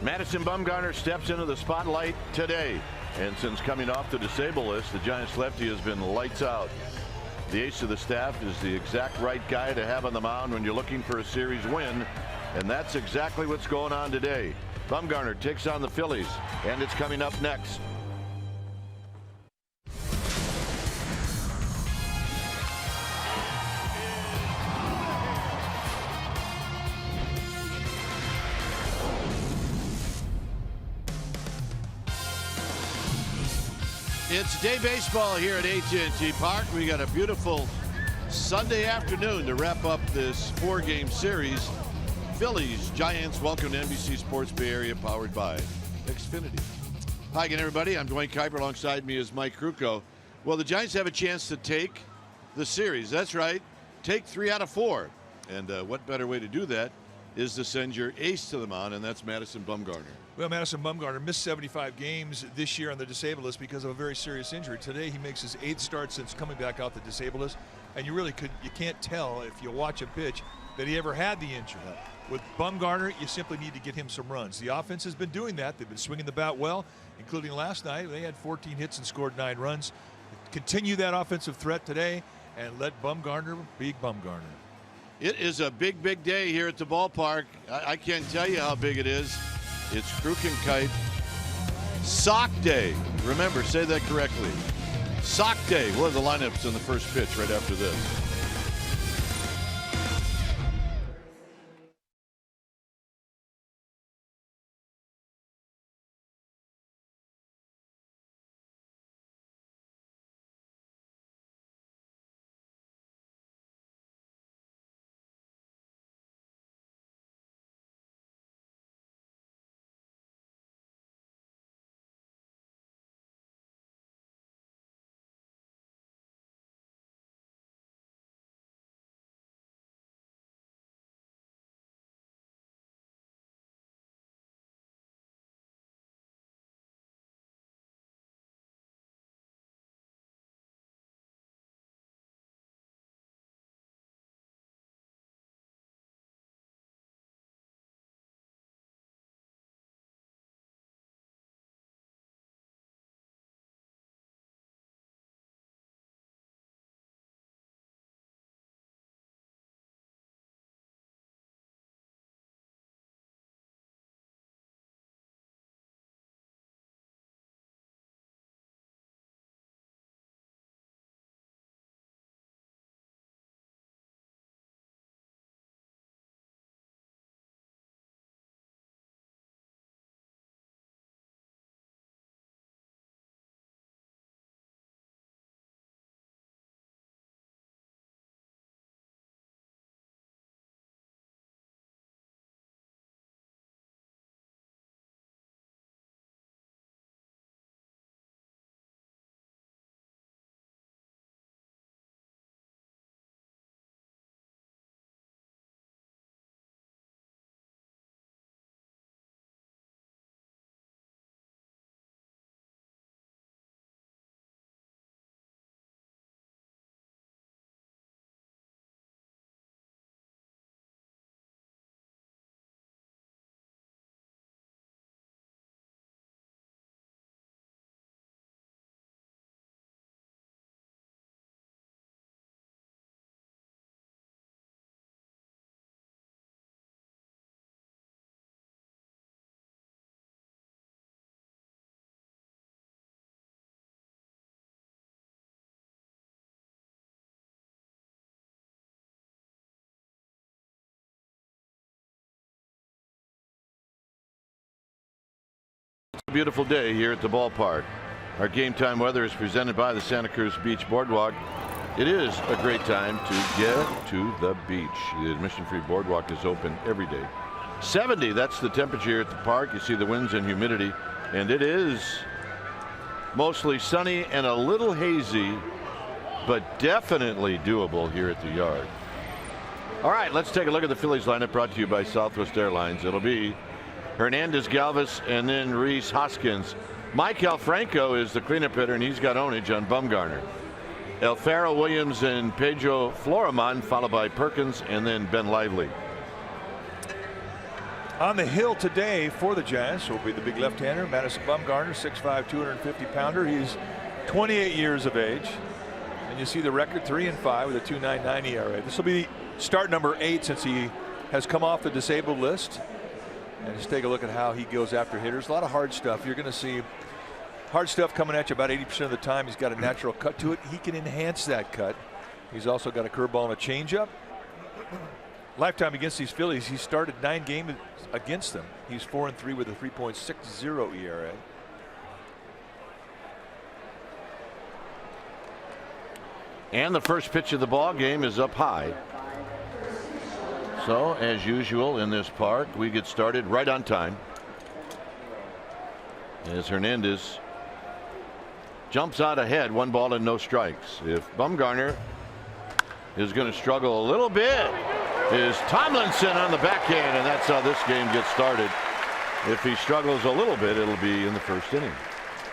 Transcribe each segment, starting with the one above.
Madison Bumgarner steps into the spotlight today. And since coming off the disabled list, the Giants lefty has been lights out. The ace of the staff is the exact right guy to have on the mound when you're looking for a series win. And that's exactly what's going on today. Bumgarner takes on the Phillies, and it's coming up next. It's day baseball here at AT&T Park. We got a beautiful Sunday afternoon to wrap up this 4-game series. Phillies, Giants, welcome to NBC Sports Bay Area, powered by Xfinity. Hi again, everybody. I'm Dwayne Kuiper. Alongside me is Mike Krukow. Well, the Giants have a chance to take the series. That's right. Take 3 out of 4. And what better way to do that is to send your ace to the mound, and that's Madison Bumgarner. Well, Madison Bumgarner missed 75 games this year on the disabled list because of a very serious injury. Today he makes his 8th start since coming back out the disabled list, and you can't tell if you watch a pitch that he ever had the injury. With Bumgarner, you simply need to get him some runs. The offense has been doing that. They've been swinging the bat well, including last night. They had 14 hits and scored 9 runs. Continue that offensive threat today and let Bumgarner be Bumgarner. It is a big, big day here at the ballpark. I can't tell you how big it is. It's Kruk and Kite Sock Day. Remember, say that correctly. Sock Day. We'll have the lineups in the first pitch right after this. Beautiful day here at the ballpark. Our game time weather is presented by the Santa Cruz Beach Boardwalk. It is a great time to get to the beach. The admission-free boardwalk is open every day. 70, that's the temperature here at the park. You see the winds and humidity, and it is mostly sunny and a little hazy, but definitely doable here at the yard. All right, let's take a look at the Phillies lineup brought to you by Southwest Airlines. It'll be Hernandez, Galvis, and then Rhys Hoskins. Mike Alfranco is the cleanup hitter, and he's got ownage on Bumgarner. Alfaro Williams and Pedro Florimon, followed by Perkins and then Ben Lively. On the hill today for the Giants will be the big left-hander, Madison Bumgarner, 6'5", 250-pounder. He's 28 years of age. And you see the record 3-5 with a 2.99 ERA. This will be start number 8 since he has come off the disabled list. And just take a look at how he goes after hitters. A lot of hard stuff. You're going to see hard stuff coming at you about 80% of the time. He's got a natural cut to it. He can enhance that cut. He's also got a curveball and a changeup. Lifetime against these Phillies, he started 9 games against them. He's 4-3 with a 3.60 ERA. And the first pitch of the ball game is up high. So as usual in this park, we get started right on time as Hernandez jumps out ahead, 1 ball and no strikes. If Bumgarner is going to struggle a little bit, is Tomlinson on the backhand, and that's how this game gets started. If he struggles a little bit, it'll be in the first inning.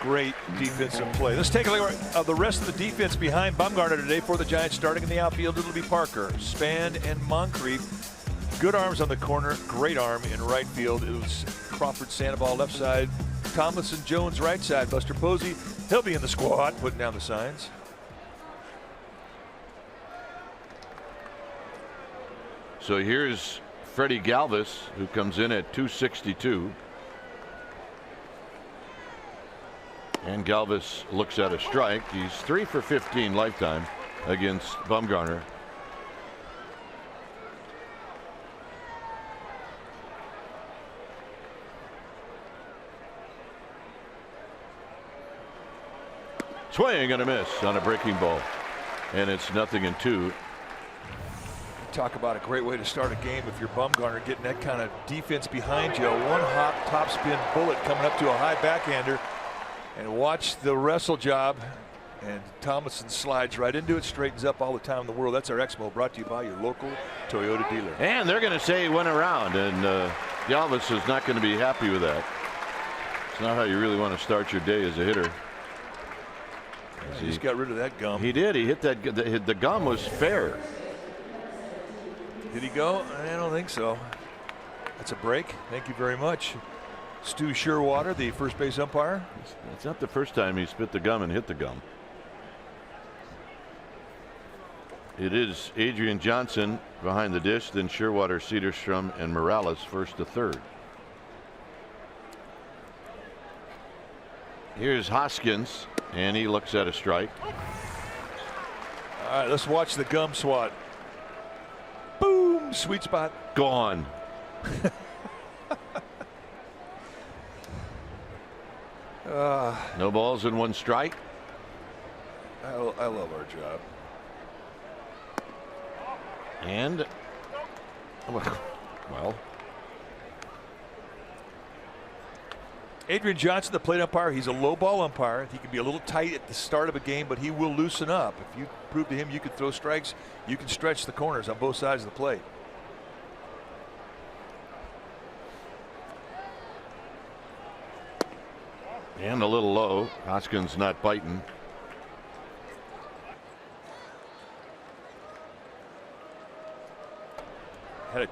Great defensive play. Let's take a look at the rest of the defense behind Bumgarner today for the Giants. Starting in the outfield, it'll be Parker, Span, and Moncrief. Good arms on the corner, great arm in right field. It was Crawford, Sandoval left side, Tomlinson, Jones right side. Buster Posey, he'll be in the squad, putting down the signs. So here's Freddie Galvis, who comes in at 262. And Galvis looks at a strike. He's 3 for 15 lifetime against Bumgarner. Swing and a miss on a breaking ball. And it's 0-2. Talk about a great way to start a game if you're Bumgarner, getting that kind of defense behind you. A one-hop topspin bullet coming up to a high backhander. And watch the wrestle job. And Tomlinson slides right into it, straightens up all the time in the world. That's our Exmo, brought to you by your local Toyota dealer. And they're going to say he went around, and Galvis is not going to be happy with that. It's not how you really want to start your day as a hitter. He just got rid of that gum. He did. He hit that. The gum was fair. Did he go? I don't think so. That's a break. Thank you very much, Stu Sherwater, the first base umpire. It's not the first time he spit the gum and hit the gum. It is Adrian Johnson behind the dish, then Sherwater, Cedarstrom, and Morales first to third. Here's Hoskins, and he looks at a strike. All right, let's watch the gum swat. Boom, sweet spot. Gone. No balls and 1 strike. I love our job. And well, Adrian Johnson, the plate umpire, he's a low ball umpire. He can be a little tight at the start of a game, but he will loosen up. If you prove to him you can throw strikes, you can stretch the corners on both sides of the plate. and a little low. Hoskins not biting. Had a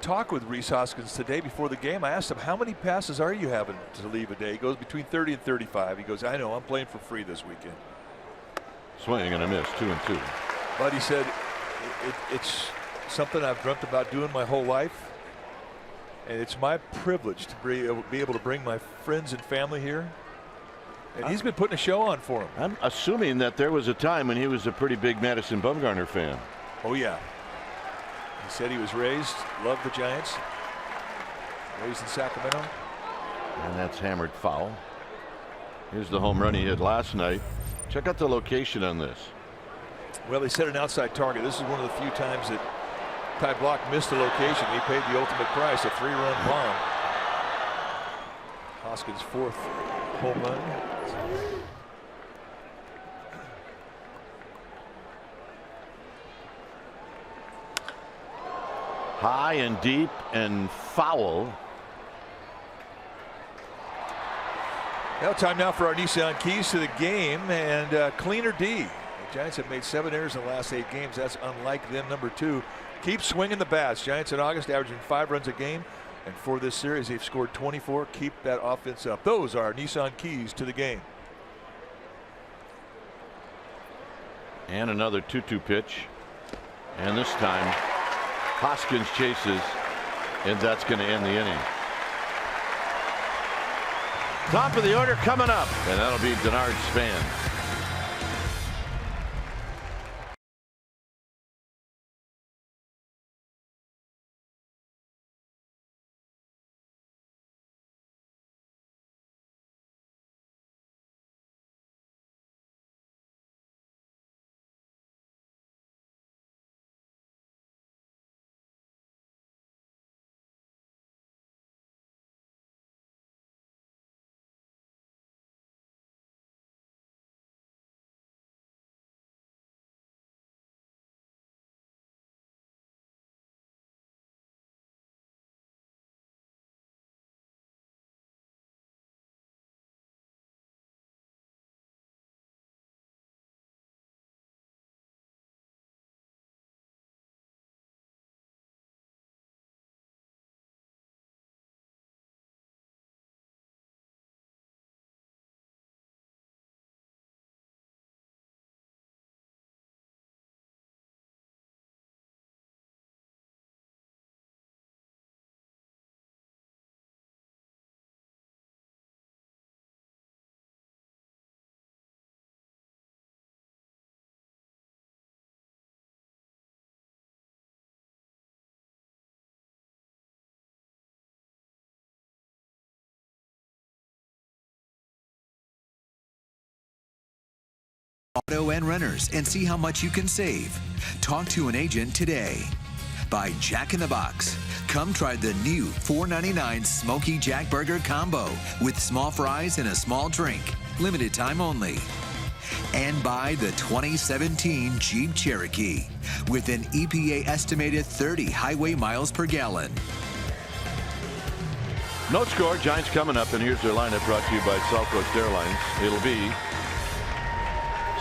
talk with Rhys Hoskins today before the game. I asked him, how many passes are you having to leave a day? He goes, between 30 and 35. He goes, I know, I'm playing for free this weekend. Swing and a miss, 2-2. But he said, it's something I've dreamt about doing my whole life. And it's my privilege to be able to bring my friends and family here. And he's been putting a show on for him. I'm assuming that there was a time when he was a pretty big Madison Bumgarner fan. Oh, yeah. He said he was raised, loved the Giants, raised in Sacramento. And that's hammered foul. Here's the home run he hit last night. Check out the location on this. Well, they set an outside target. This is one of the few times that Ty Block missed the location. He paid the ultimate price, a 3-run bomb. Hoskins' 4th home run. High and deep and foul. Now time now for our Nissan keys to the game, and cleaner D. The Giants have made 7 errors in the last 8 games. That's unlike them. Number 2, keep swinging the bats. Giants in August averaging 5 runs a game. And for this series, they've scored 24. Keep that offense up. Those are Nissan keys to the game. And another 2-2 pitch. And this time, Hoskins chases, and that's going to end the inning. Top of the order coming up, and that'll be Denard Span. Auto and renters and see how much you can save. Talk to an agent today. By Jack in the Box. Come try the new $4.99 Smoky Jack Burger Combo with small fries and a small drink. Limited time only. And by the 2017 Jeep Cherokee with an EPA estimated 30 highway miles per gallon. No score. Giants coming up, and here's their lineup brought to you by Southwest Airlines. It'll be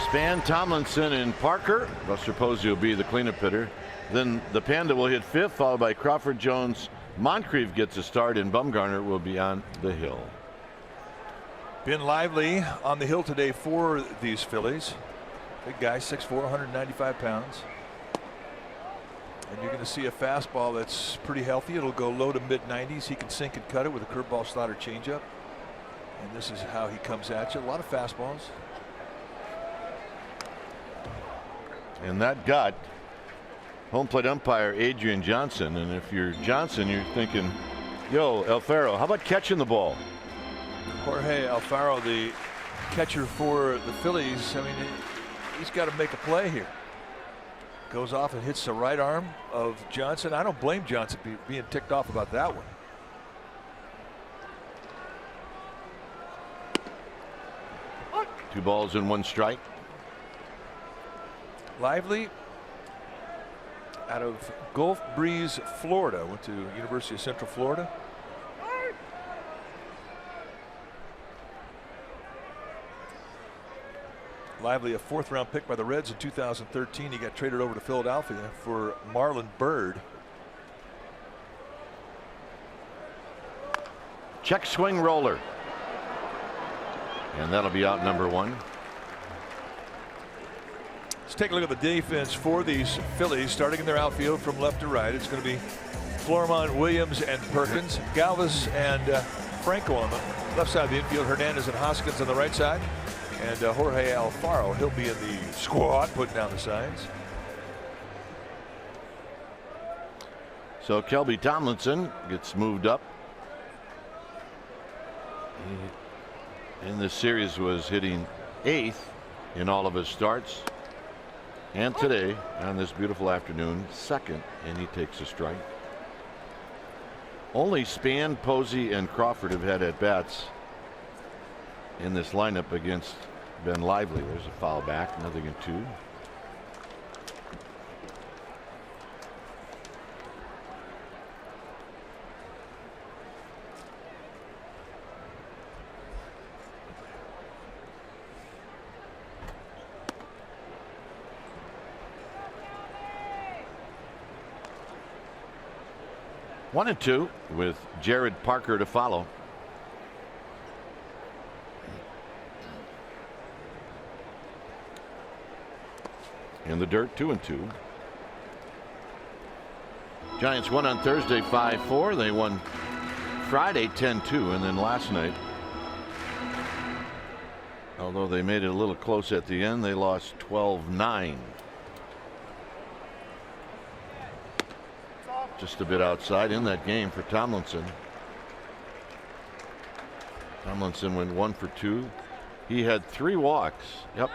Span, Tomlinson, and Parker. Buster Posey will be the cleanup hitter. Then the Panda will hit fifth, followed by Crawford, Jones. Moncrief gets a start, and Bumgarner will be on the hill. Ben Lively on the hill today for these Phillies. Big guy, 6'4", 195 pounds. And you're going to see a fastball that's pretty healthy. It'll go low to mid-90s. He can sink and cut it with a curveball, slider, changeup. And this is how he comes at you. A lot of fastballs. And that got home plate umpire Adrian Johnson. And if you're Johnson, you're thinking, yo, Alfaro, how about catching the ball? Jorge Alfaro, the catcher for the Phillies, I mean, he's got to make a play here. Goes off and hits the right arm of Johnson. I don't blame Johnson being ticked off about that one. Two balls and one strike. Lively out of Gulf Breeze, Florida. Went to University of Central Florida. Lively, a fourth-round pick by the Reds in 2013. He got traded over to Philadelphia for Marlon Byrd. Check swing roller. And that'll be out number one. Let's take a look at the defense for these Phillies, starting in their outfield from left to right. It's going to be Flormont, Williams, and Perkins. Galvis and Franco on the left side of the infield. Hernandez and Hoskins on the right side. And Jorge Alfaro, he'll be in the squad, putting down the signs. So Kelby Tomlinson gets moved up. He, in this series, was hitting 8th in all of his starts. And today, on this beautiful afternoon, 2nd, and he takes a strike. Only Span, Posey, and Crawford have had at-bats in this lineup against Ben Lively. There's a foul back, 0-2. 1-2 with Jared Parker to follow. In the dirt, 2-2. Giants won on Thursday 5-4. They won Friday 10-2, and then last night, although they made it a little close at the end, they lost 12-9. Just a bit outside in that game for Tomlinson. Tomlinson went 1 for 2. He had 3 walks. Yep,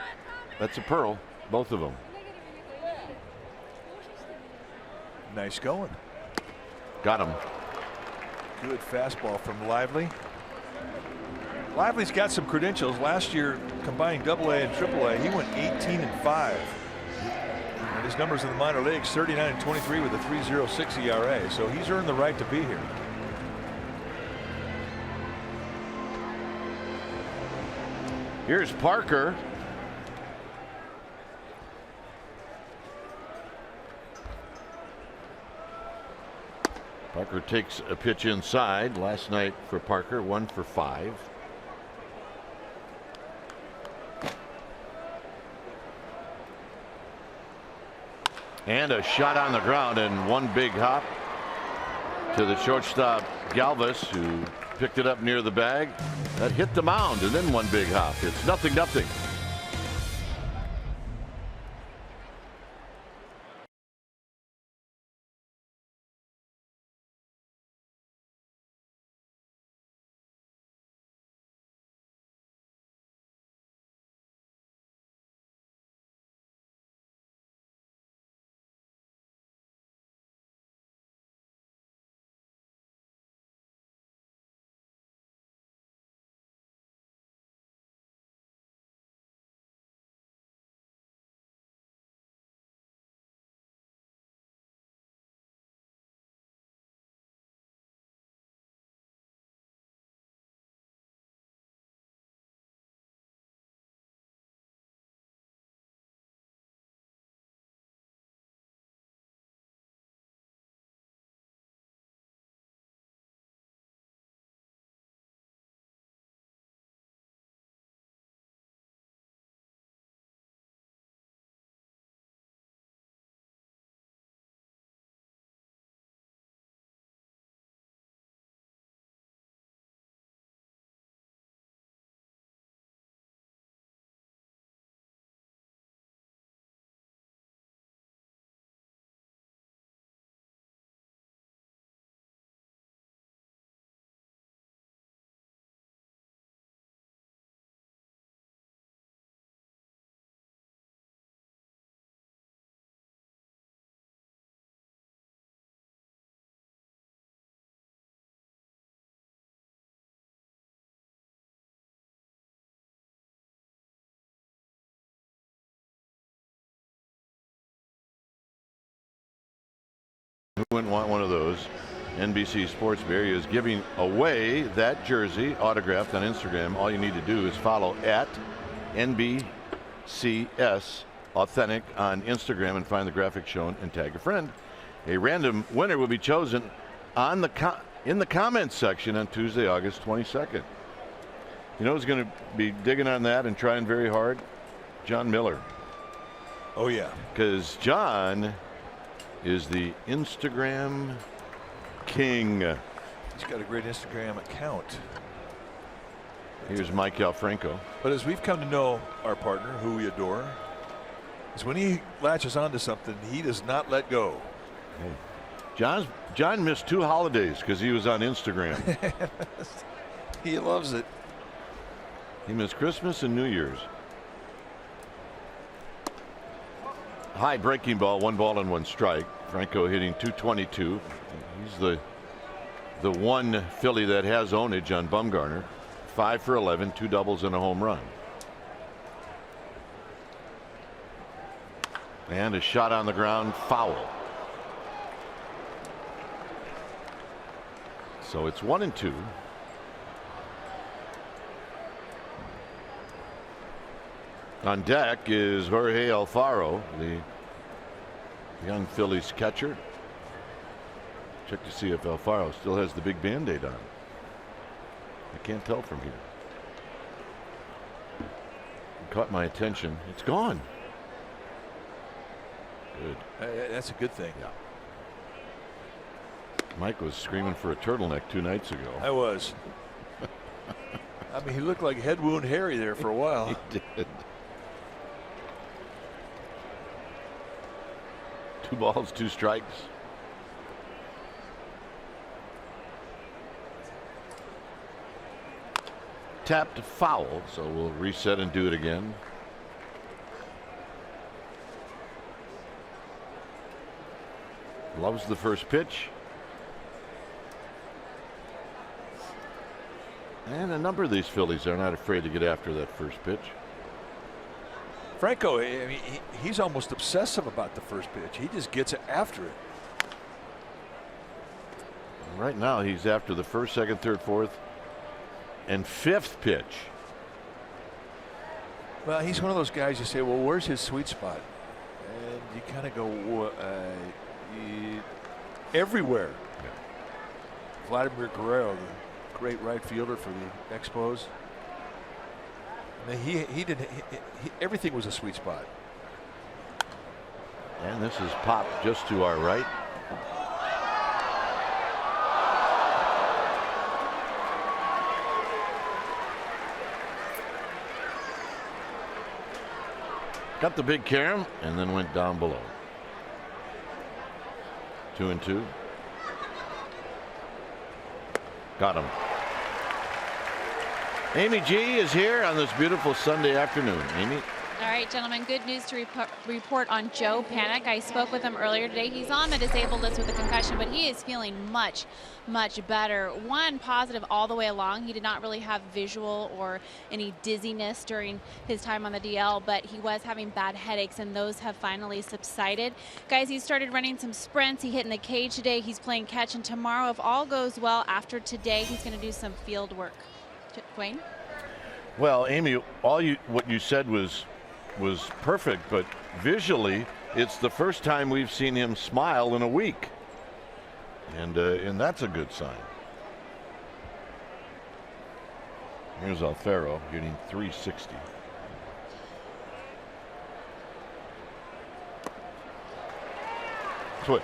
that's a pearl, both of them. Nice going. Got him. Good fastball from Lively. Lively's got some credentials. Last year, combining AA and AAA, he went 18-5. And his numbers in the minor leagues, 39-23 with a 3.06 ERA. So he's earned the right to be here. Here's Parker. Parker takes a pitch inside. Last night for Parker, 1 for 5. And a shot on the ground, and one big hop to the shortstop Galvis, who picked it up near the bag. That hit the mound, and then one big hop. It's 0-0. Who wouldn't want one of those? NBC Sports Beer is giving away that jersey autographed on Instagram. All you need to do is follow at NBCS Authentic on Instagram and find the graphic shown and tag a friend. A random winner will be chosen on in the comments section on Tuesday, August 22nd. You know who's going to be digging on that and trying very hard? John Miller. Oh, yeah. Because John is the Instagram king. He's got a great Instagram account. Here's Mike Alfranco. But as we've come to know our partner, who we adore, is when he latches onto something, he does not let go. Hey. John missed 2 holidays because he was on Instagram. He loves it. He missed Christmas and New Year's. High breaking ball, 1 ball and 1 strike. Franco hitting .222. He's the one Philly that has ownage on Bumgarner. 5 for 11, 2 doubles and a home run. And a shot on the ground, foul. So it's 1-2. On deck is Jorge Alfaro, the young Phillies catcher. Check to see if Alfaro still has the big Band-Aid on. I can't tell from here. It caught my attention. It's gone. Good. That's a good thing. Yeah. Mike was screaming for a turtleneck 2 nights ago. I was. I mean, he looked like Head Wound Harry there for a while. He did. 2 balls, 2 strikes. Tapped foul, so we'll reset and do it again. Loves the first pitch. And a number of these Phillies are not afraid to get after that first pitch. Franco, I mean, he's almost obsessive about the first pitch. He just gets after it. Right now, he's after the first, second, third, fourth, and 5th pitch. Well, he's one of those guys you say, well, where's his sweet spot? And you kind of go everywhere. Yeah. Vladimir Guerrero, the great right fielder for the Expos. I mean, everything was a sweet spot. And this is popped just to our right. Got the big carom and then went down below. 2-2. Got him. Amy G is here on this beautiful Sunday afternoon. Amy. All right, gentlemen, good news to report on Joe Panik. I spoke with him earlier today. He's on the disabled list with a concussion, but he is feeling much, much better. One positive all the way along. He did not really have visual or any dizziness during his time on the DL, but he was having bad headaches, and those have finally subsided. Guys, he started running some sprints. He hit in the cage today. He's playing catch, and tomorrow, if all goes well after today, he's going to do some field work. Dwayne? Well, Amy, what you said was perfect, but visually, it's the first time we've seen him smile in a week, and that's a good sign. Here's Alfaro hitting .360. Switch.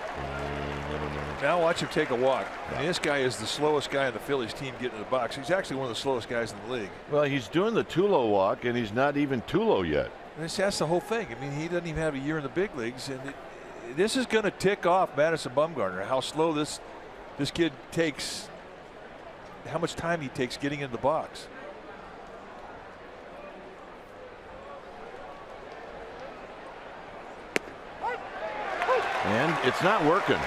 Now watch him take a walk. I mean, this guy is the slowest guy on the Phillies team getting in the box. He's actually one of the slowest guys in the league. Well, he's doing the Tulo walk, and he's not even Tulo yet. That's the whole thing. I mean, he doesn't even have a year in the big leagues, and this is going to tick off Madison Bumgarner. How slow this kid takes, how much time he takes getting in the box. And it's not working.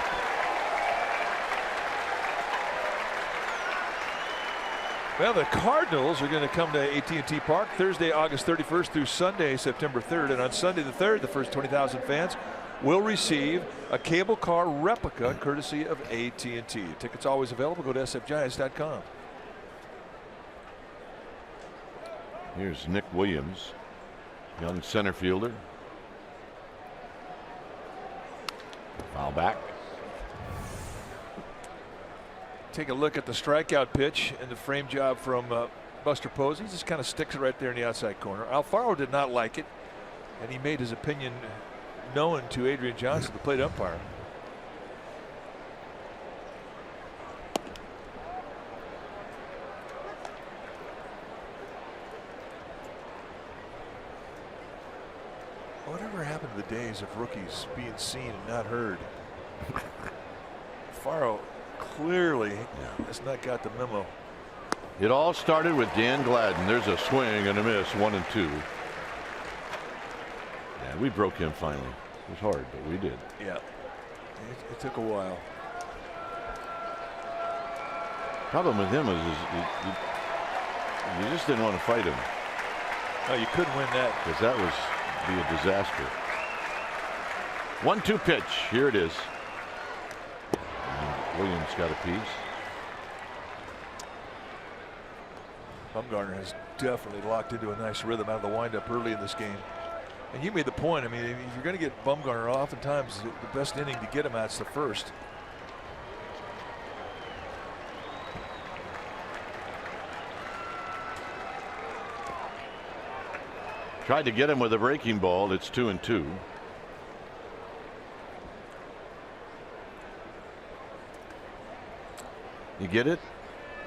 Well, the Cardinals are going to come to AT&T Park Thursday, August 31st through Sunday, September 3rd. And on Sunday the 3rd, the first 20,000 fans will receive a cable car replica courtesy of AT&T. Tickets always available. Go to sfgiants.com. Here's Nick Williams, young center fielder. Foul back. Take a look at the strikeout pitch and the frame job from Buster Posey. He just kind of sticks it right there in the outside corner. Alfaro did not like it, and he made his opinion known to Adrian Johnson, the plate umpire. Whatever happened to the days of rookies being seen and not heard? Alfaro clearly has not got the memo. It all started with Dan Gladden. There's a swing and a miss, 1-2. Yeah, we broke him finally. It was hard, but we did. Yeah, it took a while. Problem with him is you just didn't want to fight him. No, you couldn't win that. Because that was be a disaster. 1-2 pitch. Here it is. And Williams got a piece. Bumgarner has definitely locked into a nice rhythm out of the windup early in this game. And you made the point. I mean, if you're going to get Bumgarner, oftentimes the best inning to get him at's the first. Tried to get him with a breaking ball. It's 2-2. You get it?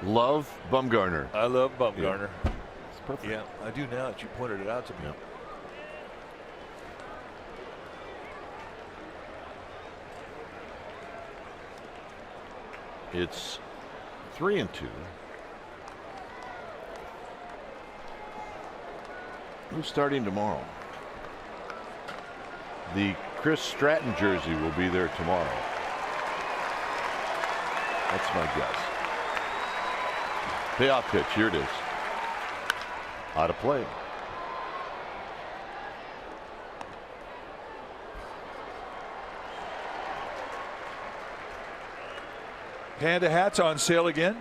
Love Bumgarner. I love Bumgarner. Yeah. It's perfect. Yeah, I do now that you pointed it out to me. Yeah. It's 3-2. Who's starting tomorrow? The Chris Stratton jersey will be there tomorrow. That's my guess. Payoff pitch. Here it is. Out of play. Panda hats on sale again.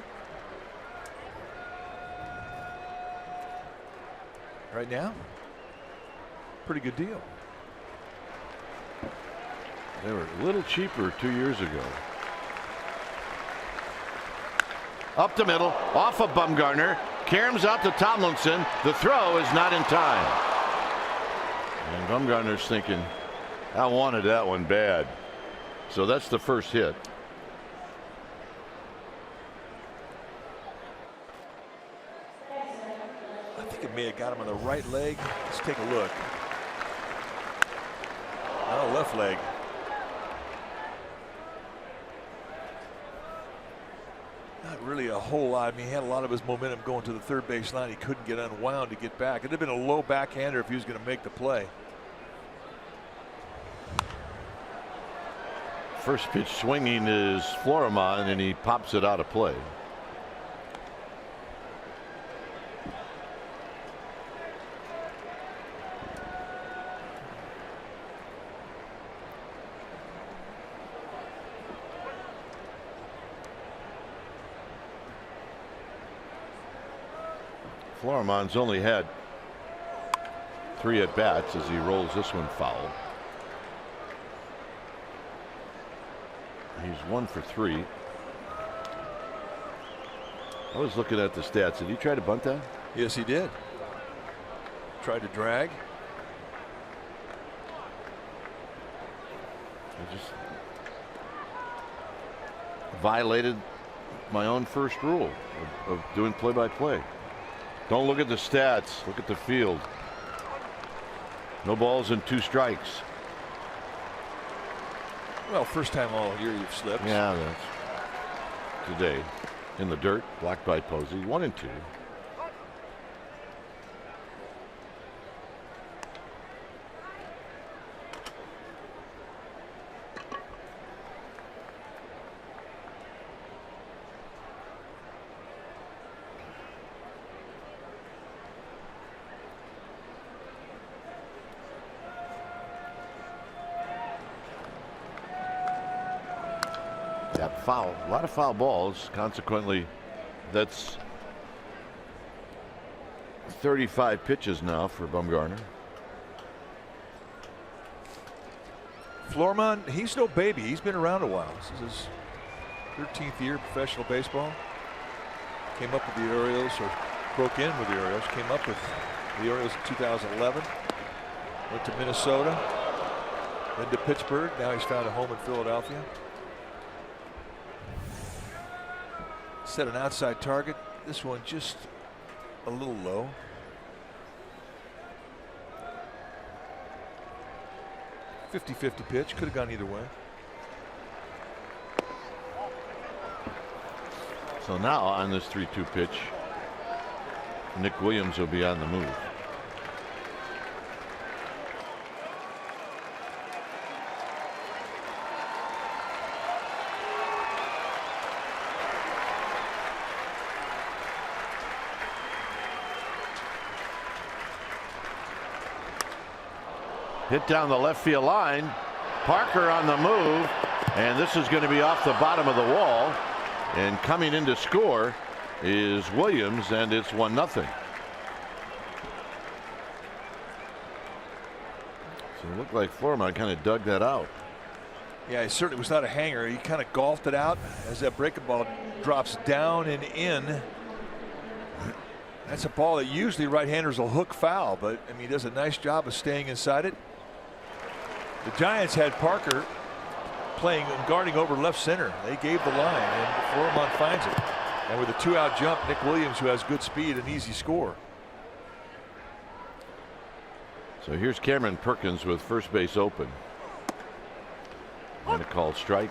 Right now. Pretty good deal. They were a little cheaper 2 years ago. Up the middle, off of Bumgarner. Caroms out to Tomlinson. The throw is not in time. And Bumgarner's thinking, I wanted that one bad. So that's the first hit. I think it may have got him on the right leg. Let's take a look. Oh, left leg. Not really a whole lot. I mean, he had a lot of his momentum going to the third base line. He couldn't get unwound to get back. It'd have been a low backhander if he was going to make the play. First pitch swinging is Florimon, and he pops it out of play. Florimon's only had 3 at bats as he rolls this one foul. He's 1 for 3. I was looking at the stats. Did he try to bunt that? Yes, he did. Tried to drag. I just violated my own first rule of doing play-by-play. Don't look at the stats. Look at the field. No balls and 2 strikes. Well, first time all year you've slipped. Yeah, that's today. In the dirt, blocked by Posey. 1-2. That foul, a lot of foul balls. Consequently, that's 35 pitches now for Bumgarner. Florimon, he's no baby. He's been around a while. This is his 13th year professional baseball. Came up with the Orioles, or broke in with the Orioles. Came up with the Orioles in 2011. Went to Minnesota, then to Pittsburgh. Now he's found a home in Philadelphia. Set an outside target. This one just a little low. .50-50 pitch. Could have gone either way. So now on this 3-2 pitch, Nick Williams will be on the move. Hit down the left field line. Parker on the move, and this is going to be off the bottom of the wall. And coming in to score is Williams, and it's 1-0. So it looked like Florimon kind of dug that out. Yeah, he certainly was not a hanger. He kind of golfed it out as that breaking ball drops down and in. That's a ball that usually right-handers will hook foul, but I mean, he does a nice job of staying inside it. The Giants had Parker playing and guarding over left center. They gave the line, and Floremont finds it. And with a 2-out jump, Nick Williams, who has good speed, an easy score. So here's Cameron Perkins with first base open. And a called strike.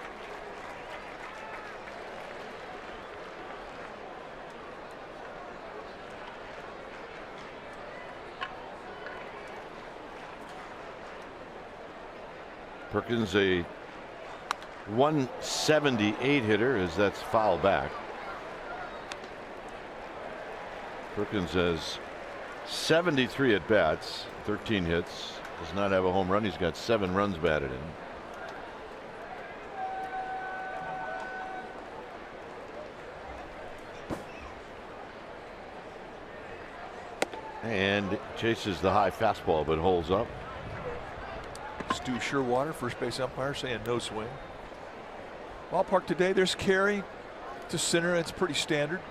Perkins a 178 hitter, as that's foul back. Perkins has 73 at bats, 13 hits, does not have a home run. He's got 7 runs batted in. And chases the high fastball, but holds up. Stu Sherwater, first base umpire, saying no swing. Ballpark today, there's carry to center. It's pretty standard.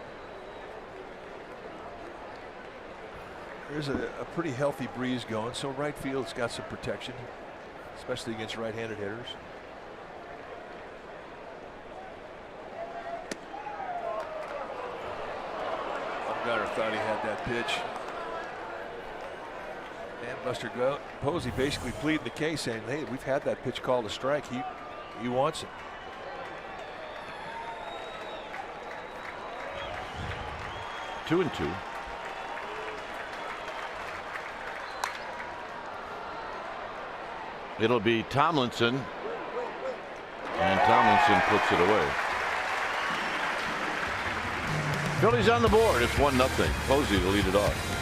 There's a pretty healthy breeze going, so right field's got some protection, especially against right-handed hitters. Bumgarner thought he had that pitch. And Buster Posey basically pleading the case, saying, hey, we've had that pitch called a strike. He wants it. Two and two. It'll be Tomlinson, and Tomlinson puts it away. Phillies on the board. It's 1-0. Posey to lead it off.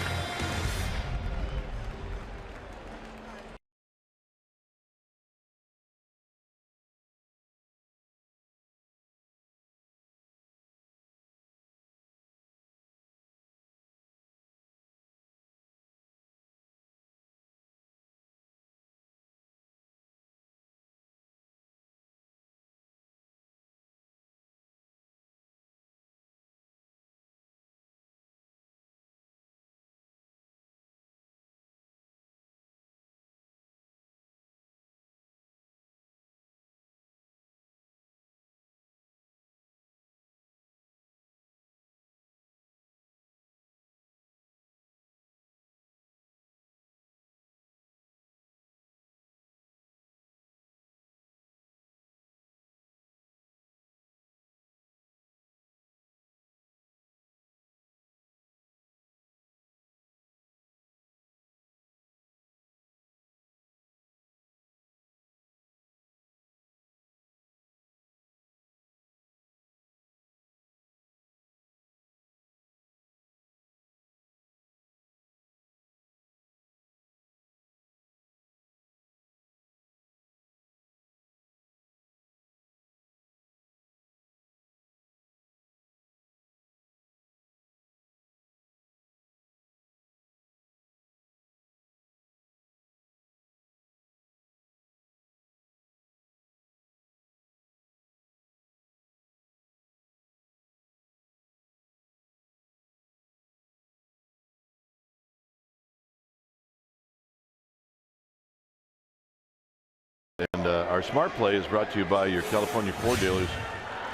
And our smart play is brought to you by your California Ford dealers.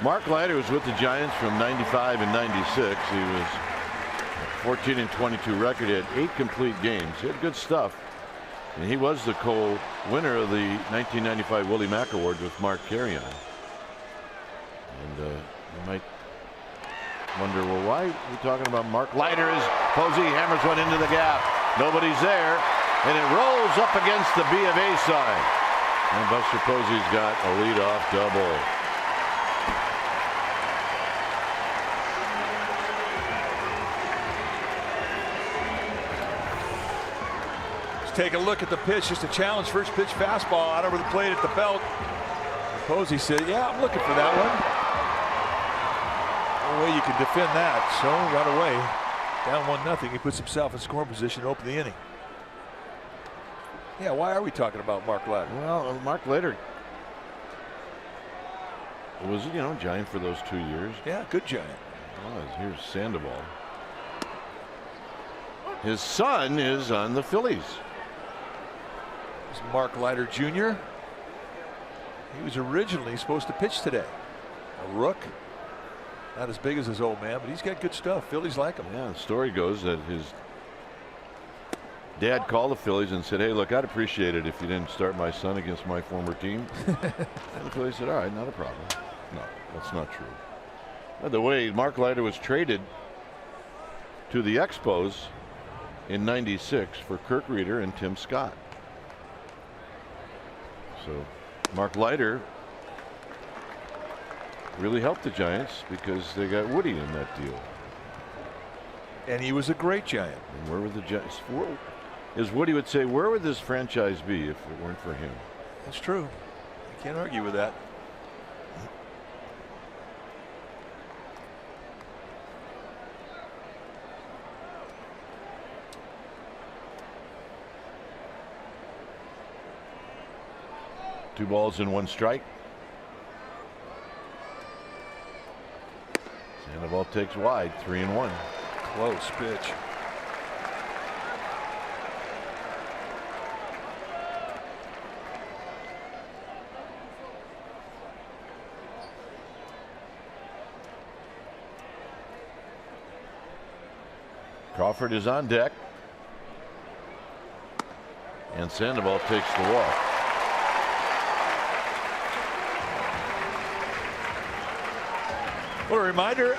Mark Leiter was with the Giants from '95 and '96. He was 14-22 record. He had 8 complete games. He had good stuff. And he was the co-winner of the 1995 Willie Mack Award with Mark Carrion. And you might wonder, well, why are we talking about Mark Leiter as Posey hammers one into the gap? Nobody's there, and it rolls up against the B of A side. And Buster Posey's got a leadoff double. Let's take a look at the pitch. Just a challenge. First pitch fastball out over the plate at the belt. Posey said, yeah, I'm looking for that one. No way you can defend that. So right away, down 1-0. He puts himself in scoring position to open the inning. Yeah, why are we talking about Mark Leiter? Well, Mark Leiter was, Giant for those 2 years. Yeah, good Giant. Well, here's Sandoval. His son is on the Phillies. It's Mark Leiter Jr. He was originally supposed to pitch today. A rook. Not as big as his old man, but he's got good stuff. Phillies like him. Yeah, the story goes that his dad called the Phillies and said, hey, look, I'd appreciate it if you didn't start my son against my former team. And the Phillies said, all right, not a problem. No, that's not true. By the way, Mark Leiter was traded to the Expos in '96 for Kirk Reeder and Tim Scott. So Mark Leiter really helped the Giants because they got Woody in that deal. And he was a great Giant. And where would the Giants, as Woody would say, where would this franchise be if it weren't for him? That's true. You can't argue with that. Two balls and one strike. Sandoval takes wide, 3-1. Close pitch. Crawford is on deck. And Sandoval takes the walk. Well, a reminder,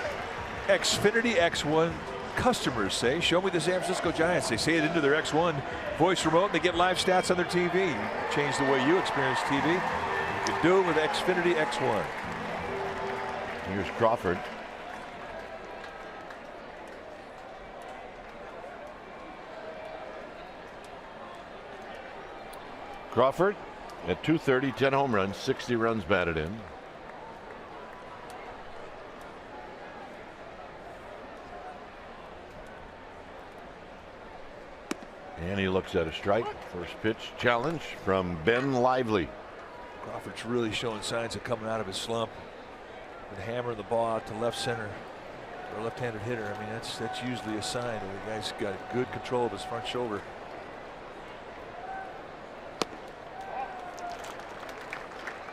Xfinity X1 customers say, show me the San Francisco Giants. They say it into their X1 voice remote, and they get live stats on their TV. Change the way you experience TV. You can do it with Xfinity X1. Here's Crawford. Crawford at 230, 10 home runs, 60 runs batted in. And he looks at a strike. First pitch challenge from Ben Lively. Crawford's really showing signs of coming out of his slump. Been hammering the ball out to left center for a left-handed hitter. I mean, that's usually a sign that the guy's got good control of his front shoulder.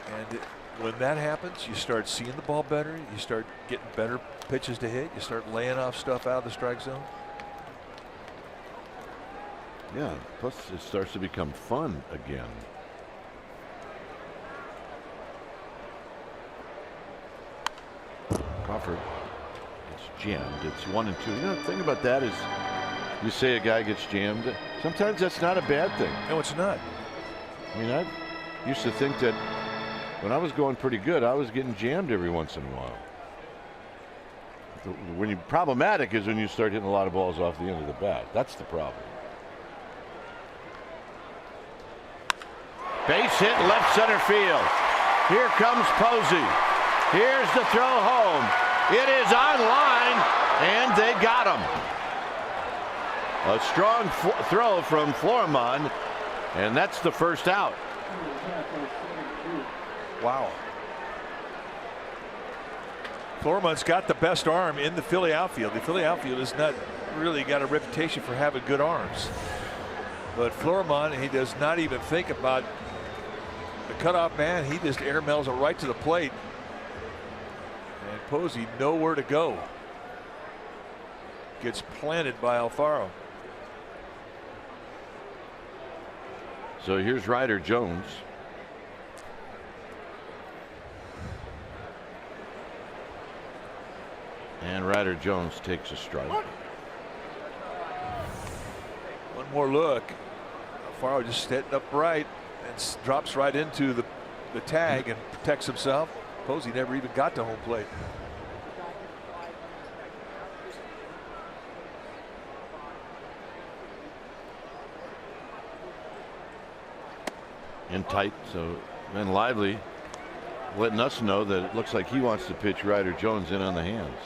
And when that happens, you start seeing the ball better. You start getting better pitches to hit. You start laying off stuff out of the strike zone. Yeah, plus it starts to become fun again. Crawford gets jammed. It's 1-2. You know, the thing about that is you say a guy gets jammed. Sometimes that's not a bad thing. No, it's not. I mean, I used to think that when I was going pretty good, I was getting jammed every once in a while. When you problematic is when you start hitting a lot of balls off the end of the bat. That's the problem. Base hit left center field. Here comes Posey. Here's the throw home. It is on line, and they got him. A strong throw from Florimon, and that's the first out. Wow. Florimon's got the best arm in the Philly outfield. The Philly outfield has not really got a reputation for having good arms. But Florimon, he does not even think about the cutoff man. He just airmails it right to the plate. And Posey nowhere to go. Gets planted by Alfaro. So here's Ryder Jones. And Ryder Jones takes a strike. One more look. Alfaro just sitting upright and drops right into the tag and protects himself. Posey never even got to home plate. In tight, so Ben Lively letting us know that it looks like he wants to pitch Ryder Jones in on the hands.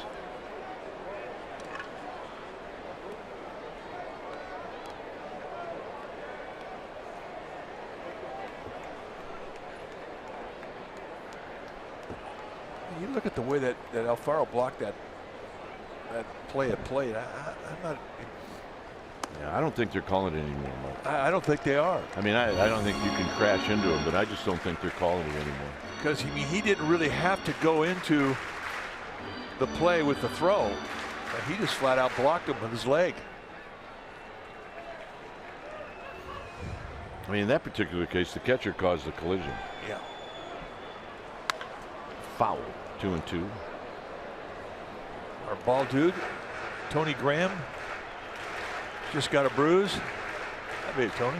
You look at the way that Alfaro blocked that play at plate. I'm not. Yeah, I don't think they're calling it anymore, Mike. I don't think they are. I mean, I don't think you can crash into him, but I just don't think they're calling it anymore. Because he didn't really have to go into the play with the throw. He just flat out blocked him with his leg. I mean, in that particular case, the catcher caused the collision. Yeah. Foul. 2-2. Our ball dude, Tony Graham, just got a bruise. That big, Tony.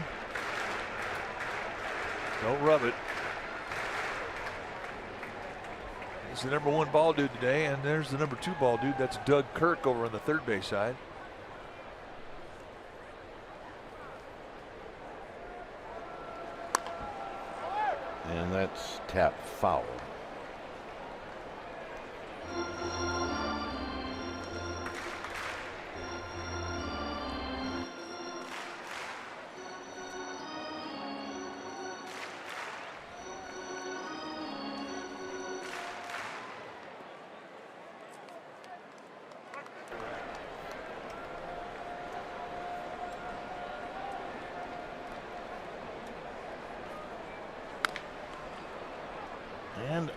Don't rub it. He's the #1 ball dude today, and there's the #2 ball dude. That's Doug Kirk over on the third base side. And that's tap foul. And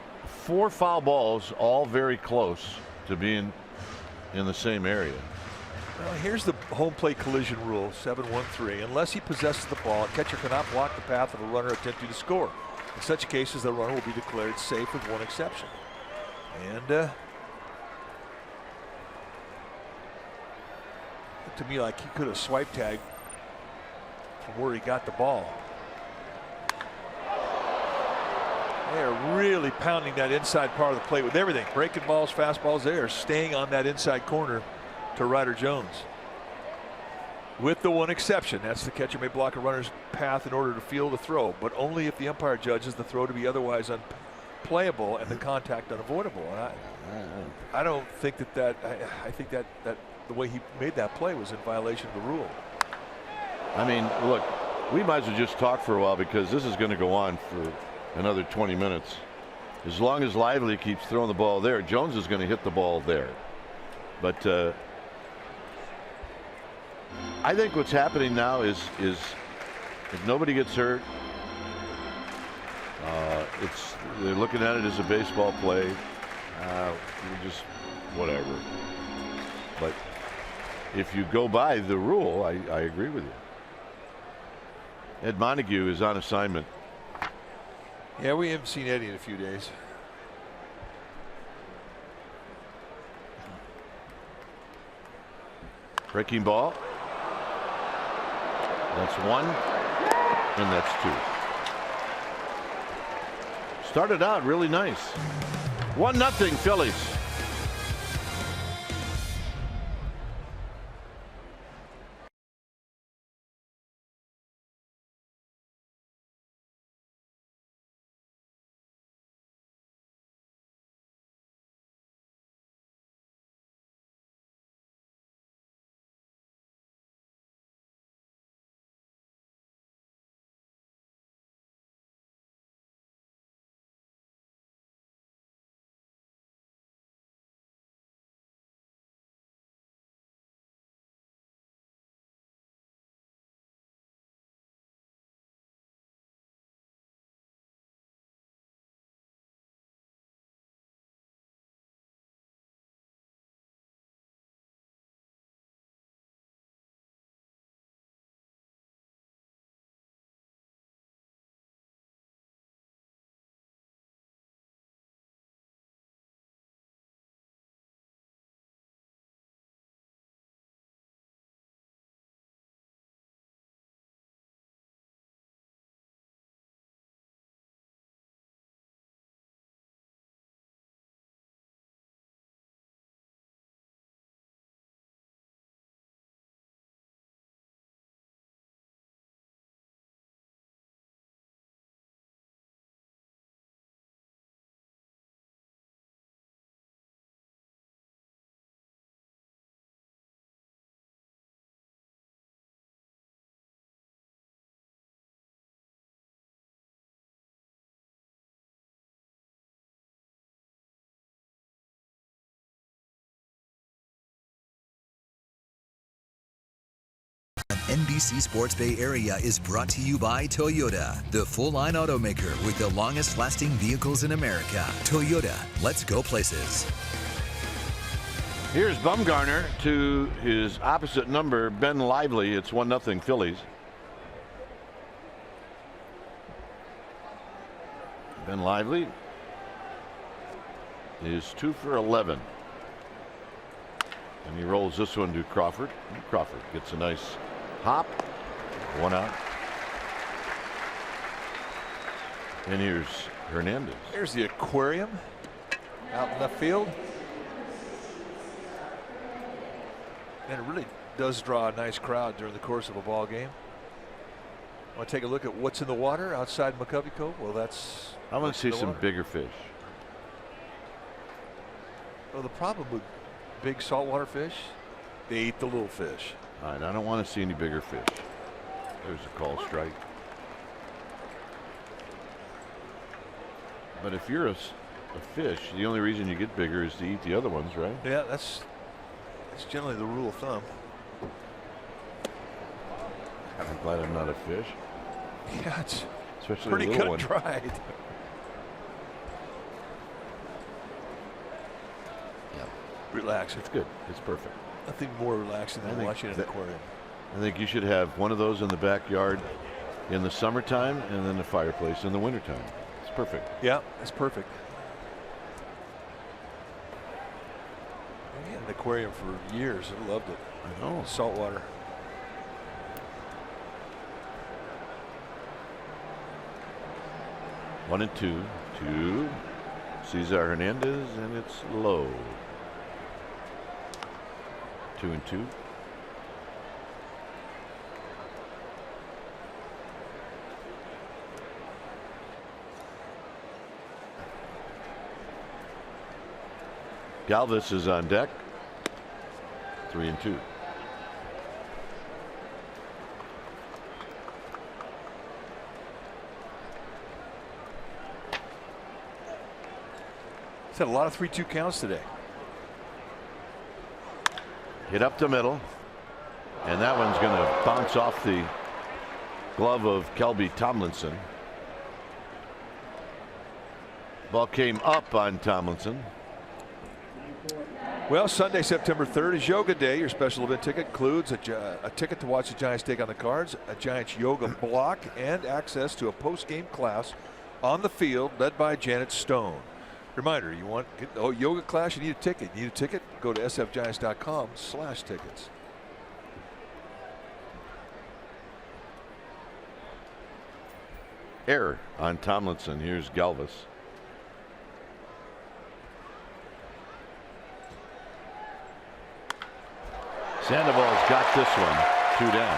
4 foul balls, all very close to being in the same area. Well, here's the home plate collision rule, 7-1-3. Unless he possesses the ball, a catcher cannot block the path of a runner attempting to score. In such cases, the runner will be declared safe with one exception. And looked to me like he could have swipe tagged from where he got the ball. They are really pounding that inside part of the plate with everything. Breaking balls, fastballs. They are staying on that inside corner to Ryder Jones. With the one exception, that's the catcher may block a runner's path in order to field a throw, but only if the umpire judges the throw to be otherwise unplayable and the contact unavoidable. And I don't think that I think that the way he made that play was in violation of the rule. I mean, look, we might as well just talk for a while because this is going to go on for another 20 minutes. As long as Lively keeps throwing the ball there, Jones is going to hit the ball there. But I think what's happening now is if nobody gets hurt, they're looking at it as a baseball play. Just whatever. But if you go by the rule, I agree with you. Ed Montague is on assignment. Yeah, we haven't seen Eddie in a few days. Breaking ball. That's 1, and that's 2. Started out really nice. 1-0 Phillies. An NBC Sports Bay Area is brought to you by Toyota, the full-line automaker with the longest-lasting vehicles in America. Toyota, let's go places. Here's Bumgarner to his opposite number, Ben Lively. It's 1-0 Phillies. Ben Lively is 2 for 11. And he rolls this one to Crawford. And Crawford gets a nice hop. 1 out. And here's Hernandez. Here's the aquarium out in left field. And it really does draw a nice crowd during the course of a ball game. Want to take a look at what's in the water outside McCovey Cove? Well, that's. I want to see some bigger fish. Well, the problem with big saltwater fish, they eat the little fish. All right, I don't want to see any bigger fish. There's a call strike. But if you're a fish, the only reason you get bigger is to eat the other ones, right? Yeah, that's generally the rule of thumb. I'm glad I'm not a fish. Yeah, it's especially pretty a little cut one. dried. Yeah, relax. It's good. It's perfect. Nothing more relaxing than watching an aquarium. I think you should have one of those in the backyard in the summertime and then a fireplace in the wintertime. It's perfect. Yeah, it's perfect. I had an aquarium for years. I loved it. I know. Saltwater. One and two to Cesar Hernandez, and it's low. 2-2. Galvis is on deck. 3-2. He's had a lot of 3-2 counts today. Hit up the middle, and that one's going to bounce off the glove of Kelby Tomlinson. Ball came up on Tomlinson. Well, Sunday, September 3rd is Yoga Day. Your special event ticket includes a ticket to watch the Giants take on the Cards, a Giants yoga block, and access to a post-game class on the field led by Janet Stone. Reminder, you want yoga class, you need a ticket. You need a ticket? Go to sfgiants.com/tickets. Error on Tomlinson. Here's Galvis. Sandoval's got this one. 2 down.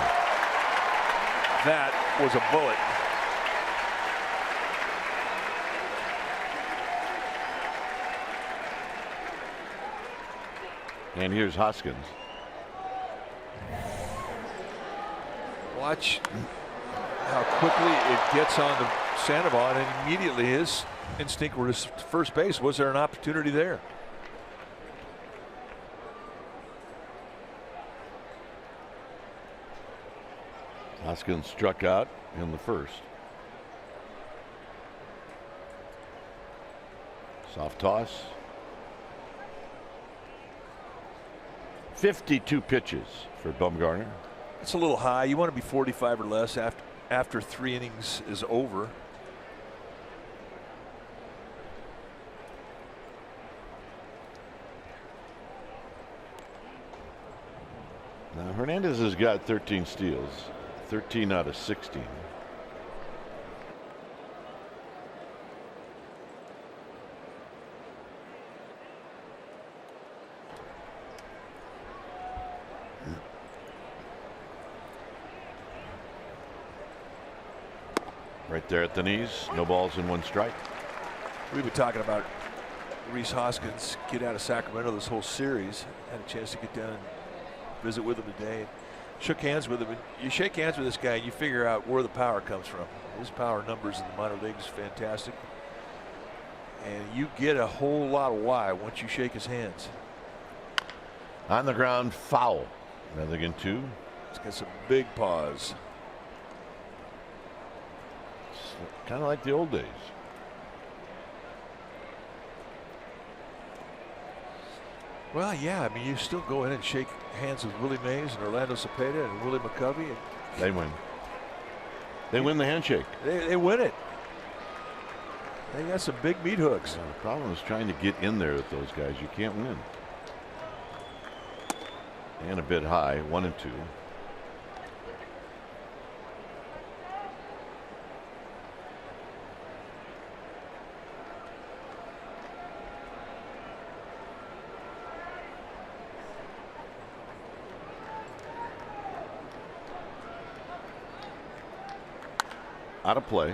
That was a bullet. And here's Hoskins. Watch how quickly it gets on to Sandoval, and immediately his instinct was first base. Was there an opportunity there? Hoskins struck out in the first. Soft toss. 52 pitches for Bumgarner. It's a little high. You want to be 45 or less after 3 innings is over. Now Hernandez has got 13 steals, 13 out of 16. Right there at the knees, no balls and 1 strike. We've been talking about Rhys Hoskins get out of Sacramento this whole series. Had a chance to get down and visit with him today. Shook hands with him. And you shake hands with this guy and you figure out where the power comes from. His power numbers in the minor leagues is fantastic. And you get a whole lot of why once you shake his hands. On the ground, foul. Rather than 2. He's got some big paws. Kind of like the old days. Well, yeah. I mean, you still go in and shake hands with Willie Mays and Orlando Cepeda and Willie McCovey. And They win. They win the handshake. They win it. They got some big meat hooks. The problem is trying to get in there with those guys. You can't win. And a bit high, 1-2. Out of play.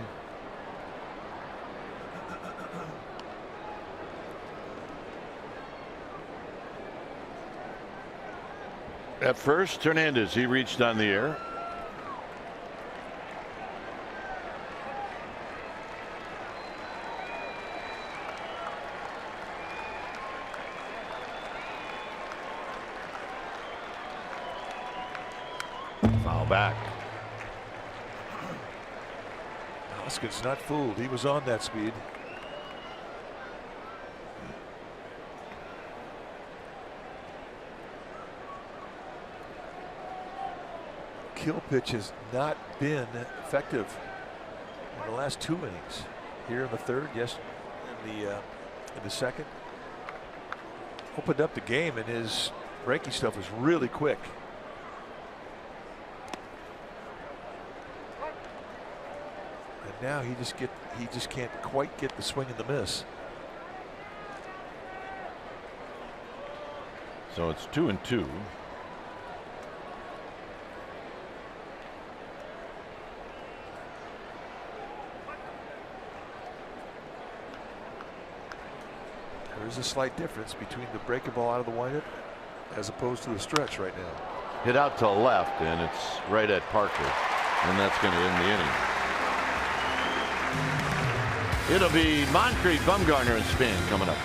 At first, Hernandez, he reached on the air. Foul back. Hoskins not fooled. He was on that speed. Kill pitch has not been effective in the last 2 innings. Here in the third, yes, in the second. Opened up the game, and his breaking stuff was really quick. And now he just can't quite get the swing and the miss. So it's 2-2. There's a slight difference between the breaking ball out of the windup as opposed to the stretch right now. Hit out to left, and it's right at Parker, and that's going to end the inning. It'll be Moncrief, Bumgarner, and Span coming up.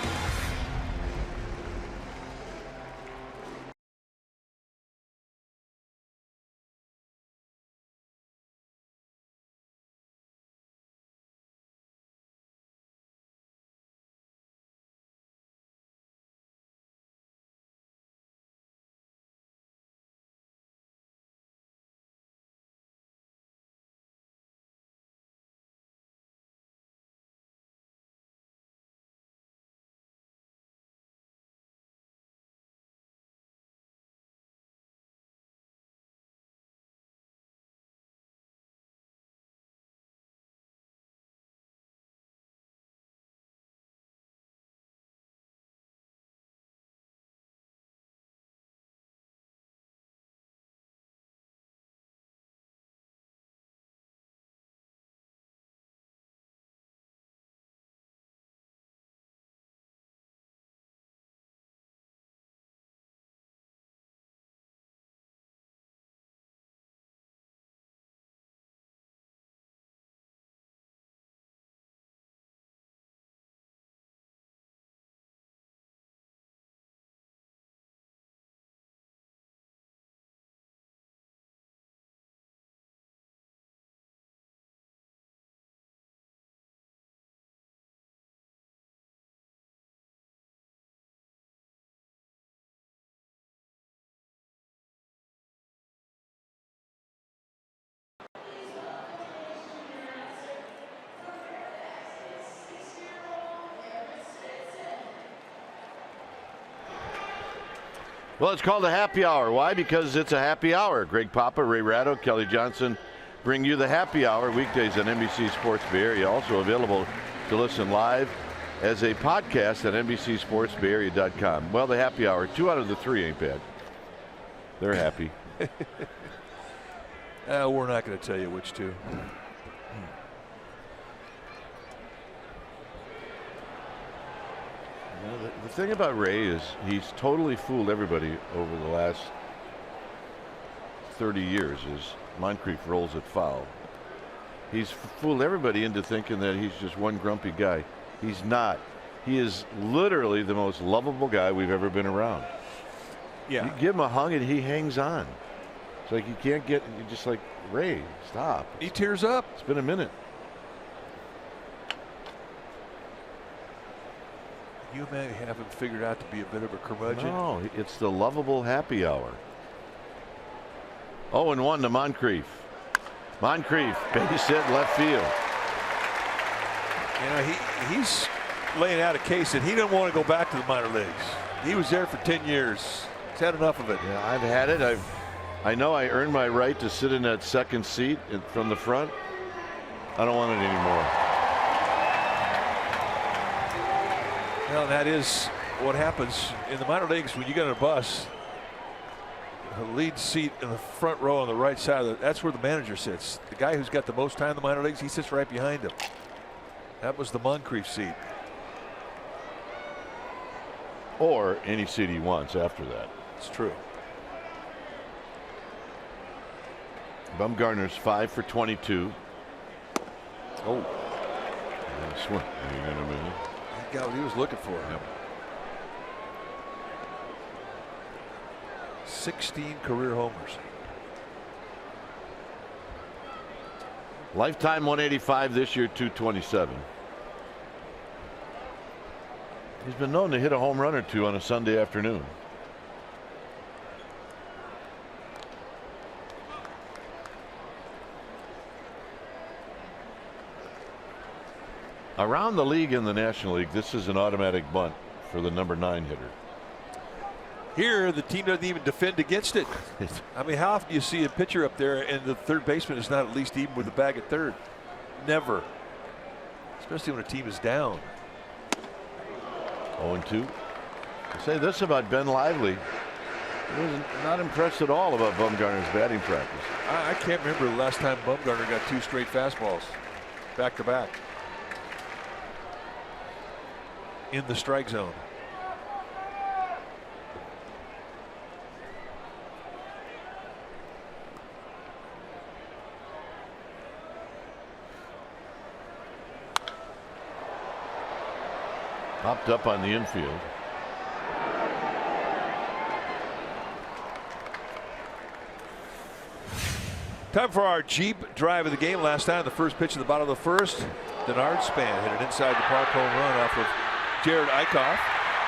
Well, it's called a happy hour. Why? Because it's a happy hour. Greg Papa, Ray Ratto, Kelly Johnson bring you the happy hour weekdays on NBC Sports Bay Area. Also available to listen live as a podcast at NBCSportsBayArea.com. Well, the happy hour, 2 out of the 3 ain't bad. They're happy. We're not going to tell you which two. The thing about Ray is he's totally fooled everybody over the last 30 years as Moncrief rolls it foul. He's fooled everybody into thinking that he's just one grumpy guy. He's not. He is literally the most lovable guy we've ever been around. Yeah. You give him a hug and he hangs on. It's like you can't get. You just like Ray. Stop. He tears up. It's been a minute. You may have him figured out to be a bit of a curmudgeon. No, it's the lovable happy hour. 0-1 to Moncrief. Moncrief, base hit left field. You know, he's laying out a case that he didn't want to go back to the minor leagues. He was there for 10 years. He's had enough of it. Yeah, I've had it. I know I earned my right to sit in that second seat from the front. I don't want it anymore. Well, that is what happens in the minor leagues when you get on a bus. The lead seat in the front row on the right side, that's where the manager sits. The guy who's got the most time in the minor leagues, he sits right behind him. That was the Moncrief seat. Or any seat he wants after that. It's true. Bumgarner's 5 for 22. Oh. Swing. Hang on a minute. He got what he was looking for. Yep. 16 career homers. Lifetime 185 this year, 227. He's been known to hit a home run or two on a Sunday afternoon. Around the league in the National League, this is an automatic bunt for the number 9 hitter. Here, the team doesn't even defend against it. I mean, how often do you see a pitcher up there and the third baseman is not at least even with the bag at third? Never. Especially when a team is down. 0-2. I say this about Ben Lively. He was not impressed at all about Bumgarner's batting practice. I can't remember the last time Bumgarner got 2 straight fastballs back to back in the strike zone. Popped up on the infield. Time for our Jeep drive of the game. Last time, the first pitch of the bottom of the first, Denard Span hit an inside the park home run off of Jared Eichhoff.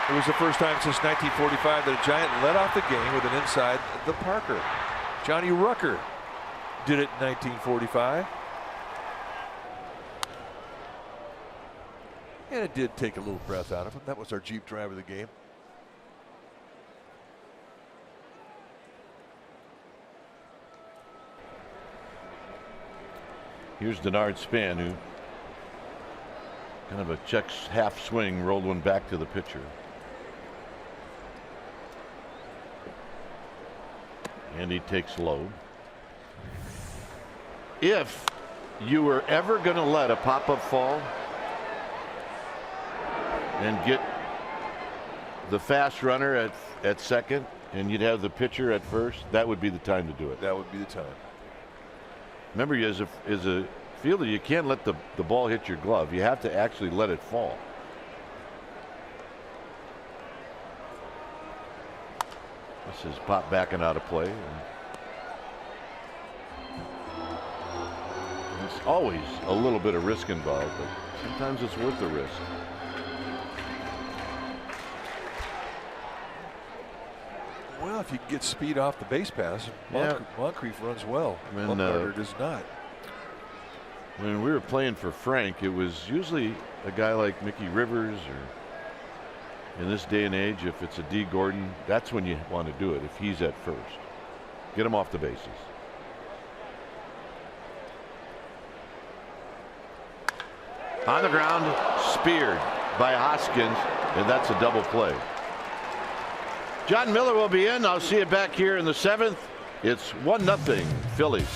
It was the first time since 1945 that a Giant led off the game with an inside the Parker. Johnny Rucker did it in 1945. And it did take a little breath out of him. That was our Jeep drive of the game. Here's Denard Span, who kind of a check half swing, rolled one back to the pitcher. And he takes low. If you were ever going to let a pop-up fall and get the fast runner at second and you'd have the pitcher at first, that would be the time to do it. That would be the time. Remember, as a fielder, you can't let the ball hit your glove. You have to actually let it fall. This is pop backing out of play. There's always a little bit of risk involved, but sometimes it's worth the risk. Well, if you can get speed off the base pass, Moncrief runs well. Bumgarner does not. When we were playing for Frank, it was usually a guy like Mickey Rivers, or in this day and age, if it's a D. Gordon, that's when you want to do it, if he's at first. Get him off the bases. On the ground, speared by Hoskins, and that's a double play. John Miller will be in. I'll see you back here in the 7th. It's 1-0 Phillies.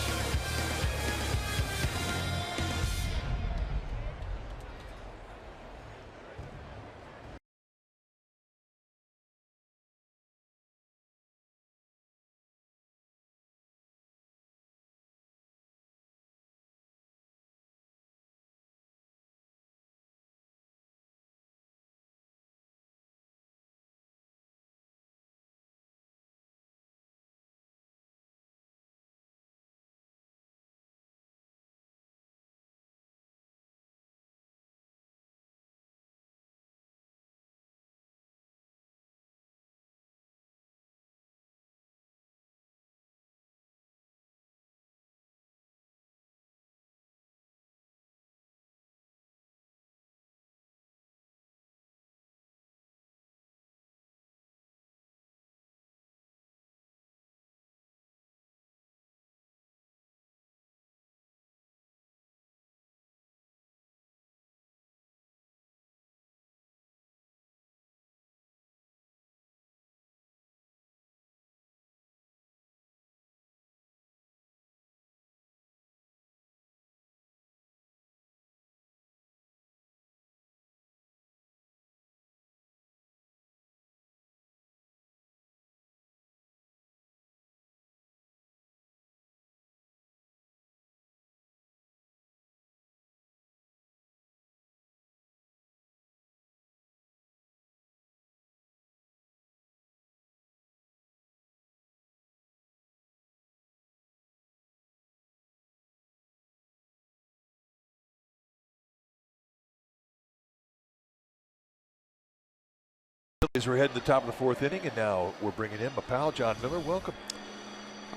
As we're heading to the top of the 4th inning, and now we're bringing in my pal John Miller. Welcome.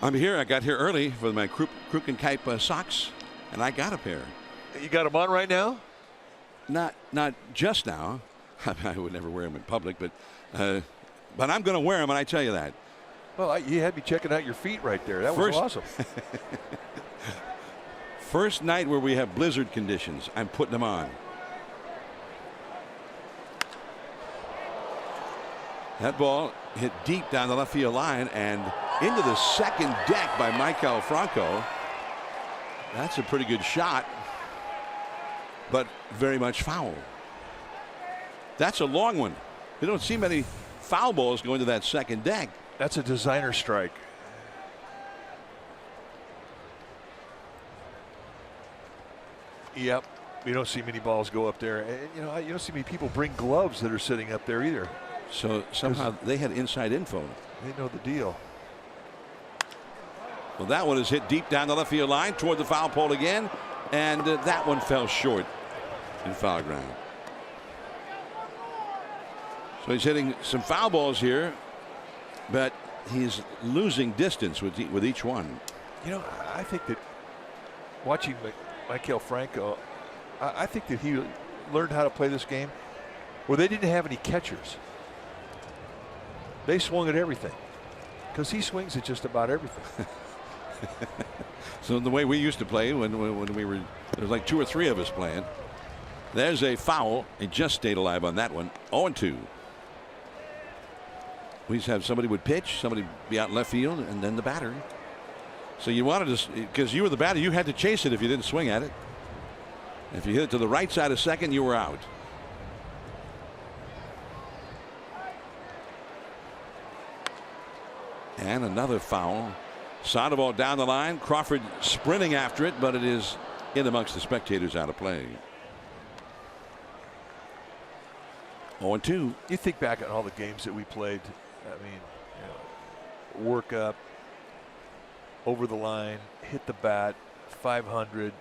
I'm here. I got here early for my Crook and Kipe socks, and I got a pair. You got them on right now? Not just now. I would never wear them in public, but I'm going to wear them, and I tell you that. Well, you had me checking out your feet right there. That was awesome. First night where we have blizzard conditions, I'm putting them on. That ball hit deep down the left field line and into the second deck by Michael Franco. That's a pretty good shot, but very much foul. That's a long one. You don't see many foul balls going to that second deck. That's a designer strike. Yep. You don't see many balls go up there. And, you don't see many people bring gloves that are sitting up there either. So somehow they had inside info. They know the deal. Well, that one is hit deep down the left field line toward the foul pole again. And that one fell short in foul ground. So he's hitting some foul balls here, but he's losing distance with each one. I think that watching Michael Franco, I think that he learned how to play this game where they didn't have any catchers. They swung at everything because he swings at just about everything. So the way we used to play when we were, there was like 2 or 3 of us playing. There's a foul. He just stayed alive on that one. 0-2. We used to have somebody would pitch, somebody be out in left field, and then the batter. So you wanted to, because you were the batter, you had to chase it if you didn't swing at it. If you hit it to the right side of second, you were out. And another foul. Sandoval down the line. Crawford sprinting after it, but it is in amongst the spectators, out of play. 0-2. You think back on all the games that we played. I mean, work up, over the line, hit the bat, 500.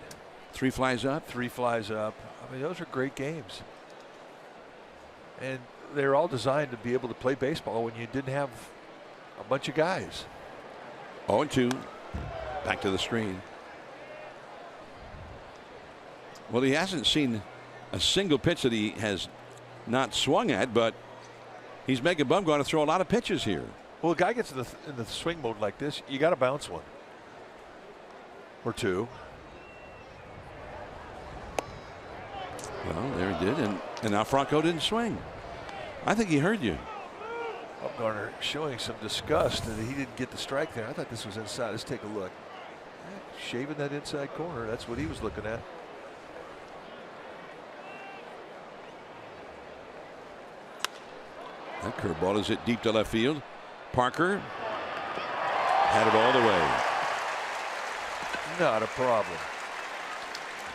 3 flies up. 3 flies up. I mean, those are great games. And they're all designed to be able to play baseball when you didn't have a bunch of guys. 0-2. Back to the screen. Well, he hasn't seen a single pitch that he has not swung at, but he's making Bumgarner to throw a lot of pitches here. Well, a guy gets in the swing mode like this, you got to bounce one or two. Well, there he did, and now Franco didn't swing. I think he heard you. Bumgarner showing some disgust that he didn't get the strike there. I thought this was inside. Let's take a look. Shaving that inside corner. That's what he was looking at. That curveball is hit deep to left field. Parker had it all the way. Not a problem.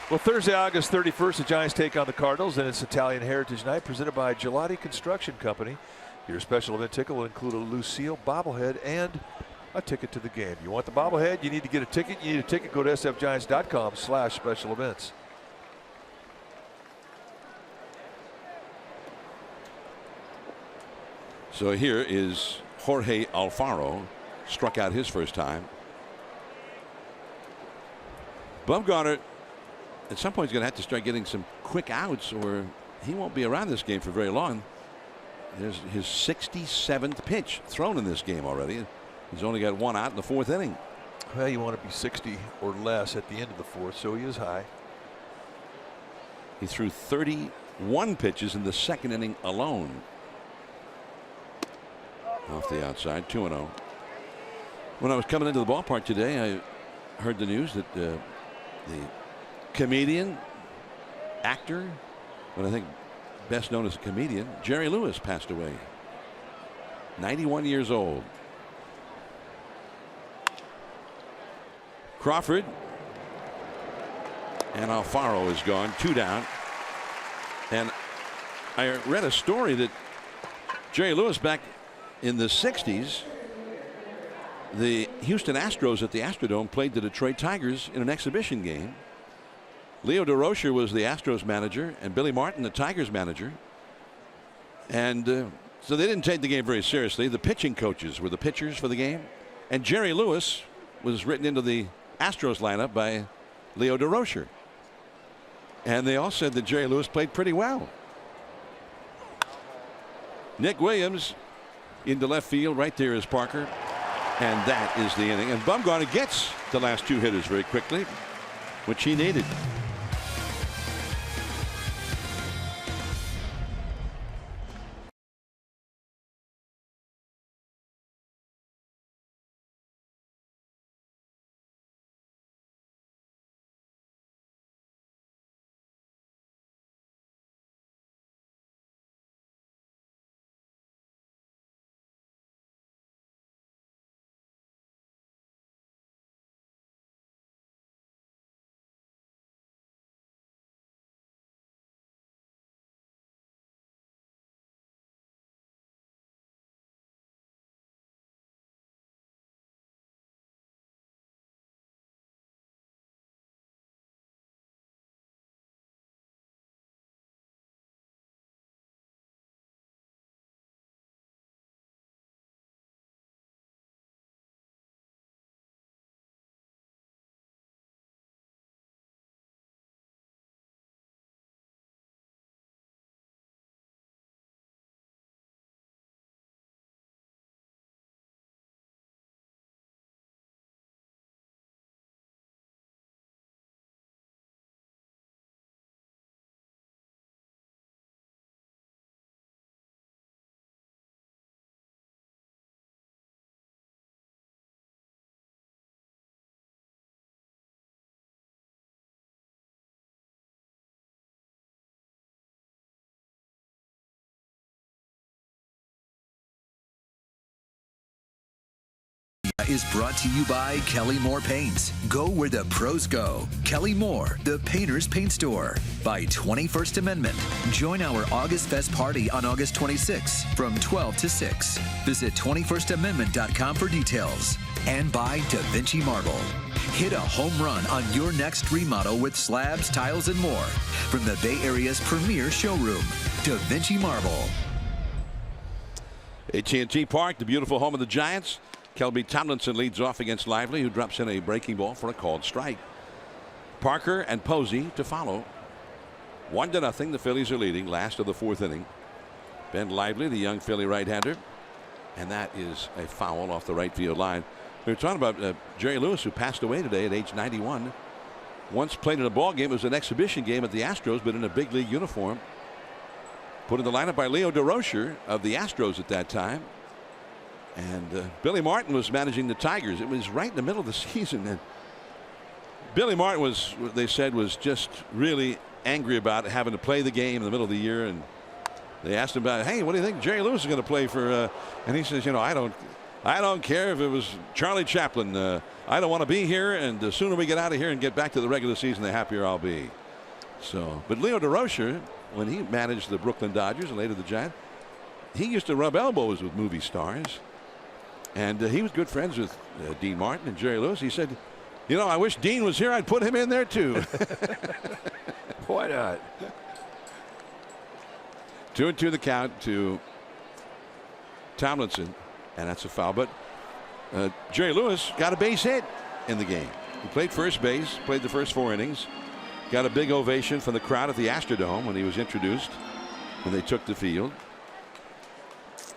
Well, Thursday, August 31st, the Giants take on the Cardinals, and it's Italian Heritage Night presented by Gelati Construction Company. Your special event ticket will include a Lucille bobblehead and a ticket to the game. You want the bobblehead? You need to get a ticket. You need a ticket. Go to sfgiants.com/special events. So here is Jorge Alfaro, struck out his first time. Bumgarner at some point is going to have to start getting some quick outs, or he won't be around this game for very long. There's his 67th pitch thrown in this game already. He's only got 1 out in the 4th inning. Well, you want to be 60 or less at the end of the 4th, so he is high. He threw 31 pitches in the 2nd inning alone. Off the outside, 2-0. When I was coming into the ballpark today, I heard the news that the comedian, actor, but I think best known as a comedian, Jerry Lewis, passed away. 91 years old. Crawford and Alfaro is gone, 2 down. And I read a story that Jerry Lewis, back in the 60s, the Houston Astros at the Astrodome played the Detroit Tigers in an exhibition game. Leo DeRocher was the Astros manager and Billy Martin the Tigers manager. And So they didn't take the game very seriously. The pitching coaches were the pitchers for the game. And Jerry Lewis was written into the Astros lineup by Leo DeRocher. And they all said that Jerry Lewis played pretty well. Nick Williams into left field. Right there is Parker. And that is the inning. And Bumgarner gets the last two hitters very quickly, which he needed. Is brought to you by Kelly Moore Paints. Go where the pros go. Kelly Moore, the painter's paint store. By 21st Amendment. Join our August Fest party on August 26 from 12 to 6. Visit 21stamendment.com for details. And by Da Vinci Marble. Hit a home run on your next remodel with slabs, tiles, and more. From the Bay Area's premier showroom, Da Vinci Marble. AT&T Park, the beautiful home of the Giants. Kelby Tomlinson leads off against Lively, who drops in a breaking ball for a called strike. Parker and Posey to follow. 1-0. The Phillies are leading. Last of the fourth inning. Ben Lively, the young Philly right-hander. And that is a foul off the right field line. We were talking about Jerry Lewis, who passed away today at age 91. Once played in a ball game. It was an exhibition game at the Astros, but in a big league uniform. Put in the lineup by Leo DeRocher of the Astros at that time. And Billy Martin was managing the Tigers. It was right in the middle of the season. And Billy Martin was, they said, was just really angry about having to play the game in the middle of the year. And they asked him about, hey, what do you think Jerry Lewis is going to play for? And he says, you know, I don't care if it was Charlie Chaplin. I don't want to be here. And the sooner we get out of here and get back to the regular season, the happier I'll be. So, but Leo DeRocher, when he managed the Brooklyn Dodgers and later the Giants, he used to rub elbows with movie stars. And he was good friends with Dean Martin and Jerry Lewis. He said, you know, I wish Dean was here. I'd put him in there, too. Why not? 2-2 the count to Tomlinson. And that's a foul. But Jerry Lewis got a base hit in the game. He played first base, played the first 4 innings. Got a big ovation from the crowd at the Astrodome when he was introduced, when they took the field.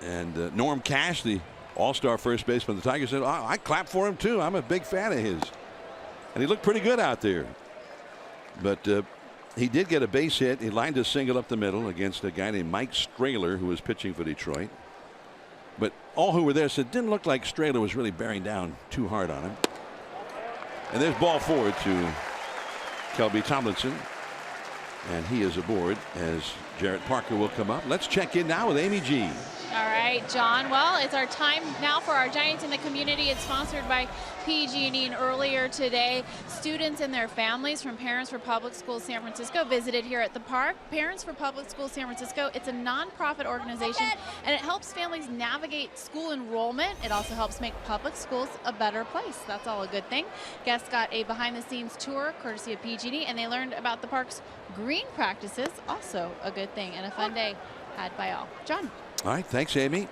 And Norm Cash, the all-star first baseman of the Tigers, said, oh, I clap for him too. I'm a big fan of his. And he looked pretty good out there. But he did get a base hit. He lined a single up the middle against a guy named Mike Strahler, who was pitching for Detroit. But all who were there said it didn't look like Strahler was really bearing down too hard on him. And there's ball forward to Kelby Tomlinson. And he is aboard as Jarrett Parker will come up. Let's check in now with Amy G. All right, John. Well, it's our time now for our Giants in the Community. It's sponsored by PG&E. And earlier today, students and their families from Parents for Public Schools San Francisco visited here at the park. Parents for Public Schools San Francisco, it's a nonprofit organization, and it helps families navigate school enrollment. It also helps make public schools a better place. That's all a good thing. Guests got a behind-the-scenes tour courtesy of PG&E, and they learned about the park's green practices, also a good thing, and a fun day had by all. John. All right, thanks, Amy.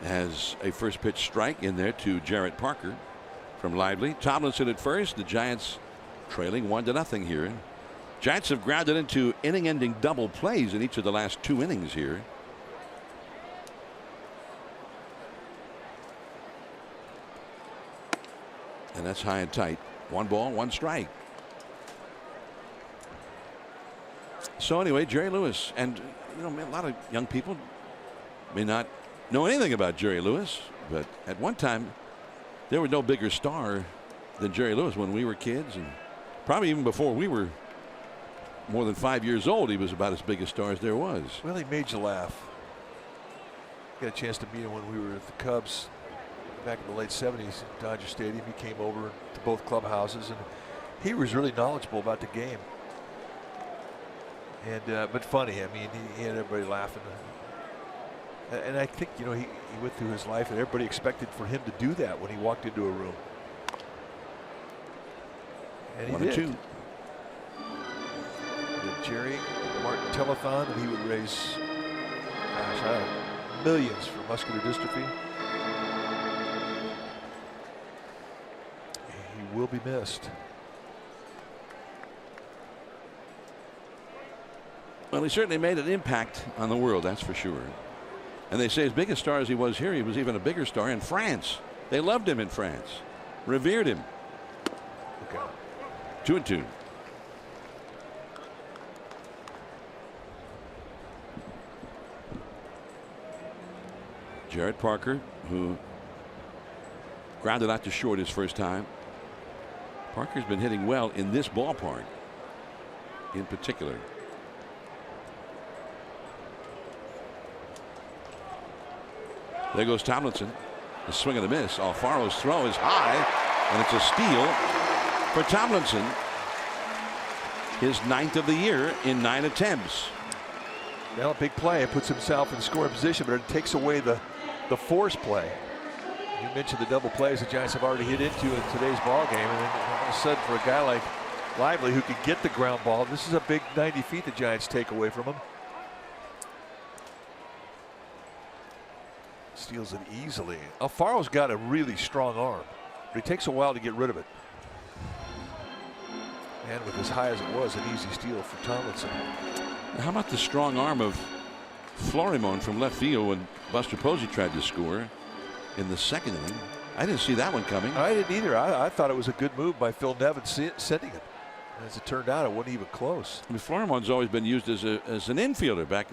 Has a first pitch strike in there to Jarrett Parker from Lively. Tomlinson at first. The Giants trailing 1-0 here. Giants have grounded into inning-ending double plays in each of the last 2 innings here. And that's high and tight. 1 ball, 1 strike. So anyway, Jerry Lewis, and you know, a lot of young people may not know anything about Jerry Lewis, but at one time there was no bigger star than Jerry Lewis when we were kids, and probably even before we were more than 5 years old, he was about as big a star as there was. Well, he made you laugh. Got a chance to meet him when we were at the Cubs back in the late 70s at Dodger Stadium. He came over to both clubhouses, and he was really knowledgeable about the game. And but funny. I mean, he had everybody laughing. And I think, you know, he went through his life, and everybody expected for him to do that when he walked into a room. And he did. 1-2. The Jerry Martin telethon that he would raise millions for muscular dystrophy. He will be missed. Well, he certainly made an impact on the world, that's for sure. And they say as big a star as he was here, he was even a bigger star in France. They loved him in France, revered him. Okay. 2-2. Jarrett Parker, who grounded out to short his first time. Parker's been hitting well in this ballpark in particular. There goes Tomlinson. The swing and a miss. Alfaro's throw is high, and it's a steal for Tomlinson. His 9th of the year in 9 attempts. Well, a big play. It puts himself in scoring position, but it takes away the force play. You mentioned the double plays the Giants have already hit into in today's ball game, and then all of a sudden for a guy like Lively who could get the ground ball, this is a big 90 feet the Giants take away from him. Steals it easily. Alfaro's got a really strong arm, but it takes a while to get rid of it. And with as high as it was, an easy steal for Tomlinson. How about the strong arm of Florimon from left field when Buster Posey tried to score in the 2nd inning? I didn't see that one coming. I didn't either. I thought it was a good move by Phil Nevin sending it. As it turned out, it wasn't even close. I mean, Florimon's always been used as an infielder back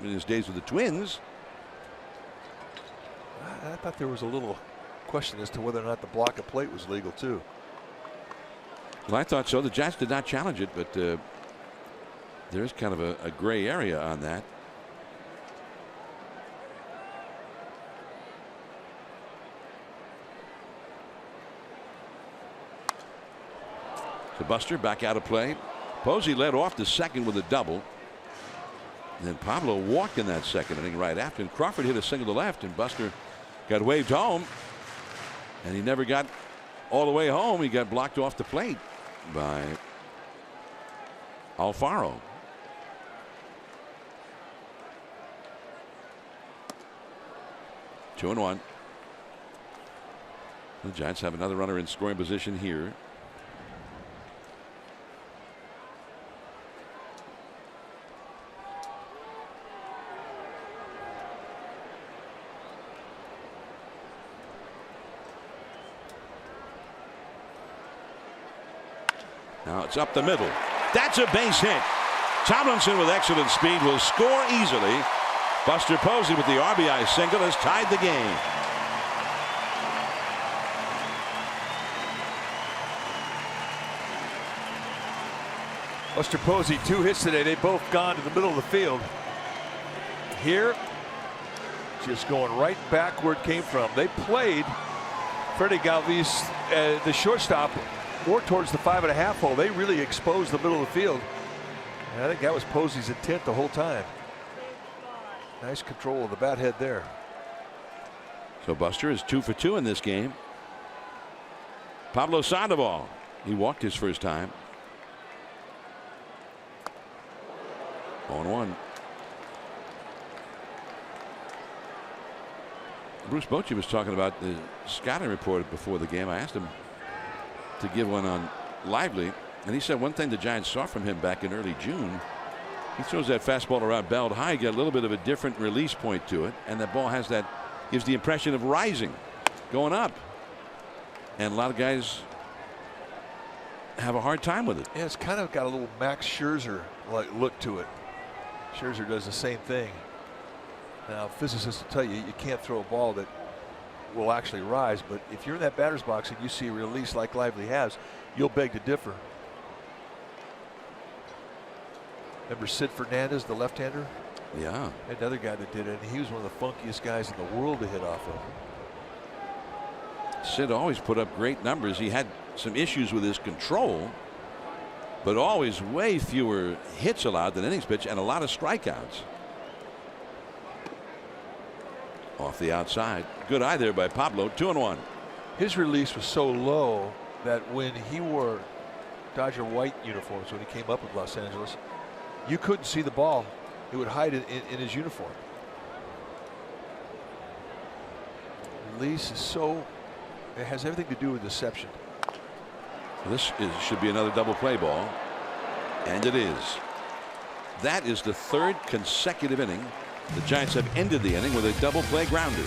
in his days with the Twins. I thought there was a little question as to whether or not the block of plate was legal too. Well, I thought so. The Giants did not challenge it, but there's kind of a gray area on that. So Buster back out of play. Posey led off the 2nd with a double. And then Pablo walked in that 2nd inning right after, and Crawford hit a single to left, and Buster got waved home, and he never got all the way home. He got blocked off the plate by Alfaro. Two and one. The Giants have another runner in scoring position here. Now it's up the middle. That's a base hit. Tomlinson with excellent speed will score easily. Buster Posey with the RBI single has tied the game. Buster Posey, 2 hits today. They both gone to the middle of the field. Here, just going right back where it came from. They played Freddie Galvis, the shortstop, more towards the 5.5 hole. They really exposed the middle of the field. And I think that was Posey's intent the whole time. Nice control of the bat head there. So Buster is 2 for 2 in this game. Pablo Sandoval, he walked his first time. 0-1. Bruce Bochy was talking about the scouting report before the game. I asked him to give one on Lively, and he said one thing the Giants saw from him back in early June. He throws that fastball around barreled high, got a little bit of a different release point to it, and that ball gives the impression of rising, going up. And a lot of guys have a hard time with it. Yeah, it's kind of got a little Max Scherzer like look to it. Scherzer does the same thing. Now, physicists will tell you you can't throw a ball that will actually rise, but if you're in that batter's box and you see a release like Lively has, you'll beg to differ. Remember Sid Fernandez, the left-hander? Yeah. Another guy that did it, and he was one of the funkiest guys in the world to hit off of. Sid always put up great numbers. He had some issues with his control, but always way fewer hits allowed than innings pitched and a lot of strikeouts. Off the outside. Good eye there by Pablo. 2-1. His release was so low that when he wore Dodger white uniforms when he came up with Los Angeles, you couldn't see the ball. It would hide in his uniform. Release is so, it has everything to do with deception. Should be another double play ball, and it is. That is the third consecutive inning the Giants have ended the inning with a double play grounder.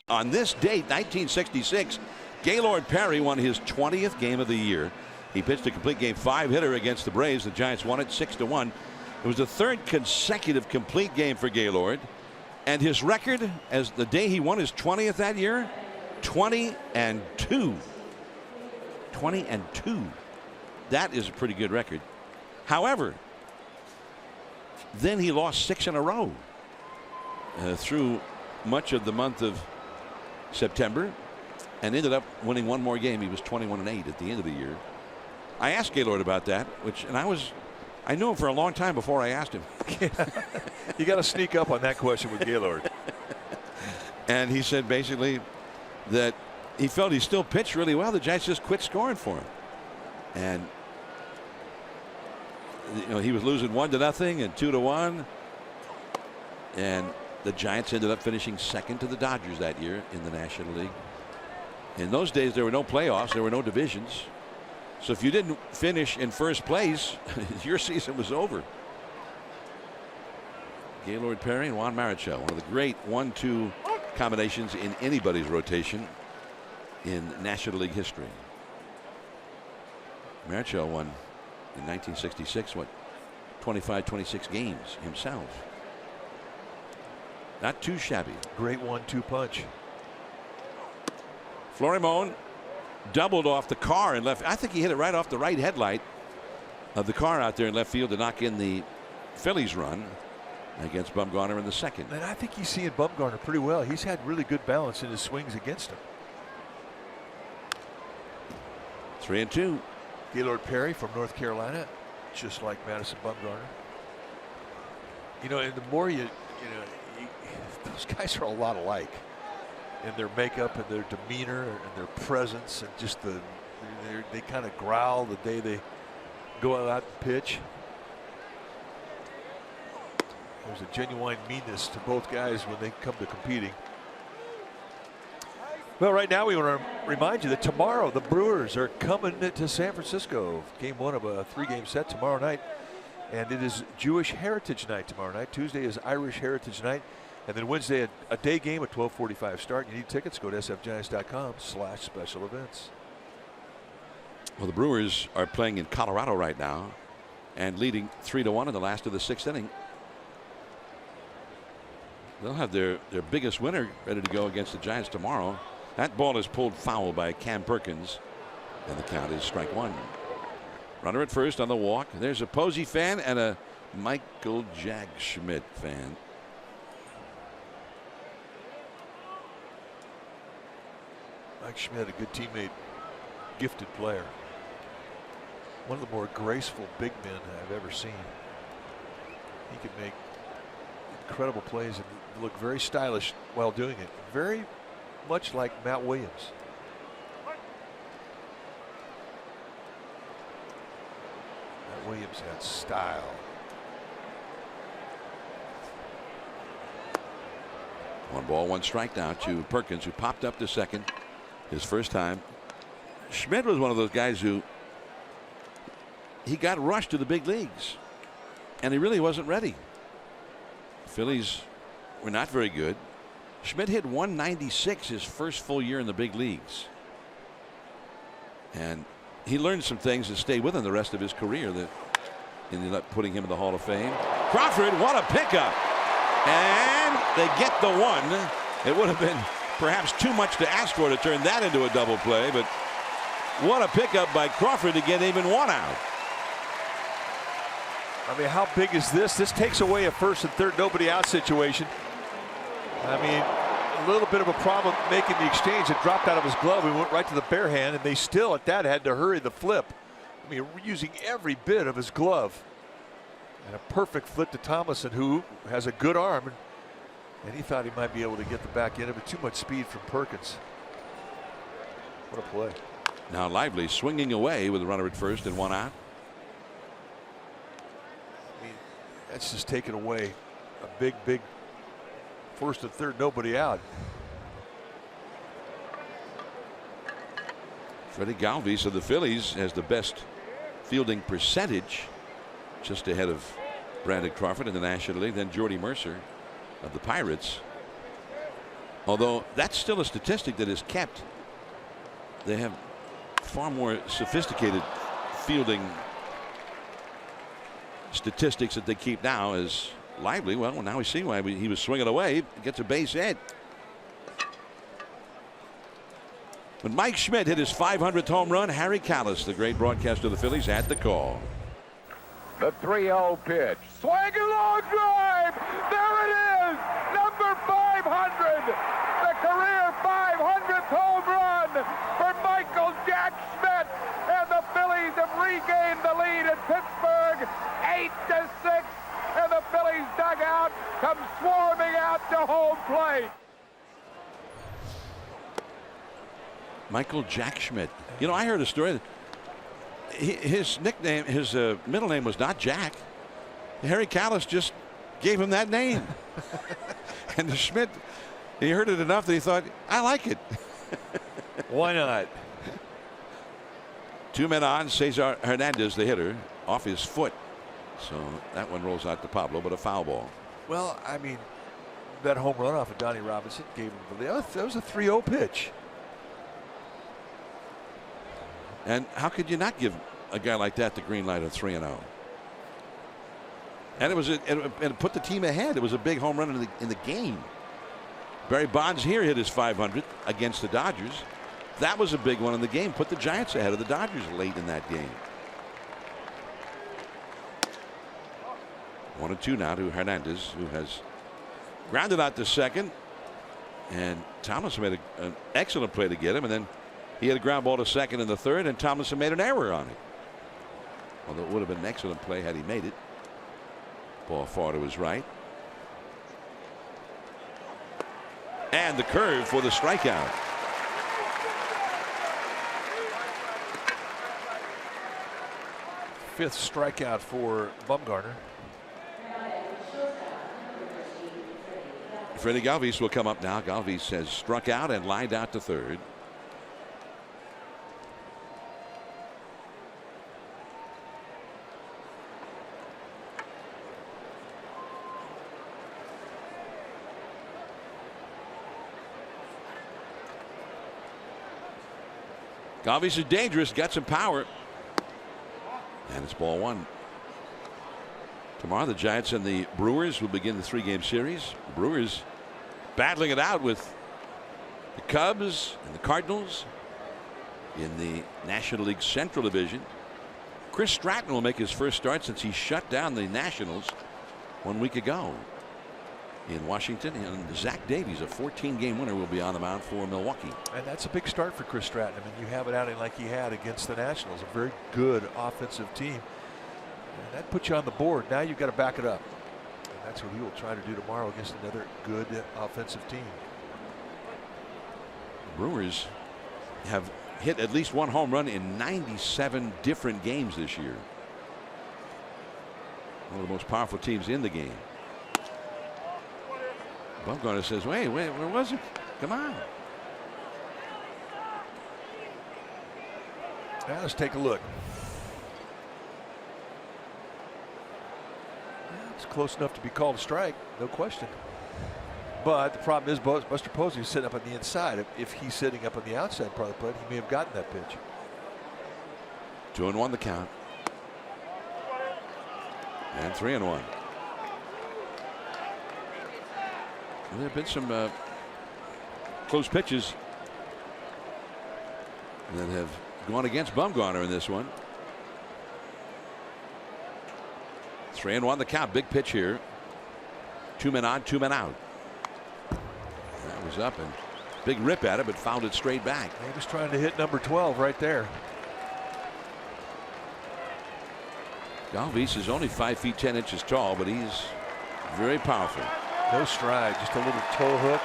On this date, 1966, Gaylord Perry won his 20th game of the year. He pitched a complete game 5 hitter against the Braves. The Giants won it 6-1. It was the third consecutive complete game for Gaylord. And his record as the day he won his 20th that year, 20-2. 20-2. That is a pretty good record. However, then he lost 6 in a row through much of the month of September and ended up winning one more game. He was 21-8 at the end of the year. I asked Gaylord about that, I knew him for a long time before I asked him. You got to sneak up on that question with Gaylord. And he said basically that he felt he still pitched really well. The Giants just quit scoring for him. And he was losing 1-0 and 2-1. And the Giants ended up finishing second to the Dodgers that year in the National League. In those days, there were no playoffs. There were no divisions. So if you didn't finish in first place, your season was over. Gaylord Perry and Juan Marichal, one of the great 1-2 combinations in anybody's rotation in National League history. Marichal won in 1966, 25-26 games himself. Not too shabby. Great 1-2 punch. Florimon doubled off the car in left. I think he hit it right off the right headlight of the car out there in left field to knock in the Phillies run against Bumgarner in the second. And I think he's seeing Bumgarner pretty well. He's had really good balance in his swings against him. 3-2. Gaylord Perry from North Carolina, just like Madison Bumgarner. You know, and the more those guys are a lot alike in their makeup and their demeanor and their presence, and just they kind of growl the day they go out and pitch. There's a genuine meanness to both guys when they come to competing. Well, right now we want to remind you that tomorrow the Brewers are coming to San Francisco. Game 1 of a 3-game set tomorrow night. And it is Jewish Heritage Night tomorrow night. Tuesday is Irish Heritage Night. And then Wednesday, a day game at 12:45 start. You need tickets, go to sfgiants.com/special events. Well, the Brewers are playing in Colorado right now and leading 3-1 in the last of the 6th inning. They'll have their biggest winner ready to go against the Giants tomorrow. That ball is pulled foul by Cam Perkins, and the count is strike 1. Runner at first on the walk. There's a Posey fan and a Michael Jack Schmidt fan. Mike Schmidt, a good teammate, gifted player. One of the more graceful big men I've ever seen. He could make incredible plays and look very stylish while doing it. Very much like Matt Williams. Matt Williams had style. One ball, one strike now to Perkins, who popped up to second his first time. Schmidt was one of those guys who he got rushed to the big leagues, and he really wasn't ready. Phillies were not very good. Schmidt hit 196 his first full year in the big leagues. And he learned some things that stayed with him the rest of his career that ended up putting him in the Hall of Fame. Crawford, what a pickup. And they get the one. It would have been perhaps too much to ask for to turn that into a double play, but what a pickup by Crawford to get even one out. I mean, how big is this? This takes away a first and third nobody out situation. I mean, a little bit of a problem making the exchange. It dropped out of his glove. He went right to the bare hand, and they still at that had to hurry the flip. I mean, using every bit of his glove. And a perfect flip to Thomason, who has a good arm. And he thought he might be able to get the back end of it. Too much speed from Perkins. What a play. Now Lively swinging away with a runner at first and one out. I mean, that's just taken away a big first and third nobody out. Freddie Galvis of the Phillies has the best fielding percentage, just ahead of Brandon Crawford in the National League, then Jordy Mercer of the Pirates. Although that's still a statistic that is kept. They have far more sophisticated fielding statistics that they keep now. As Lively, well, now we see why he was swinging away, gets a base hit. When Mike Schmidt hit his 500th home run, Harry Callis, the great broadcaster of the Phillies, had the call. The 3-0 pitch. Swing and long drive. There it is. Number 500. The career 500th home run for Michael Jack Schmidt. And the Phillies have regained the lead at Pittsburgh 8-6. And the Phillies dugout comes swarming out to home plate. Michael Jack Schmidt. You know, I heard a story that his nickname, his middle name was not Jack. Harry Callis just gave him that name. And the Schmidt, he heard it enough that he thought, I like it. Why not? Two men on. Cesar Hernandez, the hitter, off his foot. So that one rolls out to Pablo, but a foul ball. Well, I mean, that home run off of Donnie Robinson gave him the lead. That was a 3-0 pitch. And how could you not give a guy like that the green light of 3-0? And it put the team ahead. It was a big home run in the game. Barry Bonds here hit his 500th against the Dodgers. That was a big one in the game. Put the Giants ahead of the Dodgers late in that game. 1-2 now to Hernandez, who has grounded out to second. And Tomlinson made an excellent play to get him. And then he had a ground ball to second in the third, and Tomlinson made an error on it. Although it would have been an excellent play had he made it. Ball far to his right. And the curve for the strikeout. Fifth strikeout for Bumgarner. Freddie Galvis will come up now. Galvis has struck out and lined out to third. Galvis is dangerous, got some power. And it's ball one. Tomorrow the Giants and the Brewers will begin the 3-game series. The Brewers battling it out with the Cubs and the Cardinals in the National League Central Division. Chris Stratton will make his first start since he shut down the Nationals 1 week ago in Washington. And Zach Davies, a 14-game winner, will be on the mound for Milwaukee. And that's a big start for Chris Stratton. I mean, you have it out like he had against the Nationals, a very good offensive team. And that puts you on the board. Now you've got to back it up. And that's what he will try to do tomorrow against another good offensive team. The Brewers have hit at least one home run in 97 different games this year. One of the most powerful teams in the game. Bumgarner says, wait, where was it? Come on. Now let's take a look. It's close enough to be called a strike, no question. But the problem is Buster Posey is sitting up on the inside. If he's sitting up on the outside part of the plate, he may have gotten that pitch. 2-1 the count. And 3-1. There have been some close pitches that have gone against Bumgarner in this one. 3-1 the count. Big pitch here. 2 men on, 2 men out. That was up and big rip at it, but fouled it straight back. He was trying to hit number 12 right there. Galvis is only 5 feet 10 inches tall, but he's very powerful. No stride, just a little toe hook.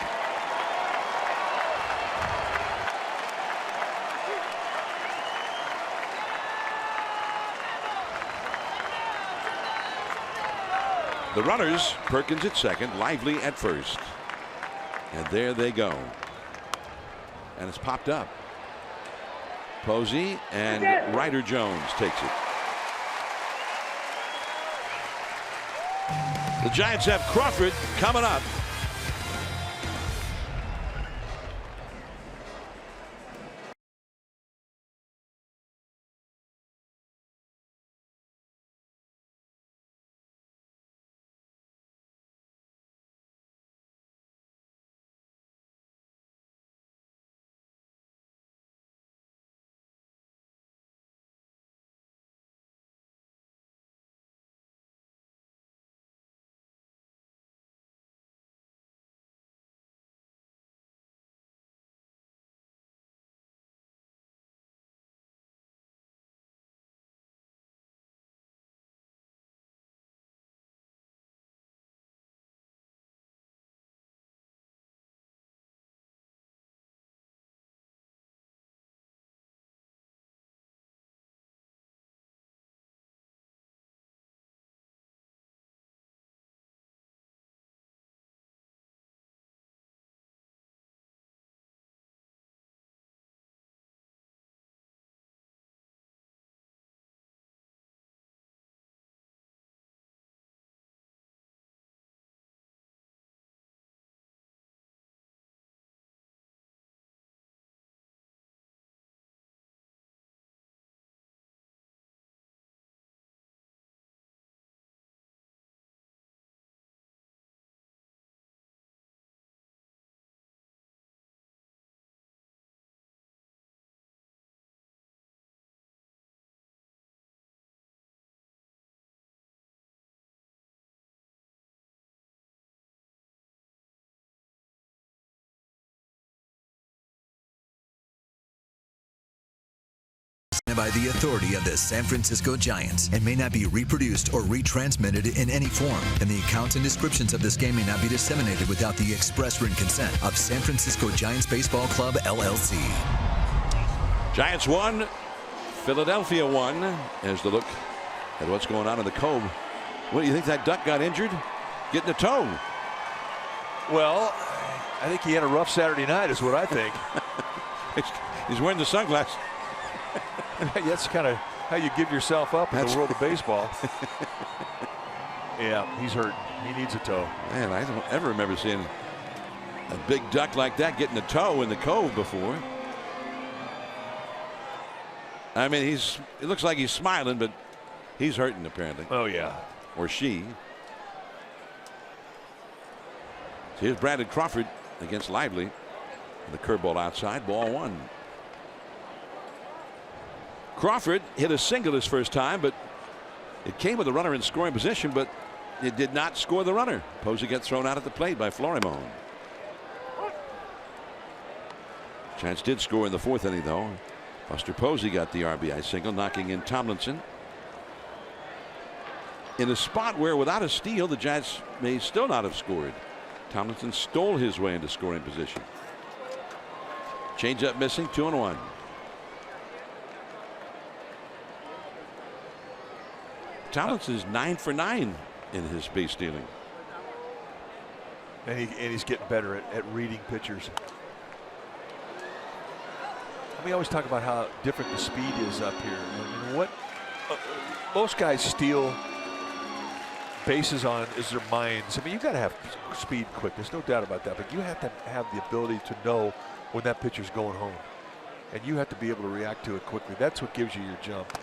The runners, Perkins at second, Lively at first. And there they go. And it's popped up. Posey and Ryder Jones takes it. The Giants have Crawford coming up. by the authority of the San Francisco Giants and may not be reproduced or retransmitted in any form. And the accounts and descriptions of this game may not be disseminated without the express written consent of San Francisco Giants Baseball Club, LLC. Giants won. Philadelphia won. As the look at what's going on in the Cove. What do you think, that duck got injured? Getting a toe. Well, I think he had a rough Saturday night is what I think. He's wearing the sunglasses. That's kind of how you give yourself up in the world of baseball. Yeah, he's hurt. He needs a toe. Man, I don't ever remember seeing a big duck like that getting a toe in the Cove before. I mean, it looks like he's smiling, but he's hurting apparently. Oh, yeah. Or she. So here's Brandon Crawford against Lively. The curveball outside, ball one. Crawford hit a single his first time, but it came with a runner in scoring position, but it did not score the runner. Posey gets thrown out at the plate by Florimon. Giants did score in the fourth inning, though. Buster Posey got the RBI single, knocking in Tomlinson. In a spot where, without a steal, the Giants may still not have scored. Tomlinson stole his way into scoring position. Changeup missing, 2-1. Tomlinson's 9 for 9 in his base stealing. And he's getting better at reading pitchers. We always talk about how different the speed is up here. I mean, most guys steal bases on is their minds. I mean, you got to have speed, quickness, no doubt about that. But you have to have the ability to know when that pitcher's going home, and you have to be able to react to it quickly. That's what gives you your jump.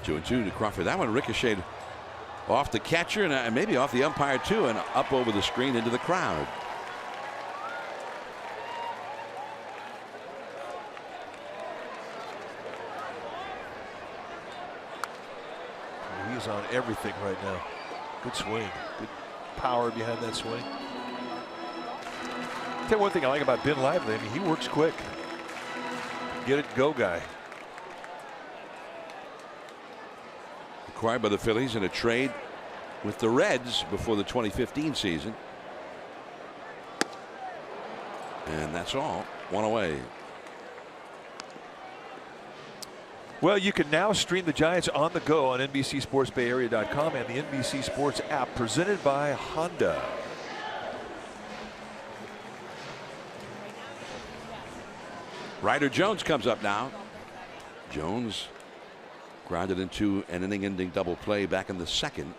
2-2 to Crawford. That one ricocheted off the catcher and maybe off the umpire too, and up over the screen into the crowd. He's on everything right now. Good swing. Good power behind that swing. Tell you one thing I like about Ben Lively. I mean, he works quick. Get it, go guy. Acquired by the Phillies in a trade with the Reds before the 2015 season. And that's all. One away. Well, you can now stream the Giants on the go on NBCSportsBayArea.com and the NBC Sports app, presented by Honda. Ryder Jones comes up now. Jones grounded into an inning-ending double play back in the second.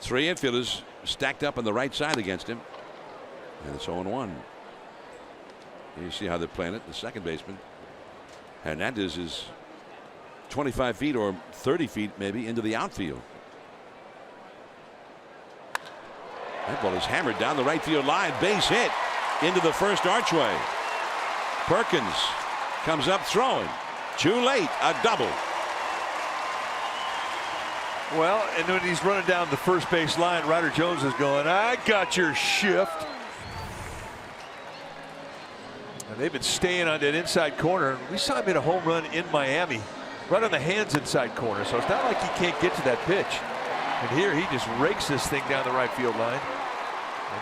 3 infielders stacked up on the right side against him, and it's 0-1. You see how they're playing it. The second baseman, Hernandez, is 25 feet or 30 feet maybe into the outfield. That ball is hammered down the right field line. Base hit into the first archway. Perkins comes up throwing. Too late. A double. Well, and when he's running down the first base line, Ryder Jones is going, I got your shift. And they've been staying on that inside corner. We saw him hit a home run in Miami, right on the hands inside corner. So it's not like he can't get to that pitch. And here he just rakes this thing down the right field line.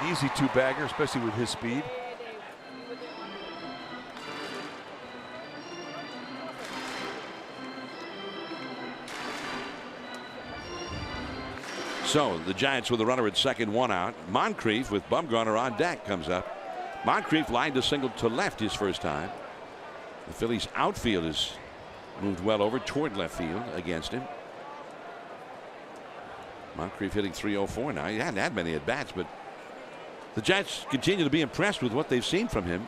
An easy two-bagger, especially with his speed. So the Giants with a runner at second, 1 out. Moncrief with Bumgarner on deck comes up. Moncrief lined a single to left his first time. The Phillies outfield has moved well over toward left field against him. Moncrief hitting .304 now. He hadn't had many at bats, but the Giants continue to be impressed with what they've seen from him.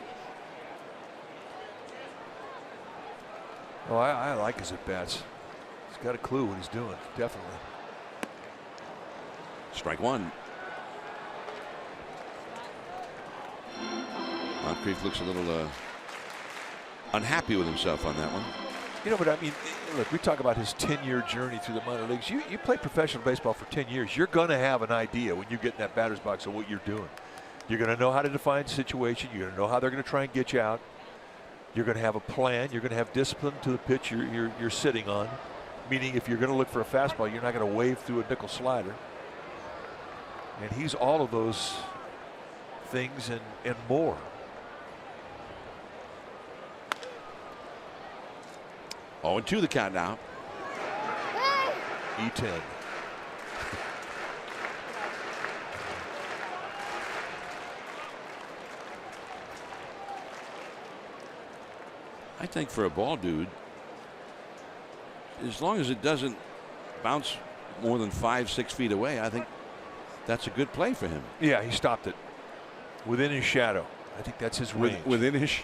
Oh, I like his at bats. He's got a clue what he's doing, definitely. Strike one. Moncrief looks a little unhappy with himself on that one. You know, but I mean, look, we talk about his 10-year journey through the minor leagues. You play professional baseball for 10 years. You're going to have an idea when you get in that batter's box of what you're doing. You're going to know how to define the situation. You're going to know how they're going to try and get you out. You're going to have a plan. You're going to have discipline to the pitch you're sitting on. Meaning if you're going to look for a fastball, you're not going to wave through a nickel slider. And he's all of those things and more. Oh, and 2 the count now. E10. I think for a ball dude, as long as it doesn't bounce more than 5-6 feet away, I think that's a good play for him. Yeah, he stopped it within his shadow. I think that's his range. Within his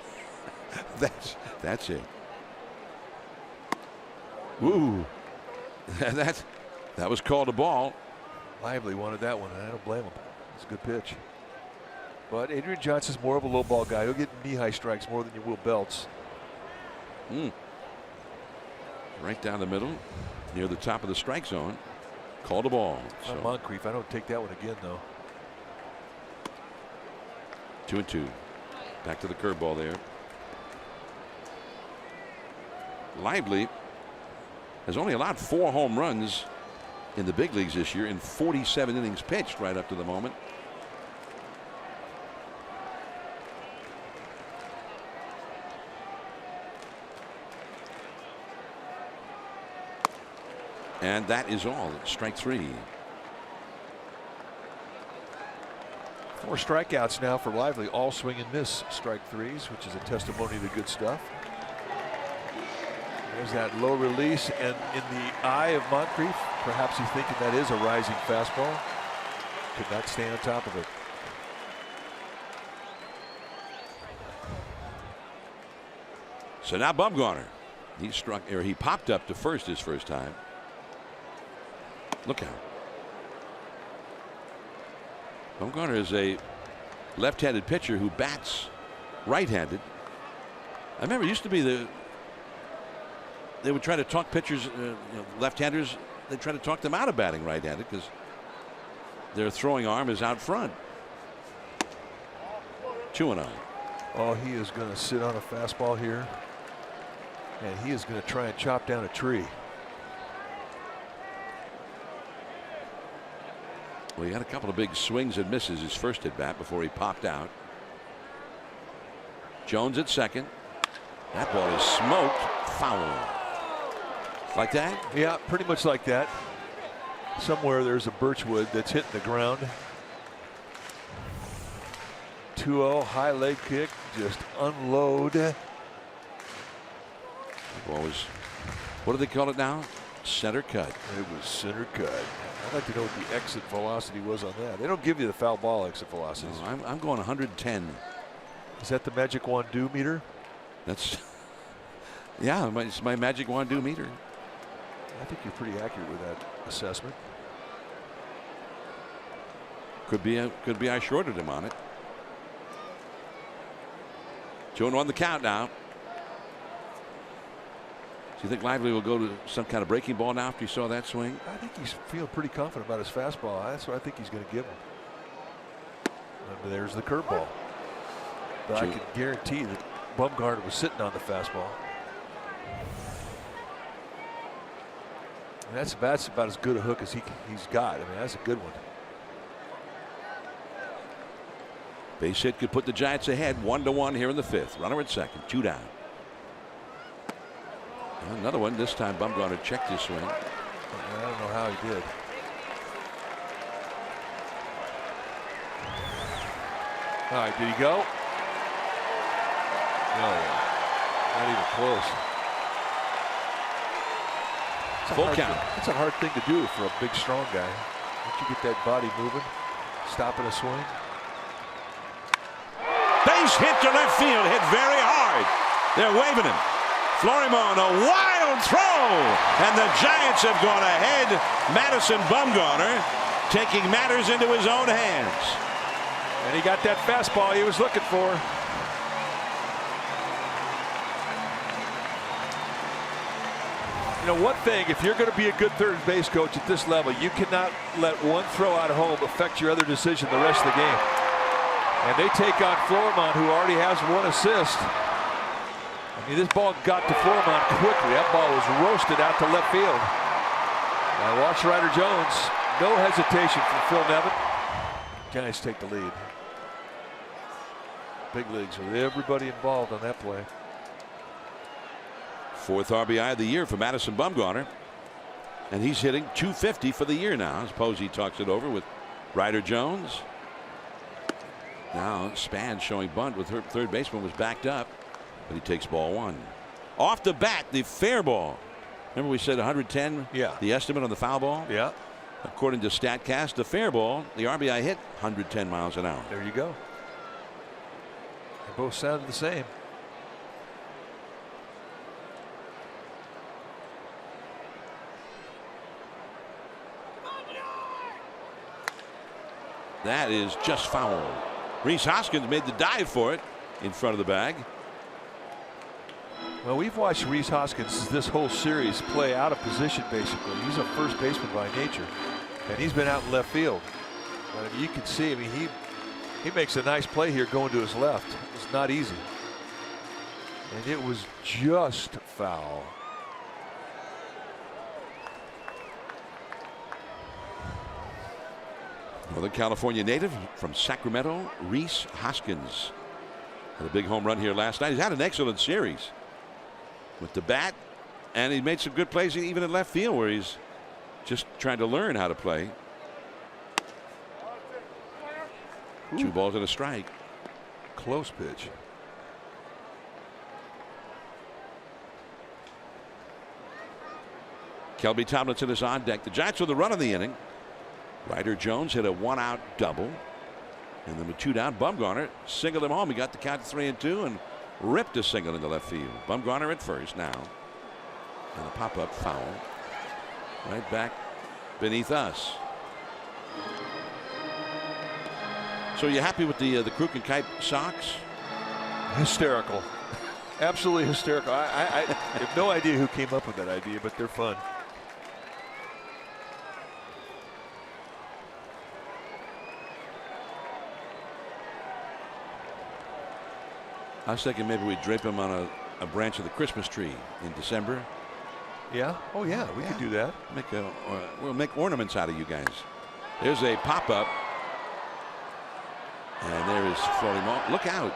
that's it. Woo. that was called a ball. Lively wanted that one, and I don't blame him. It's a good pitch. But Adrian Johnson's more of a low ball guy. He'll get knee-high strikes more than you will belts. Right down the middle, near the top of the strike zone. Called a ball. So. Moncrief, I don't take that one again, though. 2-2. Back to the curveball there. Lively has only allowed 4 home runs in the big leagues this year in 47 innings pitched right up to the moment. And that is all. Strike 3. 4 strikeouts now for Lively, all swing and miss strike 3s, which is a testimony to good stuff. There's that low release, and in the eye of Moncrief, perhaps he's thinking that is a rising fastball. Could not stay on top of it. So now Bumgarner. He popped up to first his first time. Look out. Bumgarner is a left-handed pitcher who bats right-handed. I remember it used to be they would try to talk pitchers, left-handers, they try to talk them out of batting right-handed because their throwing arm is out front. 2-0. Oh, he is going to sit on a fastball here, and he is going to try and chop down a tree. Well, he had a couple of big swings and misses his first at bat before he popped out. Jones at second. That ball is smoked. Foul. Like that? Yeah, pretty much like that. Somewhere there's a birchwood that's hitting the ground. 2-0, high leg kick, just unload. The ball was, what do they call it now? Center cut. It was center cut. I'd like to know what the exit velocity was on that. They don't give you the foul ball exit velocity. No, I'm going 110. Is that the magic wand do meter? That's, yeah, it's my magic wand do meter. I think you're pretty accurate with that assessment. Could be I shorted him on it. 2-1 the count now. Do you think Lively will go to some kind of breaking ball now after you saw that swing? I think he's feeling pretty confident about his fastball. That's what I think he's going to give him. And there's the curveball. But I can guarantee that Bumgarner was sitting on the fastball. And that's about as good a hook as he's got. I mean, that's a good one. Base hit could put the Giants ahead 1-1 here in the 5th. Runner at second, 2 down. Another one. This time Bumgarner checked his swing. I don't know how he did. All right, did he go? No, not even close. Full count. It's a hard thing to do for a big, strong guy. Once you get that body moving, stopping a swing. Base hit to left field, hit very hard. They're waving him. Florimon, a wild throw, and the Giants have gone ahead. Madison Bumgarner taking matters into his own hands. And he got that fastball he was looking for. You know, one thing, if you're going to be a good third base coach at this level, you cannot let one throw out of home affect your other decision the rest of the game. And they take on Florimon, who already has 1 assist. I mean, this ball got to Florimon quickly. That ball was roasted out to left field. Now watch Ryder Jones. No hesitation from Phil Nevin. Giants take the lead. Big leagues with everybody involved on that play. 4th RBI of the year for Madison Bumgarner. And he's hitting .250 for the year now as Posey talks it over with Ryder Jones. Now Span showing bunt with her third baseman was backed up, but he takes ball 1. Off the bat, the fair ball. Remember we said 110? Yeah. The estimate on the foul ball? Yeah. According to StatCast, the fair ball, the RBI hit 110 miles an hour. There you go. They both sounded the same. That is just foul. Rhys Hoskins made the dive for it in front of the bag. Well, we've watched Rhys Hoskins this whole series play out of position basically. He's a first baseman by nature, and he's been out in left field. But you can see, I mean, he makes a nice play here going to his left. It's not easy. And it was just foul. Northern California native from Sacramento, Rhys Hoskins. Had a big home run here last night. He's had an excellent series with the bat, and he made some good plays even in left field where he's just trying to learn how to play. 2 balls and a strike. Close pitch. Kelby Tomlinson is on deck. The Giants with the run of the inning. Ryder Jones hit a 1-out double. And then with 2 down, Bumgarner singled him home. He got the count to 3-2 and ripped a single into left field. Bumgarner at first now. And a pop-up foul. Right back beneath us. So you happy with the Kruk and Kuip socks? Hysterical. Absolutely hysterical. I have no idea who came up with that idea, but they're fun. I was thinking maybe we'd drape him on a branch of the Christmas tree in December. Yeah. Oh yeah, we could do that. We'll make ornaments out of you guys. There's a pop-up. And there is Florimon. Look out.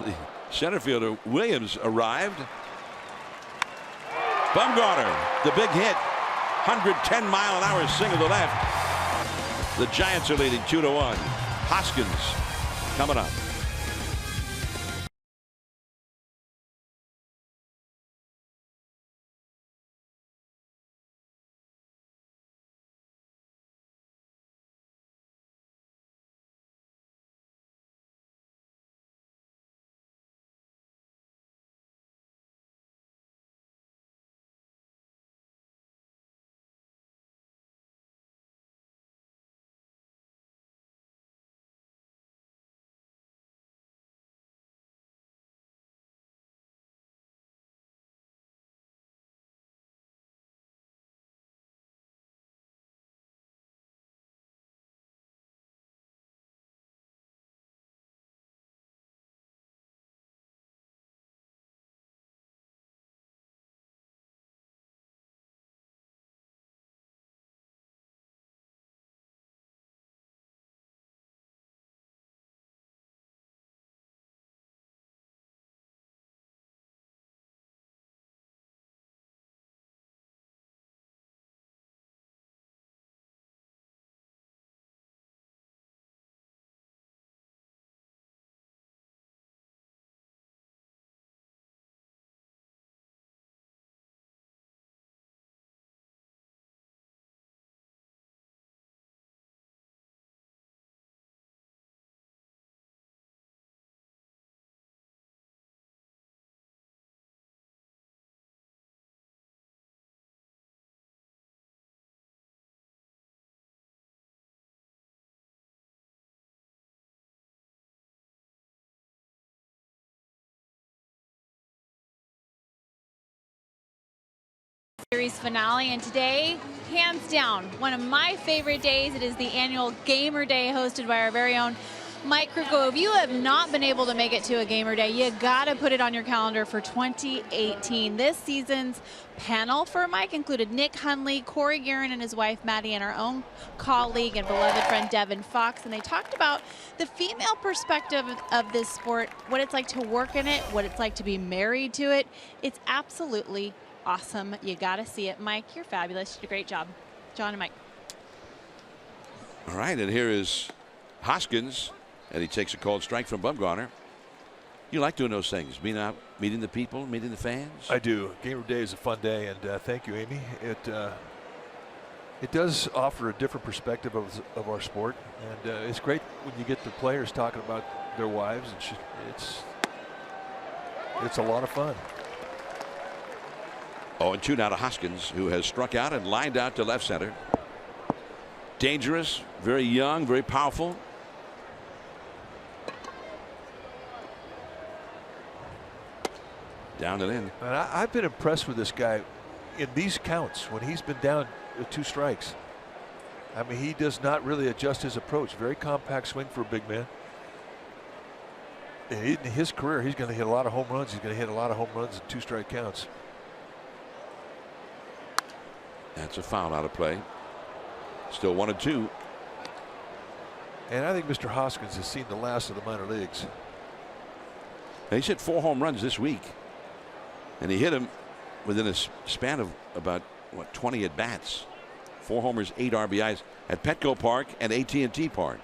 The center fielder Williams arrived. Bumgarner, the big hit. 110-mile-an-hour single to left. The Giants are leading 2-1. Hoskins coming up. Series finale, and today, hands down, one of my favorite days. It is the annual Gamer Day hosted by our very own Mike Krukow, if you have not been able to make it to a gamer day, you got to put it on your calendar for 2018. This season's panel for Mike included Nick Hundley, Corey Guerin and his wife Maddie, and our own colleague and beloved friend Devin Fox. And they talked about the female perspective of this sport, what it's like to work in it, what it's like to be married to it. It's absolutely awesome. You got to see it. Mike, you're fabulous. You did a great job. John and Mike. All right, and here is Hoskins, and he takes a called strike from Bumgarner. You like doing those things, being out, meeting the people, meeting the fans? I do. Gamer Day is a fun day, and thank you, Amy. It does offer a different perspective of our sport, and it's great when you get the players talking about their wives, and it's a lot of fun. 0-2 now to Hoskins, who has struck out and lined out to left center. Dangerous, very young, very powerful. Down and in. And I've been impressed with this guy in these counts when he's been down with 2 strikes. I mean, he does not really adjust his approach. Very compact swing for a big man. And in his career, he's going to hit a lot of home runs. He's going to hit a lot of home runs in 2-strike counts. That's a foul out of play. Still 1-2. And I think Mr. Hoskins has seen the last of the minor leagues. He's hit 4 home runs this week. And he hit him within a span of about, 20 at bats. 4 homers, 8 RBIs at Petco Park and AT&T Park.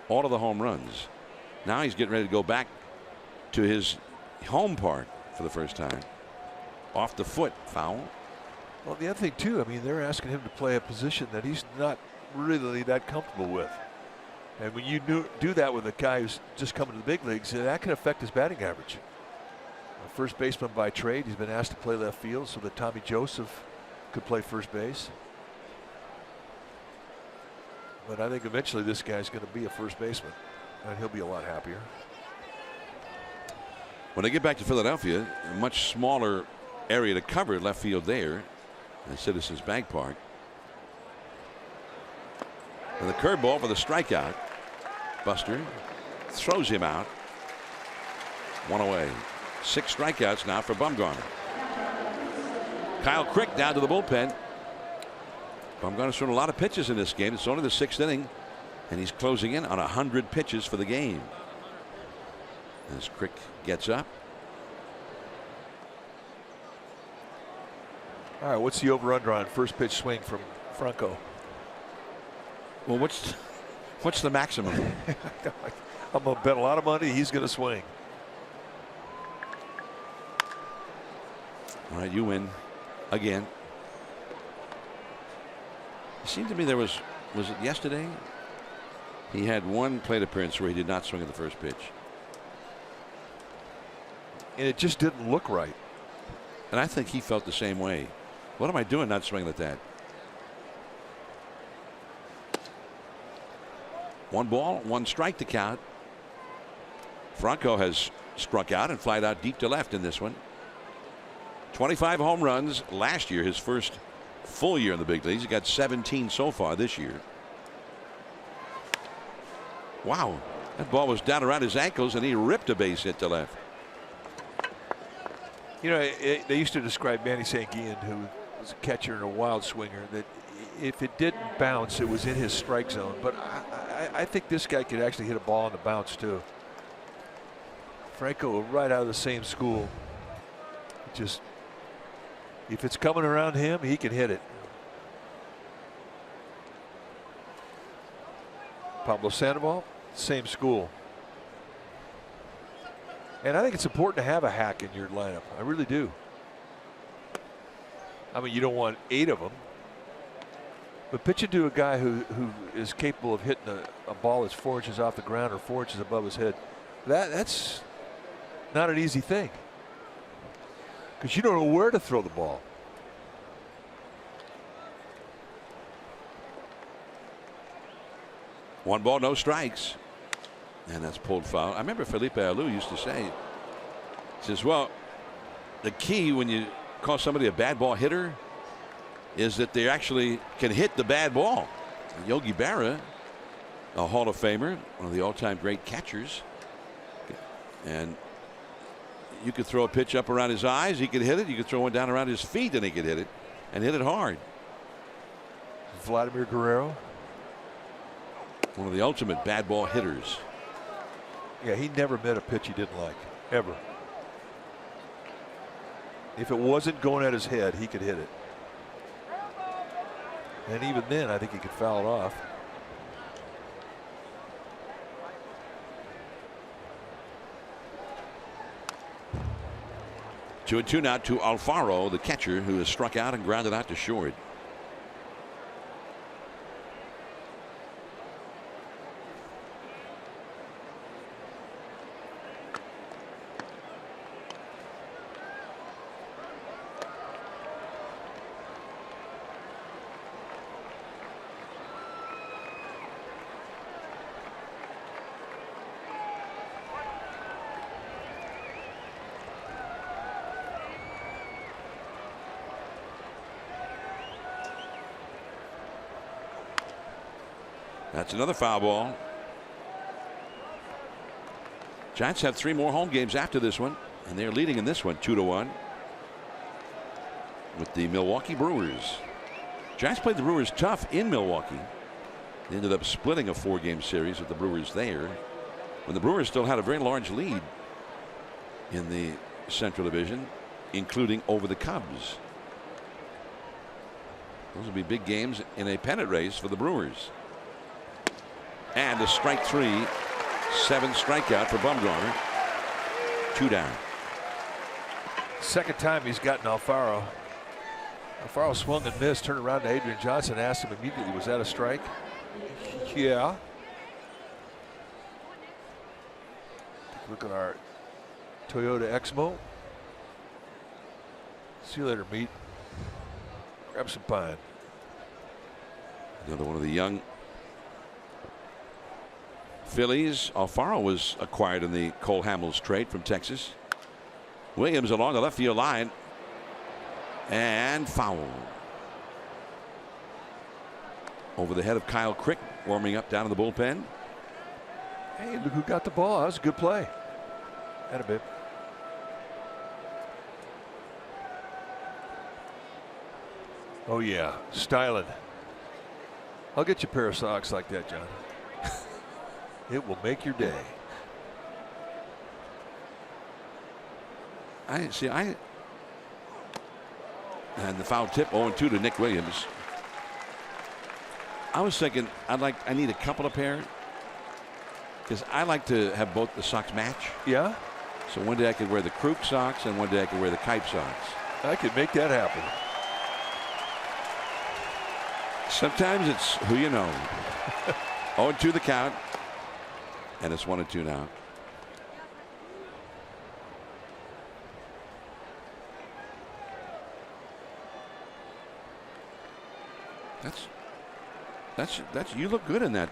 All of the home runs. Now he's getting ready to go back to his home park for the first time. Off the foot, foul. Well, the other thing, too, I mean, they're asking him to play a position that he's not really that comfortable with. And when you do that with a guy who's just coming to the big leagues, that can affect his batting average. A first baseman by trade, he's been asked to play left field so that Tommy Joseph could play first base. But I think eventually this guy's going to be a first baseman, and he'll be a lot happier. When they get back to Philadelphia, a much smaller area to cover left field there at Citizens Bank Park. And the curveball for the strikeout. Buster throws him out. 1 away. 6 strikeouts now for Bumgarner. Kyle Crick down to the bullpen. Bumgarner's thrown a lot of pitches in this game. It's only the 6th inning, and he's closing in on 100 pitches for the game. As Crick gets up. All right, what's the over-under on first pitch swing from Franco? Well, what's the maximum? I'm going to bet a lot of money he's going to swing. All right, you win again. It seemed to me there was it yesterday? He had 1 plate appearance where he did not swing at the first pitch. And it just didn't look right. And I think he felt the same way. What am I doing not swinging at that? 1 ball, 1 strike to count. Franco has struck out and flied out deep to left in this one. 25 home runs last year, his first full year in the big leagues. He got 17 so far this year. Wow, that ball was down around his ankles and he ripped a base hit to left. You know, they used to describe Manny Sanguillen, who was a catcher and a wild swinger, that if it didn't bounce, it was in his strike zone. But I think this guy could actually hit a ball on the bounce too. Franco, right out of the same school. Just, if it's coming around him, he can hit it. Pablo Sandoval, same school. And I think it's important to have a hack in your lineup. I really do. I mean, you don't want 8 of them. But pitch it to a guy who is capable of hitting a ball that's 4 inches off the ground or 4 inches above his head. That's not an easy thing, because you don't know where to throw the ball. One ball, no strikes. And that's pulled foul. I remember Felipe Alou used to say, he says, well, the key when you call somebody a bad ball hitter is that they actually can hit the bad ball. And Yogi Berra a Hall of Famer, one of the all-time great catchers. And you could throw a pitch up around his eyes, he could hit it. You could throw one down around his feet, and he could hit it, and hit it hard. Vladimir Guerrero. One of the ultimate bad ball hitters. Yeah, he never met a pitch he didn't like, ever. If it wasn't going at his head, he could hit it. And even then, I think he could foul it off. Two and two now to Alfaro, the catcher, who has struck out and grounded out to short. That's another foul ball. Giants have 3 more home games after this one, and they're leading in this one 2-1 with the Milwaukee Brewers. Giants played the Brewers tough in Milwaukee. They ended up splitting a 4-game series with the Brewers there, when the Brewers still had a very large lead in the Central Division, including over the Cubs. Those will be big games in a pennant race for the Brewers. And a strike 3, 7 strikeout for Bumgarner. 2 down. Second time he's gotten Alfaro. Alfaro swung and missed, turned around to Adrian Johnson, asked him immediately, was that a strike? Yeah. Take a look at our Toyota Exmo. See you later, meat. Grab some pine. Another one of the young Phillies. Alfaro was acquired in the Cole Hamels trade from Texas. Williams along the left field line, and foul over the head of Kyle Crick, warming up down in the bullpen. Hey, look who got the ball. That was a good play. Had a bit. Oh yeah, styling. I'll get you a pair of socks like that, John. It will make your day. And the foul tip, 0-2 to Nick Williams. I was thinking I need a couple of pair, because I like to have both the socks match. Yeah. So one day I could wear the Kruk socks, and one day I could wear the Kipe socks. I could make that happen. Sometimes it's who you know. 0-2 the count. And it's 1-2 now. That's you look good in that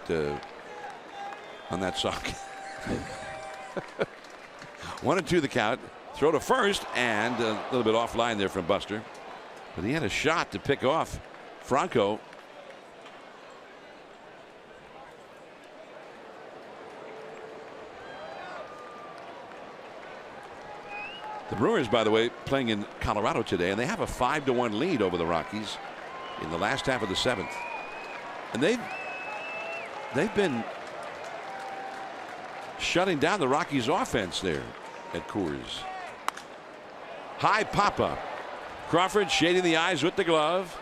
on that sock. 1-2 the count. Throw to first, and a little bit offline there from Buster, but he had a shot to pick off Franco. The Brewers, by the way, playing in Colorado today, and they have a 5-1 lead over the Rockies in the last half of the 7th. And they've been shutting down the Rockies' offense there at Coors. High pop-up. Crawford shading the eyes with the glove.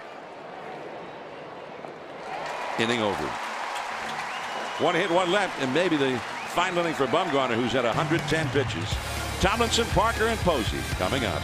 Inning over. 1 hit, 1 left, and maybe the final inning for Bumgarner, who's had 110 pitches. Tomlinson, Parker, and Posey coming up.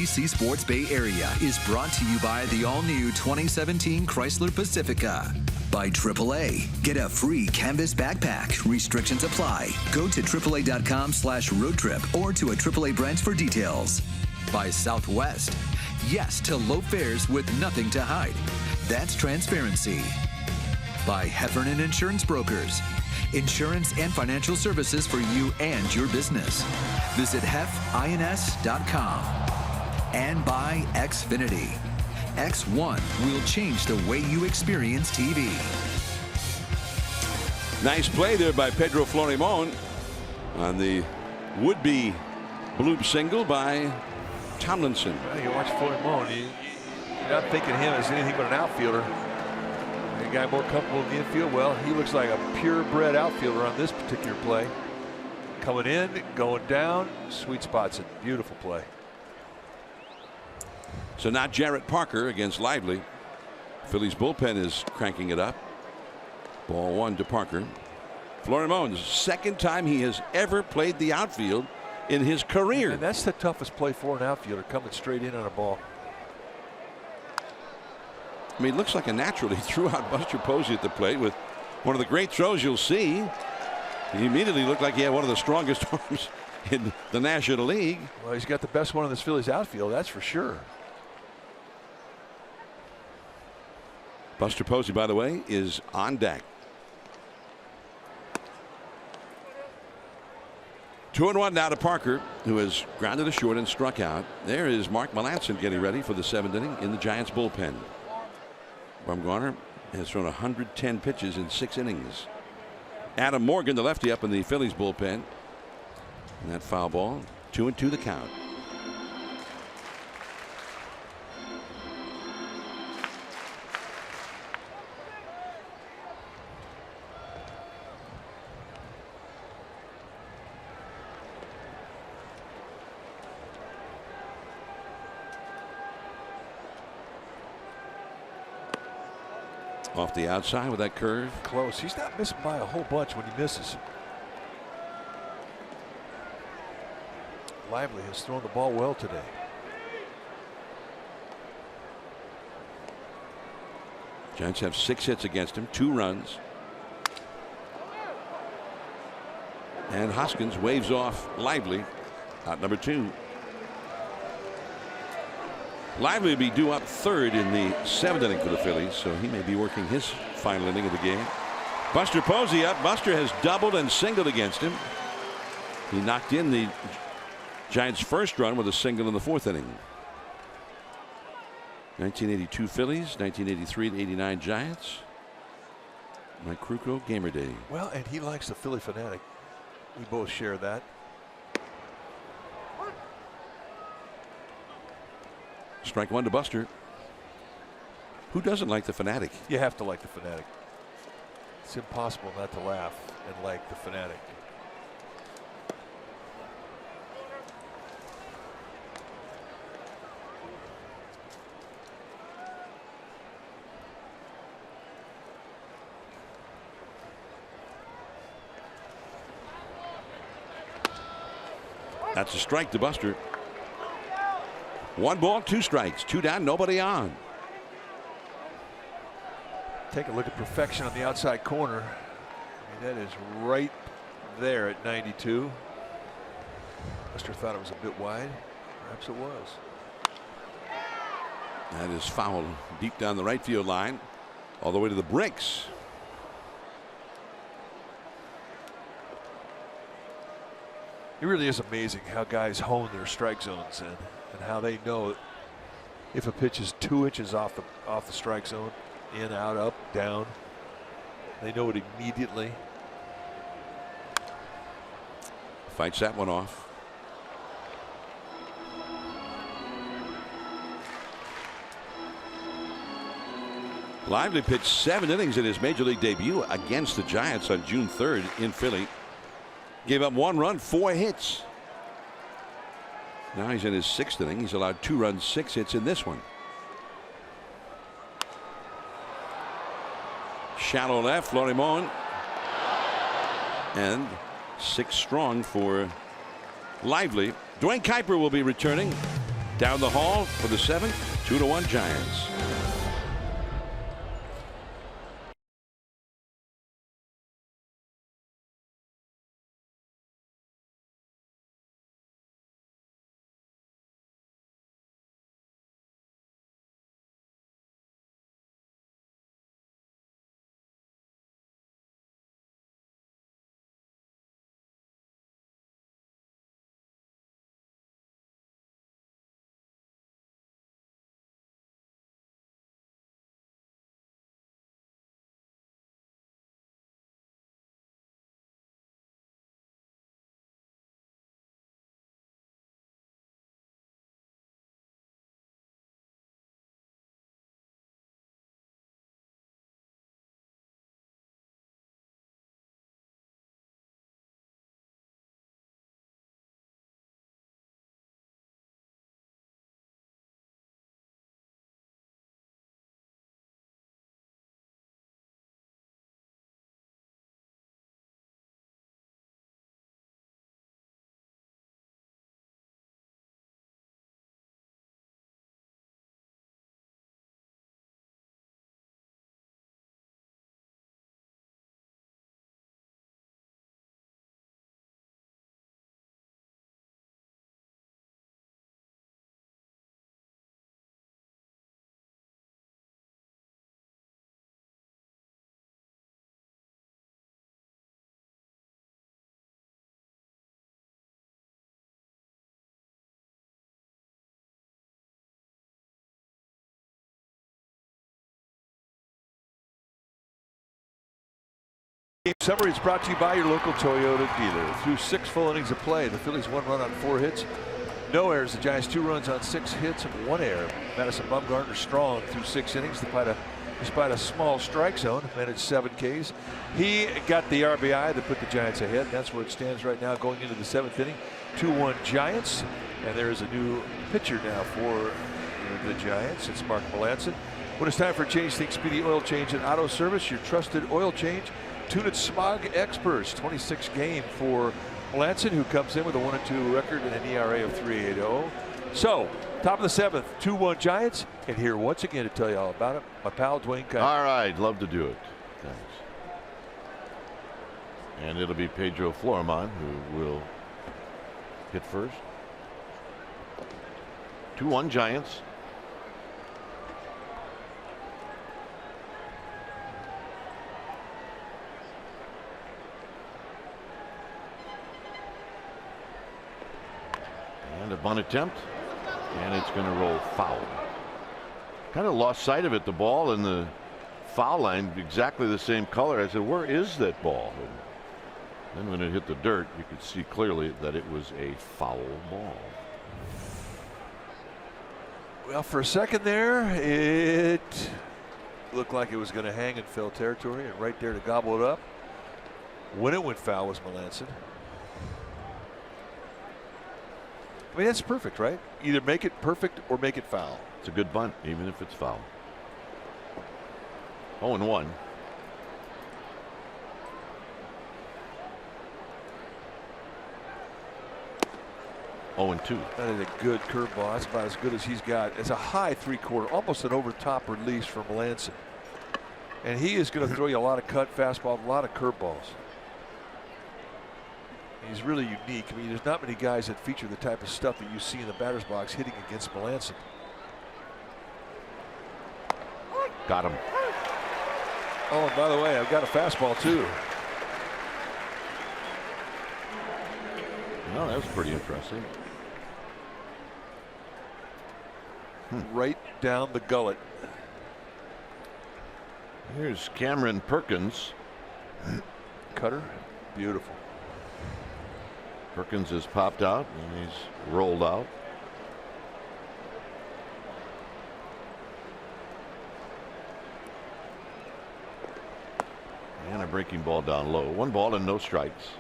NBC Sports Bay Area is brought to you by the all-new 2017 Chrysler Pacifica. By AAA. Get a free canvas backpack. Restrictions apply. Go to AAA.com/road trip or to a AAA branch for details. By Southwest. Yes to low fares with nothing to hide. That's transparency. By Heffernan Insurance Brokers. Insurance and financial services for you and your business. Visit hefins.com. And by Xfinity. X1 will change the way you experience TV. Nice play there by Pedro Florimon on the would-be bloop single by Tomlinson. Well, you watch Florimon, you're not thinking of him as anything but an outfielder. A guy more comfortable in the infield. Well, he looks like a purebred outfielder on this particular play. Coming in, going down, sweet spots it. Beautiful play. So not Jarrett Parker against Lively. Phillies bullpen is cranking it up. Ball 1 to Parker. Florimon's second time he has ever played the outfield in his career. And that's the toughest play for an outfielder, coming straight in on a ball. I mean, it looks like a natural. He threw out Buster Posey at the plate with one of the great throws you'll see. He immediately looked like he had one of the strongest arms in the National League. Well, he's got the best one in this Phillies outfield, that's for sure. Buster Posey, by the way, is on deck. 2-1 now to Parker, who has grounded a short and struck out. There is Mark Melancon getting ready for the 7th inning in the Giants bullpen. Bumgarner has thrown 110 pitches in 6 innings. Adam Morgan, the lefty, up in the Phillies bullpen. And that foul ball, 2-2 the count. Off the outside with that curve. Close. He's not missing by a whole bunch when he misses. Lively has thrown the ball well today. Giants have 6 hits against him, 2 runs. And Hoskins waves off Lively, out number 2. Lively will be due up 3rd in the 7th inning for the Phillies, so he may be working his final inning of the game. Buster Posey up. Buster has doubled and singled against him. He knocked in the Giants' first run with a single in the 4th inning. 1982 Phillies, 1983-89 Giants. Mike Krukow, Gamer Day. Well, and he likes the Philly fanatic. We both share that. Strike 1 to Buster. Who doesn't like the fanatic? You have to like the fanatic. It's impossible not to laugh and like the fanatic. That's a strike to Buster. 1 ball, 2 strikes, 2 down, nobody on. Take a look at perfection on the outside corner. I mean, that is right there at 92. Buster thought it was a bit wide. Perhaps it was. That is foul deep down the right field line, all the way to the bricks. It really is amazing how guys hone their strike zones and how they know if a pitch is 2 inches off the strike zone, in, out, up, down. They know it immediately. Fights that one off. Lively pitched 7 innings in his major league debut against the Giants on June 3rd in Philly. Gave up 1 run, 4 hits. Now he's in his 6th inning. He's allowed 2 runs, 6 hits in this one. Shallow left, Florimon. And 6 strong for Lively. Dwayne Kuiper will be returning Down the hall for the 7th, 2-1 Giants. Game summary is brought to you by your local Toyota dealer. Through 6 full innings of play, the Phillies 1 run on 4 hits, no errors. The Giants 2 runs on 6 hits and 1 error. Madison Bumgarner strong through 6 innings despite a small strike zone, managed 7 Ks. He got the RBI that put the Giants ahead. That's where it stands right now going into the 7th inning. 2-1 Giants, and there is a new pitcher now for the Giants. It's Mark Melancon. When it's time for a change, think Speedy Oil Change and Auto Service, your trusted oil change. Tune it smog experts. 26 game for Melancon, who comes in with a 1-2 record and an ERA of 3.80. So, top of the 7th, 2-1 Giants, and here once again to tell you all about it, my pal Dwayne Kite. All right, love to do it. Thanks. And it'll be Pedro Florimon who will hit first. 2-1 Giants. And a bunt attempt, and it's going to roll foul. Kind of lost sight of it. The ball and the foul line exactly the same color. I said, where is that ball? And then when it hit the dirt, you could see clearly that it was a foul ball. Well, for a second there, it looked like it was going to hang in foul territory, and right there to gobble it up. When it went foul was Melancon. I mean, that's perfect, right? Either make it perfect or make it foul. It's a good bunt, even if it's foul. 0-1. That is a good curveball. That's about as good as he's got. It's a high 3/4, almost an over-top release from Melancon. And he is going to throw you a lot of cut fastball, a lot of curveballs. He's really unique. I mean, there's not many guys that feature the type of stuff that you see in the batter's box hitting against Melancon. Got him. Oh, and by the way, I've got a fastball too. Well, that was pretty impressive. Right down the gullet. Here's Cameron Perkins. Cutter, beautiful. Perkins has popped out and he's rolled out. And a breaking ball down low. 1 ball and no strikes.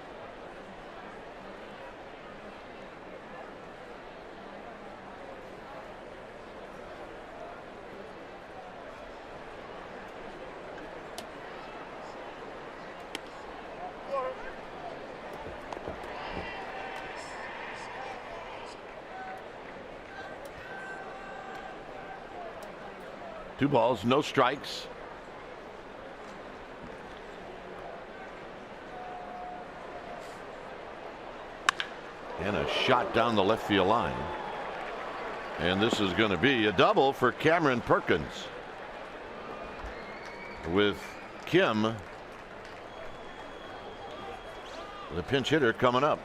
2 balls, no strikes. And a shot down the left field line. And this is going to be a double for Cameron Perkins. With Kim, the pinch hitter, coming up.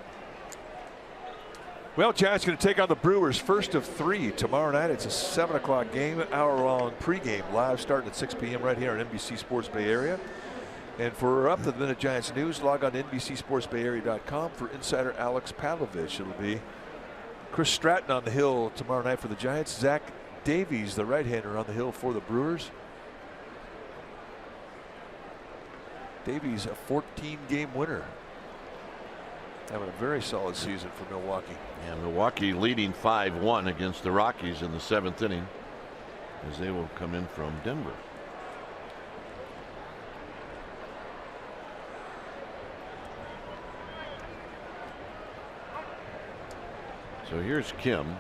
Well, Giants going to take on the Brewers, first of 3 tomorrow night. It's a 7 o'clock game, hour-long pregame, live starting at 6 p.m. right here on NBC Sports Bay Area. And for up-to-the-minute Giants news, log on to NBCSportsBayArea.com for insider Alex Pavlovich. It'll be Chris Stratton on the hill tomorrow night for the Giants. Zach Davies, the right-hander, on the hill for the Brewers. Davies, a 14-game winner. Having a very solid season for Milwaukee. And Milwaukee leading 5-1 against the Rockies in the 7th inning as they will come in from Denver. So here's Kim.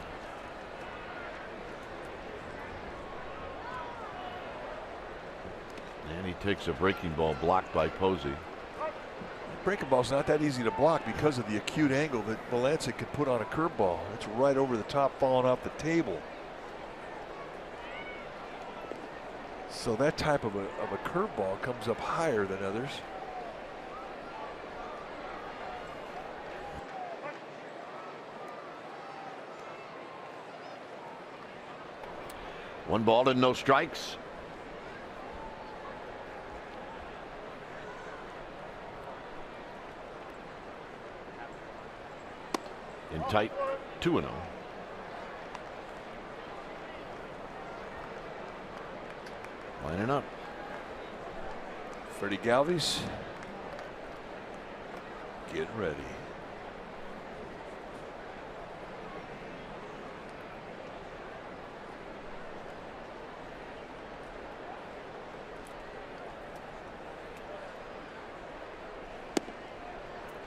And he takes a breaking ball blocked by Posey. Breaking ball's not that easy to block because of the acute angle that Melancon can put on a curveball. It's right over the top, falling off the table. So that type of a curveball comes up higher than others. One ball and no strikes. In tight, 2-0. Lining up. Freddie Galvis getting ready.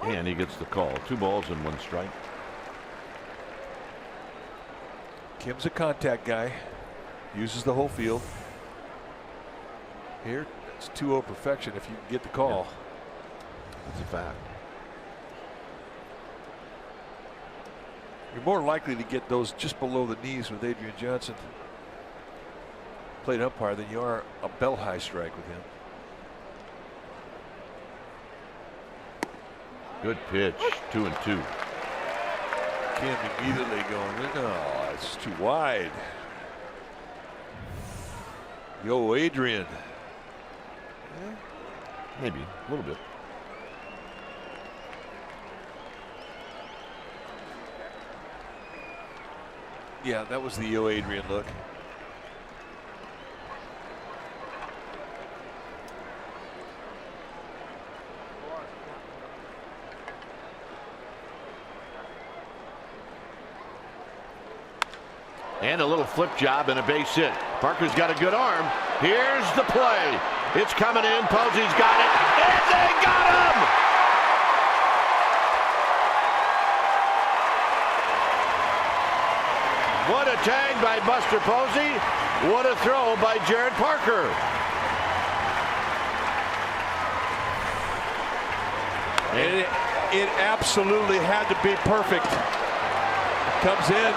And he gets the call. 2 balls and 1 strike. Kim's a contact guy, uses the whole field. Here, it's 2-0 perfection if you can get the call. That's a fact. You're more likely to get those just below the knees with Adrian Johnson, plate umpire, than you are a bell high strike with him. Good pitch, 2-2. Kim immediately going, no, it's too wide. Yo, Adrian. Maybe a little bit. Yeah, that was the Yo, Adrian look. And a little flip job and a base hit. Parker's got a good arm. Here's the play. It's coming in. Posey's got it. And they got him! What a tag by Buster Posey. What a throw by Jared Parker. And it absolutely had to be perfect. Comes in.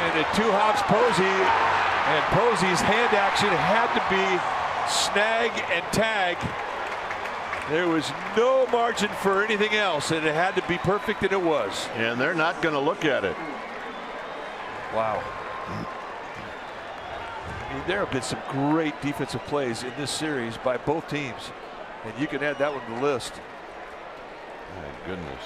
And it 2 hops Posey, and Posey's hand action had to be snag and tag. There was no margin for anything else, and it had to be perfect, and it was. And they're not going to look at it. Wow. I mean, there have been some great defensive plays in this series by both teams, and you can add that one to the list. My goodness.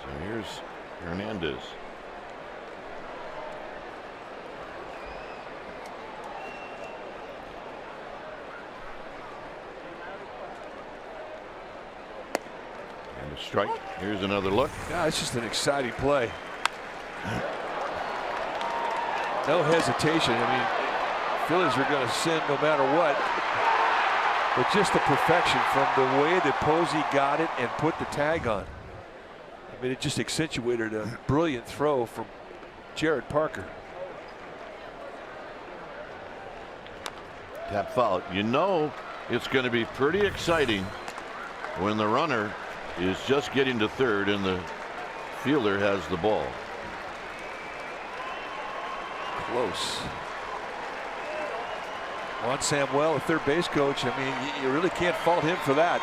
So here's Hernandez. And a strike. Here's another look. Yeah, it's just an exciting play. No hesitation. I mean, Phillies are going to sin no matter what. But just the perfection from the way that Posey got it and put the tag on. I mean, it just accentuated a brilliant throw from Jared Parker. Tap foul. You know it's going to be pretty exciting when the runner is just getting to third and the fielder has the ball. Close. Juan Samuel, a third base coach. I mean, you really can't fault him for that.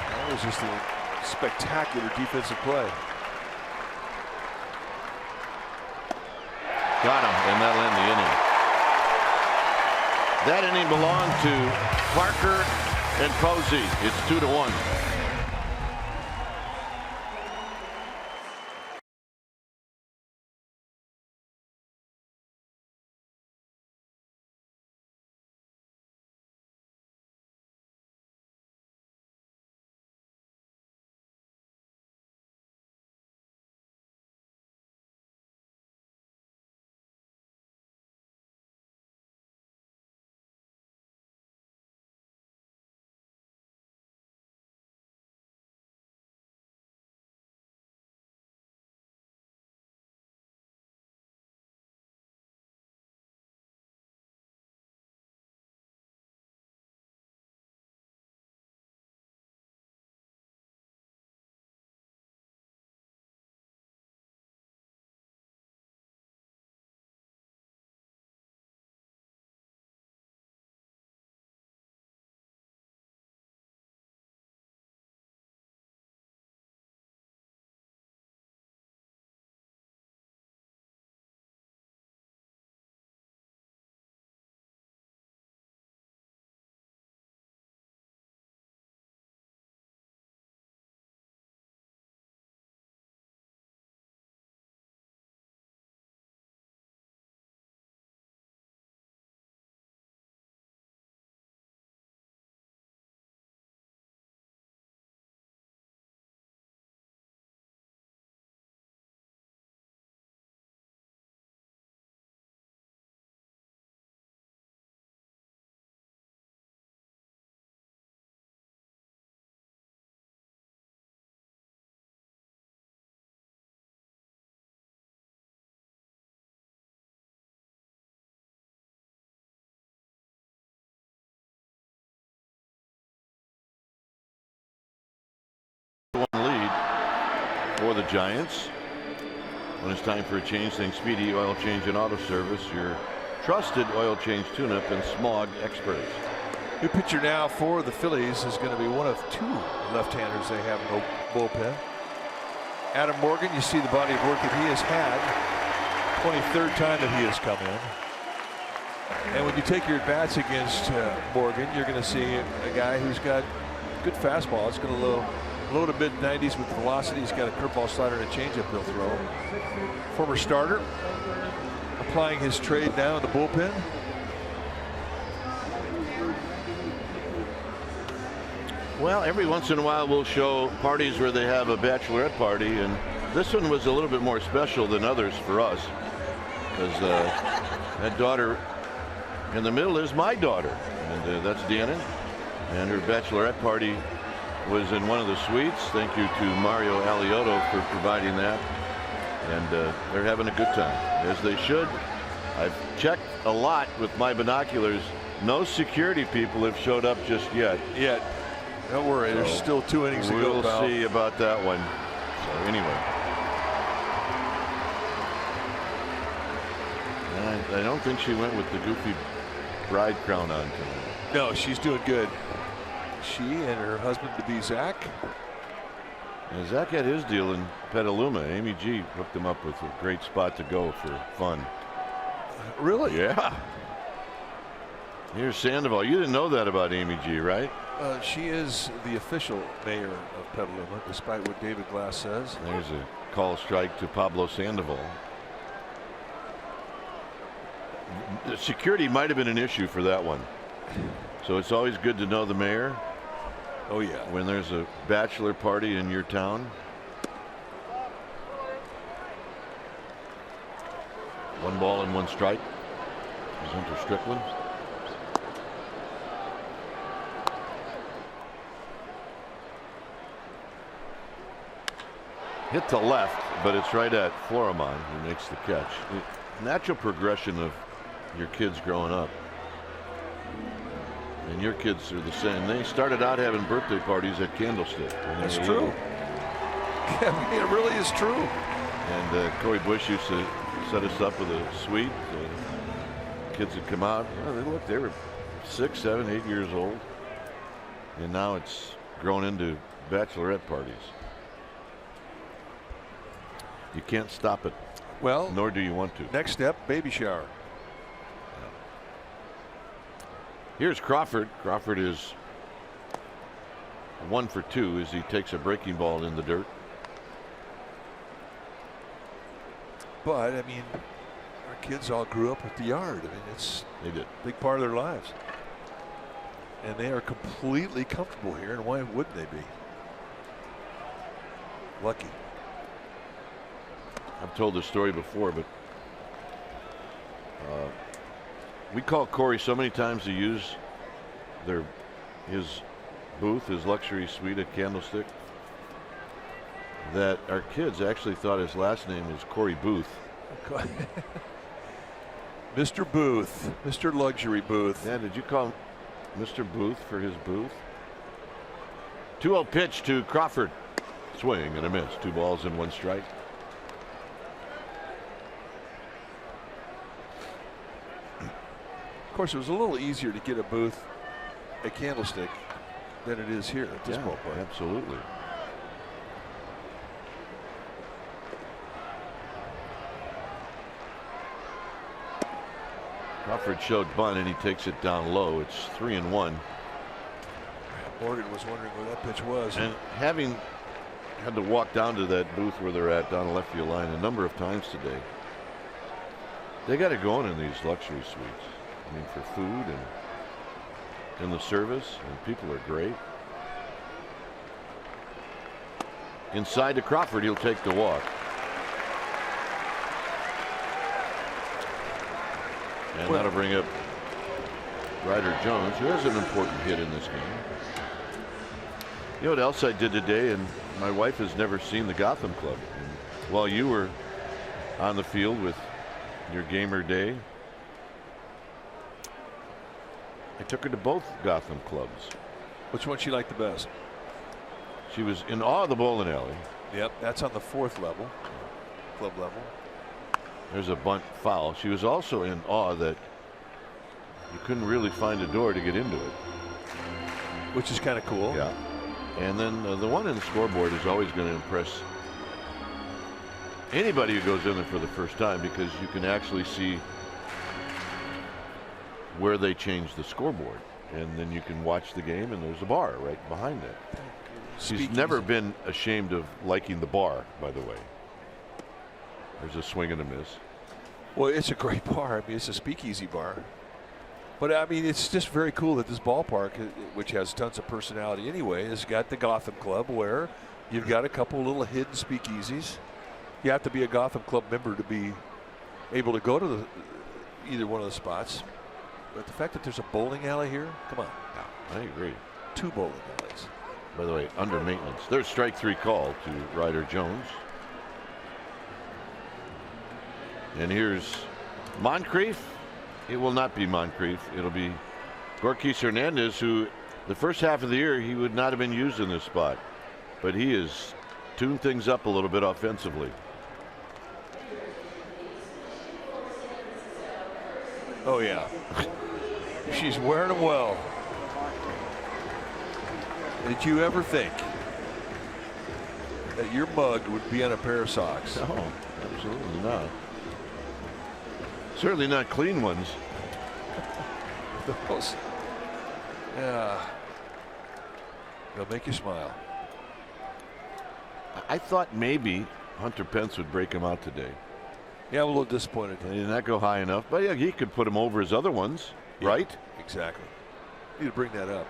That was just a spectacular defensive play. Got him, and that'll end the inning. That inning belonged to Parker and Posey. It's 2-1. Lead for the Giants. When it's time for a change, think Speedy Oil Change and Auto Service, your trusted oil change tune-up and smog experts. New pitcher now for the Phillies is going to be one of two left-handers they have in the bullpen. Adam Morgan, you see the body of work that he has had. 23rd time that he has come in. And when you take your at-bats against Morgan, you're going to see a guy who's got good fastball. It's going to low to mid-90s with velocity. He's got a curveball slider and a changeup he'll throw. Former starter, applying his trade now in the bullpen. Well, every once in a while we'll show parties where they have a bachelorette party, and this one was a little bit more special than others for us, because that daughter in the middle is my daughter, and that's Deanna, and her bachelorette party was in one of the suites. Thank you to Mario Aliotto for providing that, and they're having a good time, as they should. I've checked a lot with my binoculars. No security people have showed up just yet. Don't worry, there's still 2 innings to go. We'll see about that one. So anyway, I don't think she went with the goofy bride crown on tonight. No, she's doing good. She and her husband to be Zach. And Zach had his deal in Petaluma. Amy G hooked him up with a great spot to go for fun. Really? Yeah. Here's Sandoval. You didn't know that about Amy G, right? She is the official mayor of Petaluma, despite what David Glass says. There's a call strike to Pablo Sandoval. The security might have been an issue for that one. So it's always good to know the mayor. Oh yeah. When there's a bachelor party in your town. 1 ball and 1 strike. Is Hunter Strickland. Hit to left, but it's right at Florimon, who makes the catch. The natural progression of your kids growing up. And your kids are the same. They started out having birthday parties at Candlestick. That's true. I mean, it really is true. And Corey Bush used to set us up with a suite. Kids would come out. Oh, they were 6, 7, 8 years old. And now it's grown into bachelorette parties. You can't stop it. Well, nor do you want to. Next step, baby shower. Here's Crawford. Crawford is 1 for 2 as he takes a breaking ball in the dirt. But I mean, our kids all grew up at the yard. I mean, they did a big part of their lives, and they are completely comfortable here. And why wouldn't they be? Lucky. I've told this story before, but we called Corey so many times to use his booth, his luxury suite at Candlestick, that our kids actually thought his last name was Corey Booth. Mr. Booth, Mr. Luxury Booth. Yeah, did you call him Mr. Booth for his booth? 2-0 pitch to Crawford. Swing and a miss. 2 balls and 1 strike. Of course, it was a little easier to get a booth at Candlestick than it is here at this ballpark. Absolutely. Crawford showed bunt and he takes it down low. It's 3-1. Morgan was wondering where that pitch was. And having had to walk down to that booth where they're at down the left field line a number of times today, they got it going in these luxury suites. I mean, for food and the service, and people are great. Inside to Crawford, he'll take the walk. And that'll bring up Ryder Jones, who has an important hit in this game. You know what else I did today, and my wife has never seen the Gotham Club. And while you were on the field with your gamer day, I took her to both Gotham clubs. Which one she liked the best? She was in awe of the bowling alley. Yep, that's on the 4th level, club level. There's a bunt foul. She was also in awe that you couldn't really find a door to get into it. Which is kind of cool. Yeah. And then the one in the scoreboard is always going to impress anybody who goes in there for the first time, because you can actually see where they change the scoreboard, and then you can watch the game, and there's a bar right behind it. She's never been ashamed of liking the bar, by the way. There's a swing and a miss. Well, it's a great bar. I mean, it's a speakeasy bar. But I mean, it's just very cool that this ballpark, which has tons of personality anyway, has got the Gotham Club, where you've got a couple little hidden speakeasies. You have to be a Gotham Club member to be able to go to either one of the spots. But the fact that there's a bowling alley here, come on. I agree. 2 bowling alleys. By the way, under maintenance. There's strike 3 call to Ryder Jones. And here's Moncrief. It will not be Moncrief. It'll be Gorkis Hernandez, who the first half of the year he would not have been used in this spot. But he has tuned things up a little bit offensively. Oh, yeah. She's wearing them well. Did you ever think that your mug would be on a pair of socks? No, absolutely not. Certainly not clean ones. Those, yeah, they'll make you smile. I thought maybe Hunter Pence would break him out today. Yeah, I'm a little disappointed. He did not go high enough, but yeah, he could put him over his other ones, yeah, right? Exactly. Need to bring that up.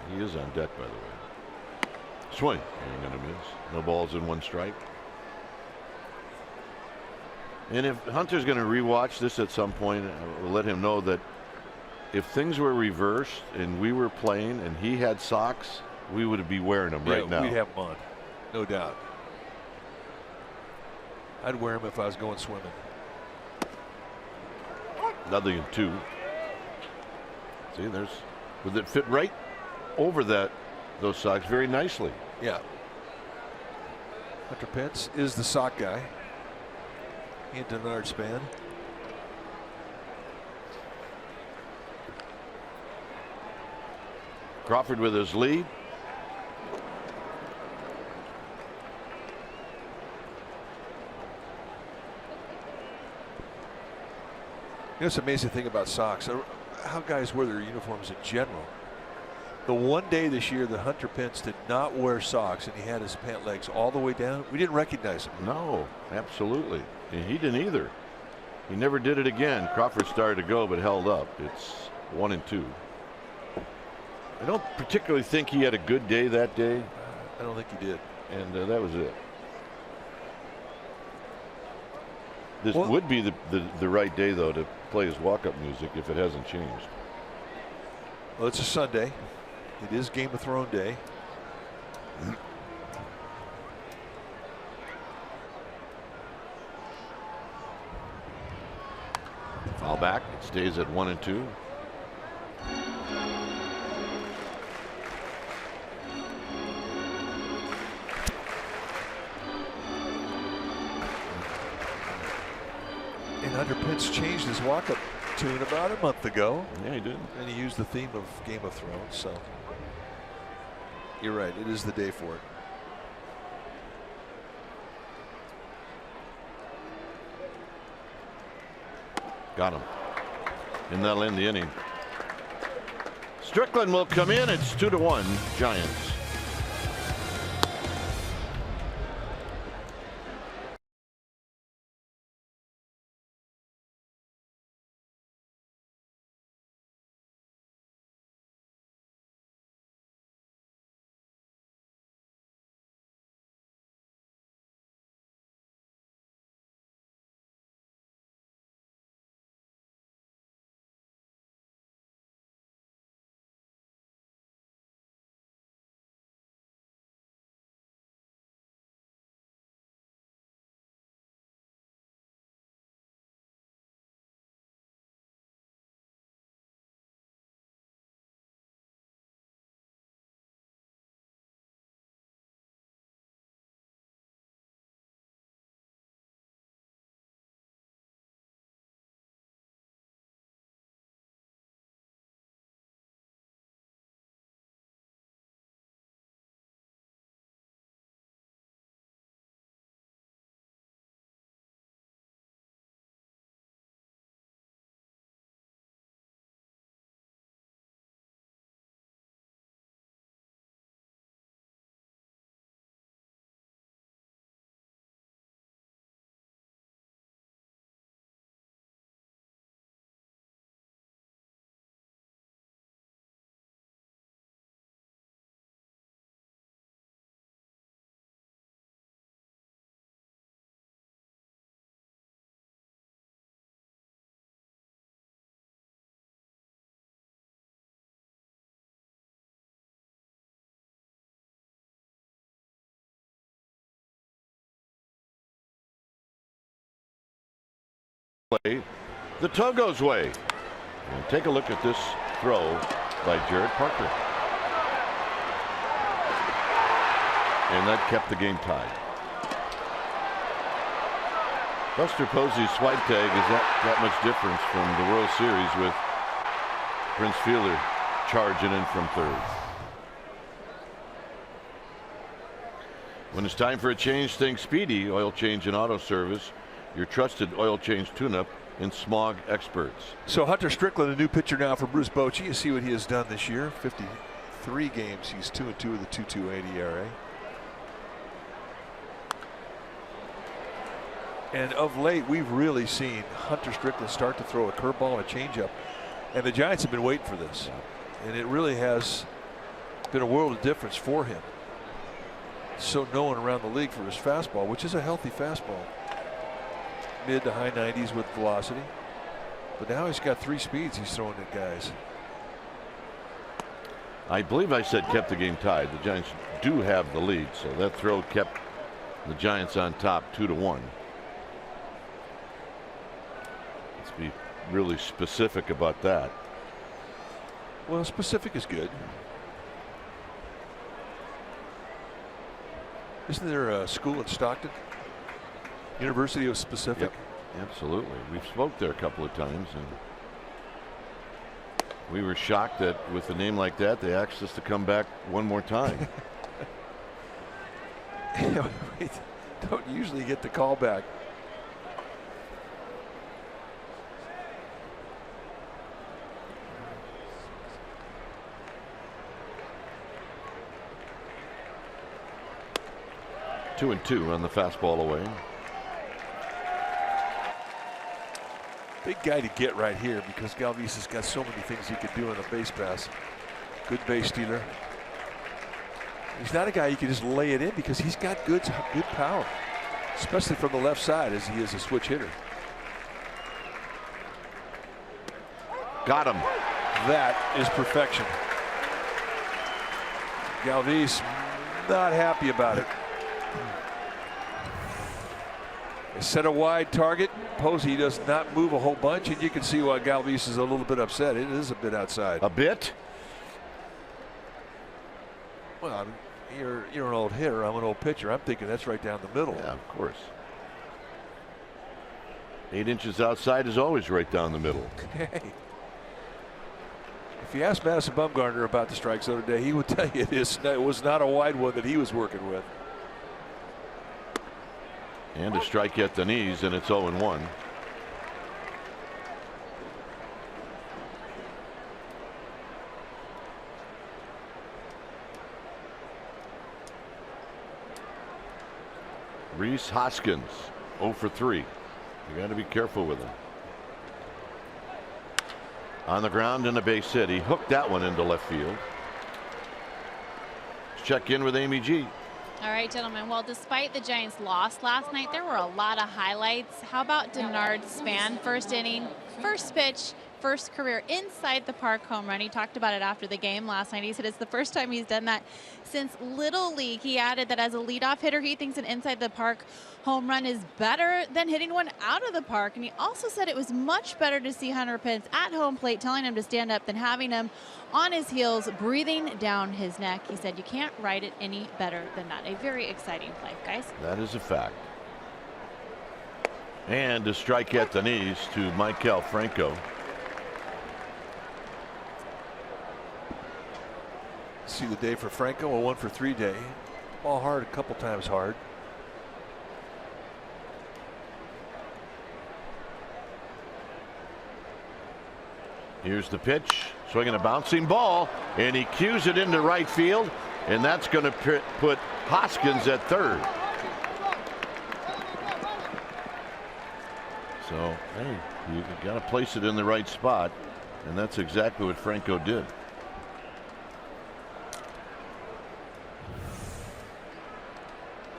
Yeah, he is on deck, by the way. Swing. Ain't gonna miss. No balls and 1 strike. And if Hunter's going to rewatch this at some point, we'll let him know that if things were reversed and we were playing and he had socks, we would be wearing them right now. We'd have them on, no doubt. I'd wear them if I was going swimming. Nothing in 2. See, would it fit right over those socks very nicely? Yeah. Hunter Pence is the sock guy. He and Denard Span. Crawford with his lead. You know, it's an amazing thing about socks, how guys wear their uniforms in general. The one day this year that Hunter Pence did not wear socks and he had his pant legs all the way down, we didn't recognize him. No, absolutely. And he didn't either. He never did it again. Crawford started to go but held up. It's 1 and 2. I don't particularly think he had a good day that day. I don't think he did. And that was it. This would be the right day, though, to play his walk-up music if it hasn't changed. Well, it's a Sunday. It is Game of Thrones Day. Foul back. It stays at 1 and 2. And Hunter Pence changed his walk-up tune about a month ago. Yeah, he did. And he used the theme of Game of Thrones. So you're right. It is the day for it. Got him. And that'll end the inning. Strickland will come in. It's 2-1 Giants. The Togo's way. And take a look at this throw by Jared Parker. And that kept the game tied. Buster Posey's swipe tag is that much difference from the World Series with Prince Fielder charging in from third. When it's time for a change, think Speedy Oil Change and Auto Service, your trusted oil change tune-up and smog experts. So Hunter Strickland, a new pitcher now for Bruce Bochy. You see what he has done this year. 53 games. He's 2-2 with a 2.28 ERA. And of late, we've really seen Hunter Strickland start to throw a curveball and a changeup. And the Giants have been waiting for this. And it really has been a world of difference for him. So known around the league for his fastball, which is a healthy fastball. Mid to high 90s with velocity. But now he's got 3 speeds he's throwing at guys. I believe I said kept the game tied. The Giants do have the lead, so that throw kept the Giants on top 2-1. Let's be really specific about that. Well, specific is good. Isn't there a school in Stockton? University of Specific? Yep, absolutely. We've spoke there a couple of times, and we were shocked that with a name like that, they asked us to come back one more time. We don't usually get the call back. Two and two on the fastball away. Big guy to get right here because Galvis has got so many things he could do on a base pass. Good base stealer. He's not a guy you can just lay it in because he's got good power, especially from the left side as he is a switch hitter. Got him. That is perfection. Galvis not happy about it. They set a wide target. Posey does not move a whole bunch, and you can see why Galvis is a little bit upset. It is a bit outside. A bit? Well, I mean, you're an old hitter. I'm an old pitcher. I'm thinking that's right down the middle. Yeah, of course. 8 inches outside is always right down the middle. Hey. If you ask Madison Bumgarner about the strikes the other day, he would tell you it was not a wide one that he was working with. And a strike at the knees, and it's 0-1. Rhys Hoskins, 0 for 3. You got to be careful with him. On the ground and a base hit. He hooked that one into left field. Let's check in with Amy G. All right, gentlemen. Well, despite the Giants' loss last night, there were a lot of highlights. How about Denard Span? First inning, first pitch, first career inside the park home run. He talked about it after the game last night. He said it's the first time he's done that since Little League. He added that as a leadoff hitter, he thinks an inside the park home run is better than hitting one out of the park. And he also said it was much better to see Hunter Pence at home plate telling him to stand up than having him on his heels breathing down his neck. He said you can't write it any better than that. A very exciting play, guys. That is a fact. And a strike at the knees to Michael Franco. See the day for Franco, a 1 for 3 day. Ball hard, a couple times hard. Here's the pitch, swinging a bouncing ball, and he cues it into right field, and that's going to put Hoskins at third. So, hey, you got to place it in the right spot, and that's exactly what Franco did.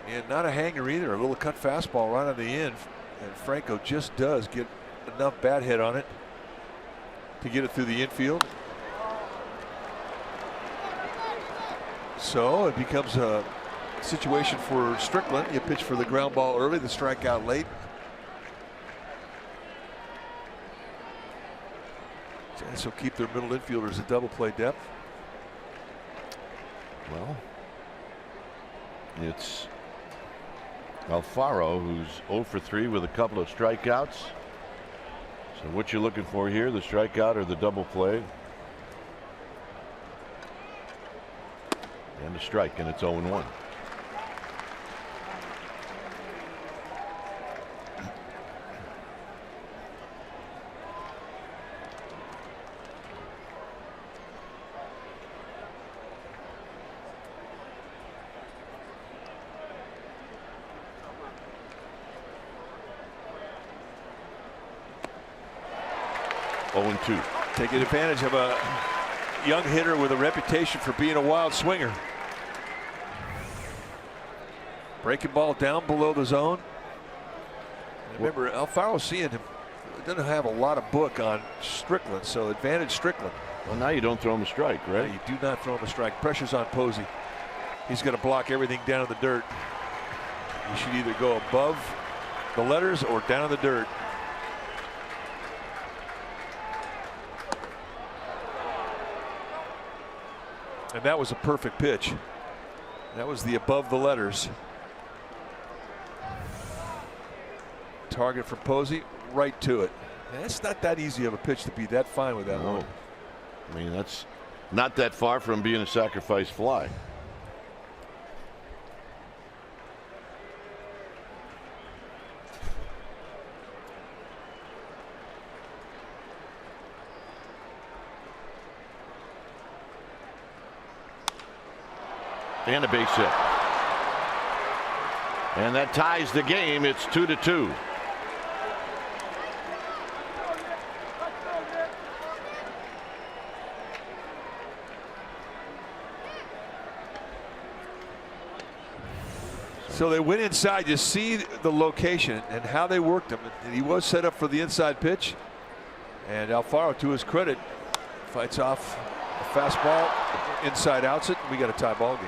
And not a hanger either, a little cut fastball right on the end, and Franco just does get enough bat hit on it to get it through the infield. So it becomes a situation for Strickland. You pitch for the ground ball early, the strikeout late. Giants will keep their middle infielders at double play depth. Well, it's Alfaro who's 0 for 3 with a couple of strikeouts. So what you're looking for here, the strikeout or the double play. And a strike, and it's 0-1. Taking advantage of a young hitter with a reputation for being a wild swinger. Breaking ball down below the zone. Remember, Alfaro seeing him doesn't have a lot of book on Strickland, so advantage Strickland. Well, now you don't throw him a strike, right? No, you do not throw him a strike. Pressure's on Posey. He's going to block everything down in the dirt. You should either go above the letters or down in the dirt. And that was a perfect pitch. That was the above the letters. Target for Posey, right to it. And it's not that easy of a pitch to be that fine with that one. I mean, that's not that far from being a sacrifice fly. And a base hit. And that ties the game. It's 2-2. So they went inside. You see the location and how they worked him. And he was set up for the inside pitch. And Alfaro, to his credit, fights off a fastball, inside outs it. We got a tie ball game.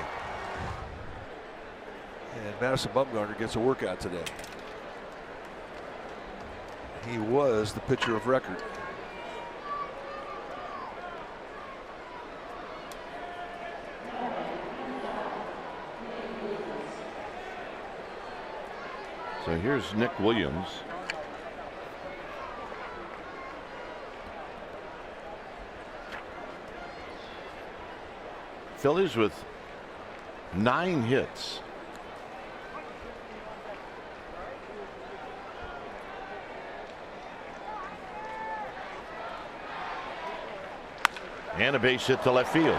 And Madison Bumgarner gets a workout today. He was the pitcher of record. So here's Nick Williams. Phillies with 9 hits. And a base hit to left field.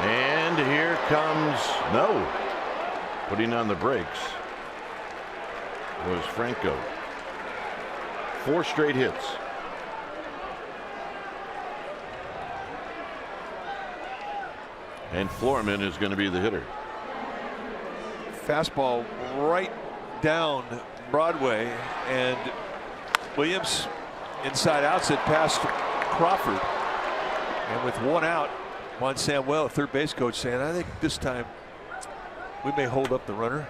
And here comes, no, putting on the brakes was Franco. 4 straight hits. And Florman is going to be the hitter. Fastball right down Broadway, and Williams inside outs it past Crawford. And with 1 out, Juan Samuel, third base coach, saying, I think this time we may hold up the runner.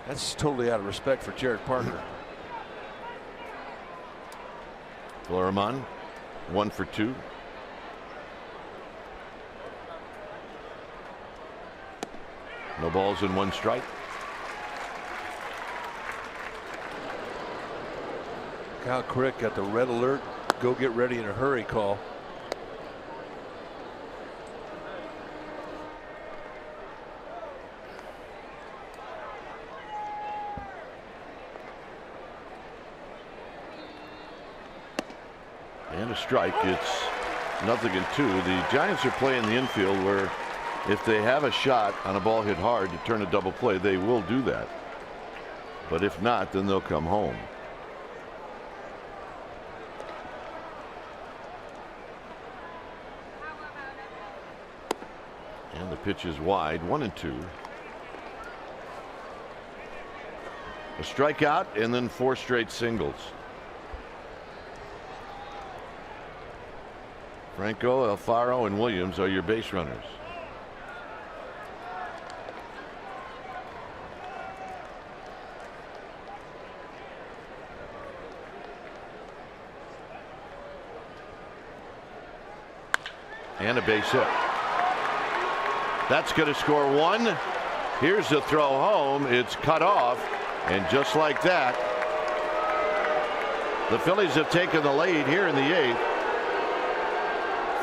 That's totally out of respect for Jared Parker. Florman, 1 for 2. No balls and 1 strike. Kyle Crick got the red alert, go get ready in a hurry call. And a strike. It's 0-2. The Giants are playing the infield where if they have a shot on a ball hit hard to turn a double play, they will do that. But if not, then they'll come home. And the pitch is wide, 1-2. A strikeout and then 4 straight singles. Franco, Alfaro, and Williams are your base runners. And a base hit. That's going to score 1. Here's the throw home. It's cut off. And just like that, the Phillies have taken the lead here in the 8th.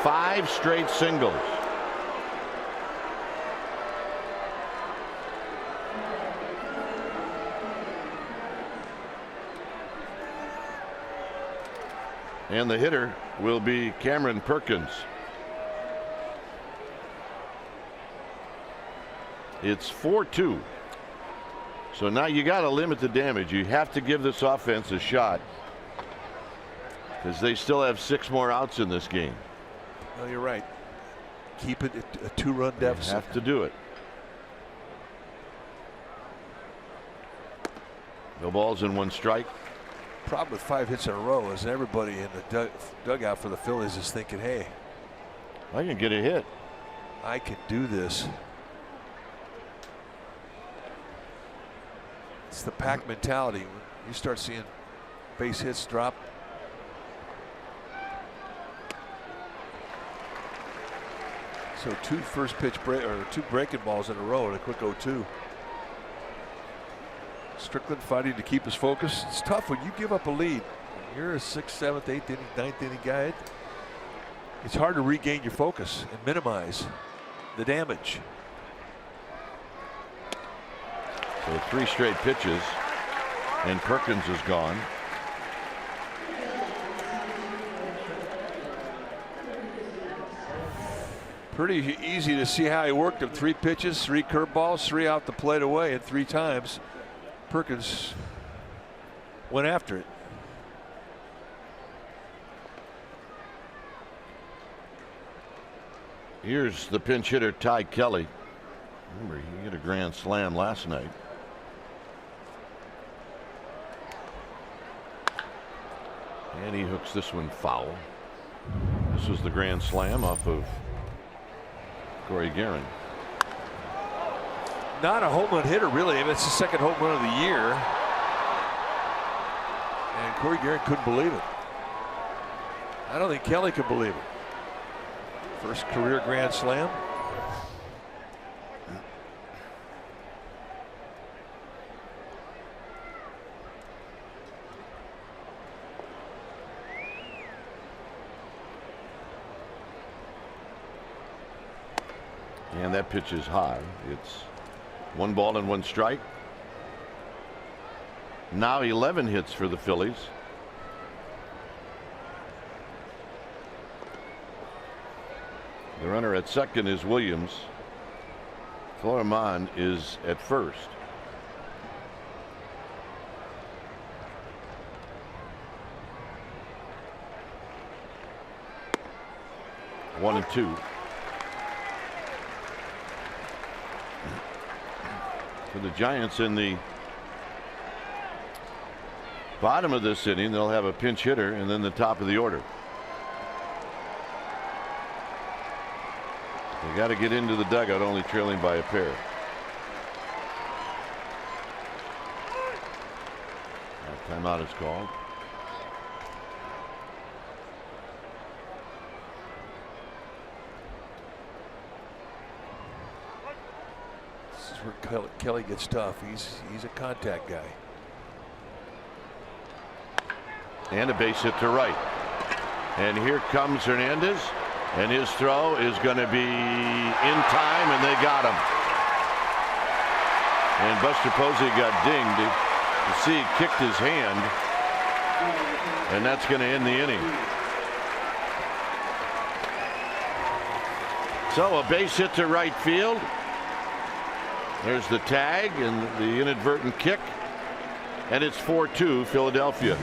5 straight singles. And the hitter will be Cameron Perkins. It's 4-2. So now you got to limit the damage. You have to give this offense a shot because they still have 6 more outs in this game. No, you're right. Keep it at a 2-run deficit. You have to do it. No balls and 1 strike. Problem with 5 hits in a row is everybody in the dugout for the Phillies is thinking, hey, I can get a hit. I can do this. It's the pack mentality. When you start seeing base hits drop. So two first pitch two breaking balls in a row and a quick 0-2. Strickland fighting to keep his focus. It's tough when you give up a lead. You're a 6th, 7th, 8th inning, 9th inning guy. It's hard to regain your focus and minimize the damage. So 3 straight pitches, and Perkins is gone. Pretty easy to see how he worked him. 3 pitches, 3 curveballs, 3 out the plate away, and 3 times Perkins went after it. Here's the pinch hitter, Ty Kelly. Remember, he hit a grand slam last night. And he hooks this one foul. This was the grand slam off of Corey Guerin. Not a home run hitter, really. I mean, it's the 2nd home run of the year. And Corey Guerin couldn't believe it. I don't think Kelly could believe it. First career grand slam. And that pitch is high. It's 1 ball and 1 strike. Now 11 hits for the Phillies. The runner at second is Williams. Florimon is at first. One and 2. For the Giants in the bottom of this inning, they'll have a pinch hitter and then the top of the order. They got to get into the dugout only trailing by a pair. Timeout is called. This is where Kelly gets tough. He's a contact guy. And a base hit to right. And here comes Hernandez. And his throw is going to be in time, and they got him. And Buster Posey got dinged. You see, he kicked his hand, and that's going to end the inning. So a base hit to right field. There's the tag and the inadvertent kick, and it's 4-2 Philadelphia.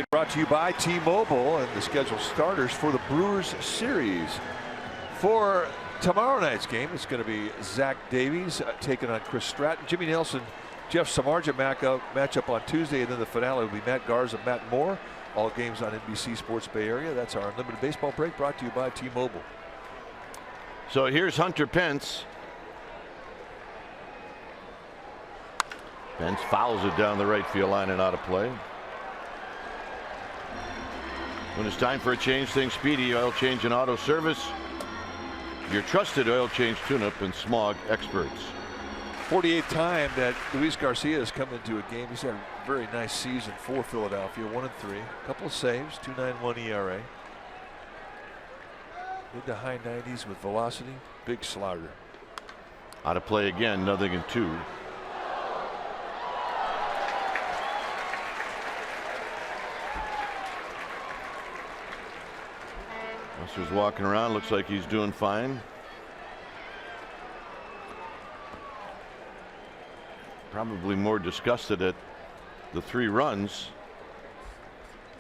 Brought to you by T-Mobile and the scheduled starters for the Brewers series. For tomorrow night's game, it's going to be Zach Davies taking on Chris Stratton. Jimmy Nelson, Jeff Samardzija matchup on Tuesday, and then the finale will be Matt Garza, Matt Moore. All games on NBC Sports Bay Area. That's our Unlimited Baseball break brought to you by T-Mobile. So here's Hunter Pence. Pence fouls it down the right field line and out of play. When it's time for a change, think Speedy Oil Change and Auto Service. Your trusted oil change tune-up and smog experts. 48th time that Luis Garcia has come into a game. He's had a very nice season for Philadelphia. 1-3, a couple of saves, 2.91 ERA. Mid to high 90s with velocity. Big slaughter. Out of play again, 0-2. Buster's walking around, looks like he's doing fine. Probably more disgusted at the 3 runs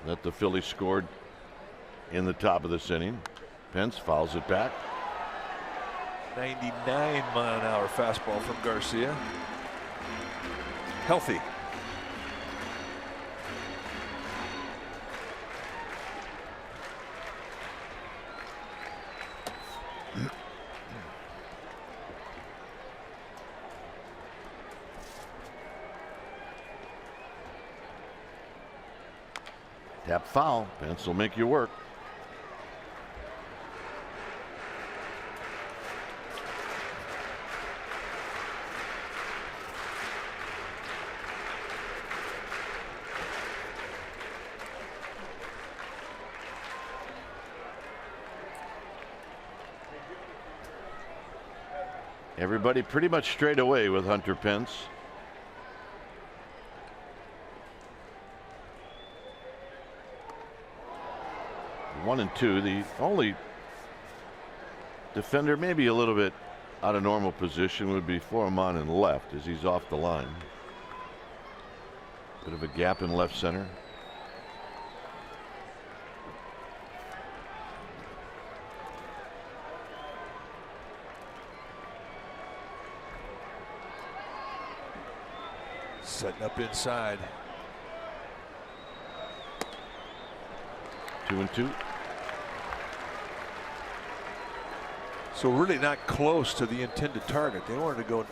that the Phillies scored in the top of this inning. Pence fouls it back. 99-mile-an-hour fastball from Garcia. Healthy. Tap foul. Pence will make you work. Everybody pretty much straight away with Hunter Pence. One and two. The only defender maybe a little bit out of normal position would be Foreman in left as he's off the line. Bit of a gap in left center. Setting up inside. 2-2. So really not close to the intended target. They wanted to go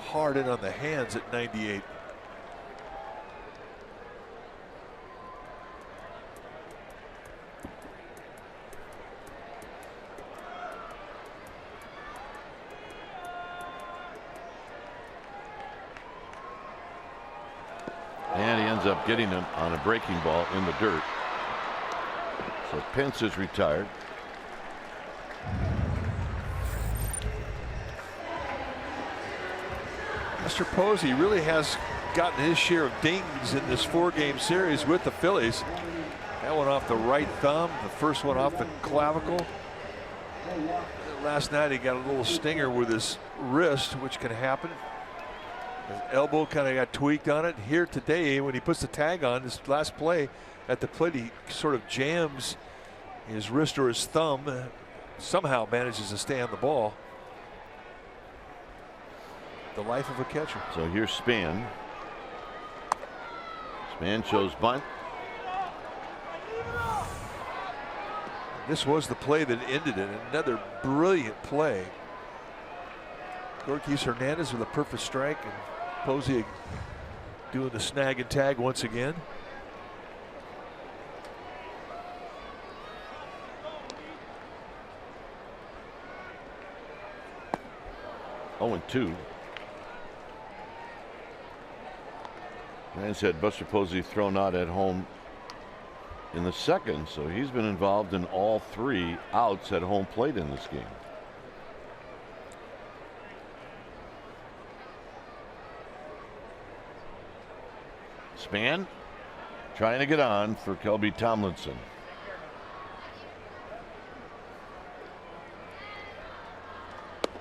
hard in on the hands at 98. And he ends up getting him on a breaking ball in the dirt. So Pence is retired. Mr. Posey really has gotten his share of dings in this 4-game series with the Phillies. That one off the right thumb, the first one off the clavicle. Last night he got a little stinger with his wrist, which can happen. His elbow kind of got tweaked on it. Here today, when he puts the tag on, this last play at the plate, he sort of jams his wrist or his thumb, somehow manages to stay on the ball. The life of a catcher. So here's Span. Span shows bunt. This was the play that ended it. Another brilliant play. Gorkis Hernandez with a perfect strike, and Posey doing the snag and tag once again. Oh, and 2. Ryan said Buster Posey thrown out at home in the second, so he's been involved in all 3 outs at home plate in this game. Span trying to get on for Kelby Tomlinson.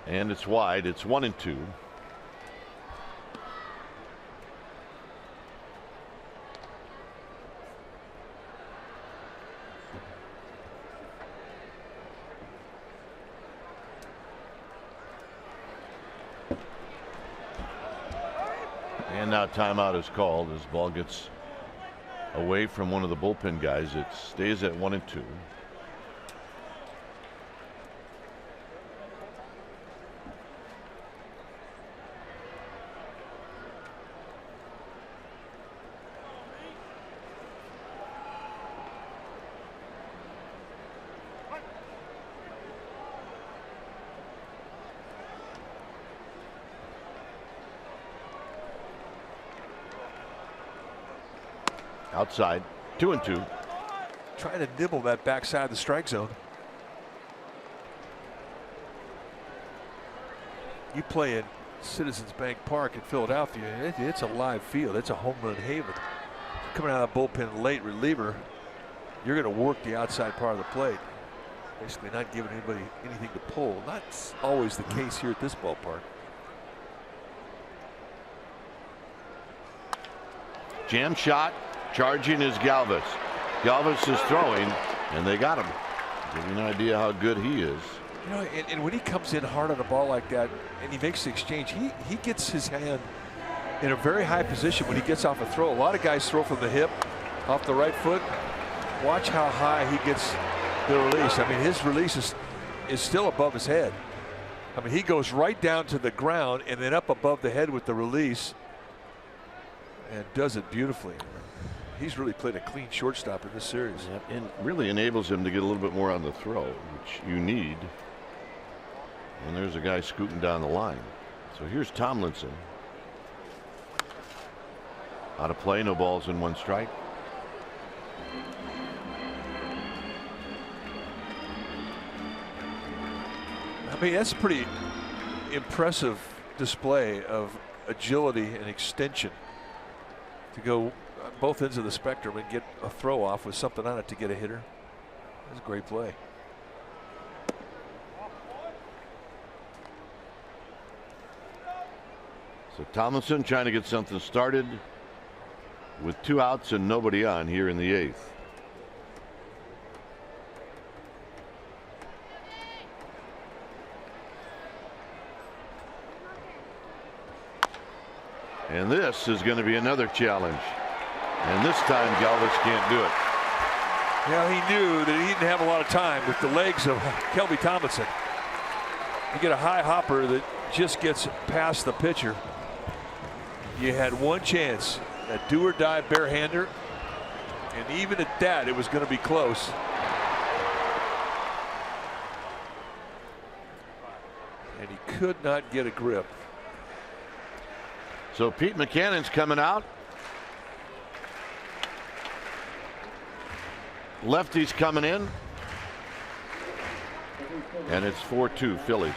And it's wide. It's 1-2. now timeout is called as ball gets away from one of the bullpen guys. It stays at 1-2. Outside, 2-2. Trying to nibble that backside of the strike zone. You play in Citizens Bank Park in Philadelphia, it's a live field. It's a home run haven. Coming out of the bullpen late reliever, you're going to work the outside part of the plate. Basically not giving anybody anything to pull. Not always the case here at this ballpark. Jam shot. Charging is Galvis. Galvis is throwing, and they got him. Give you an idea how good he is. You know, and when he comes in hard on a ball like that, and he makes the exchange, he gets his hand in a very high position when he gets off a throw. A lot of guys throw from the hip, off the right foot. Watch how high he gets the release. I mean, his release is still above his head. I mean, he goes right down to the ground and then up above the head with the release, and does it beautifully. He's really played a clean shortstop in this series. Yep, and really enables him to get a little bit more on the throw, which you need. And there's a guy scooting down the line. So here's Tomlinson. Out of play, no balls and 1 strike. I mean, that's a pretty impressive display of agility and extension to go both ends of the spectrum and get a throw off with something on it to get a hitter. That's a great play. So Tomlinson trying to get something started with 2 outs and nobody on here in the 8th. And this is going to be another challenge. And this time Galvis can't do it. Yeah, he knew that he didn't have a lot of time with the legs of Kelby Tomlinson. You get a high hopper that just gets past the pitcher. You had one chance, that do or die barehander, and even at that, it was going to be close. And he could not get a grip. So Pete McCannon's coming out. Lefty's coming in. And it's 4-2 Phillies.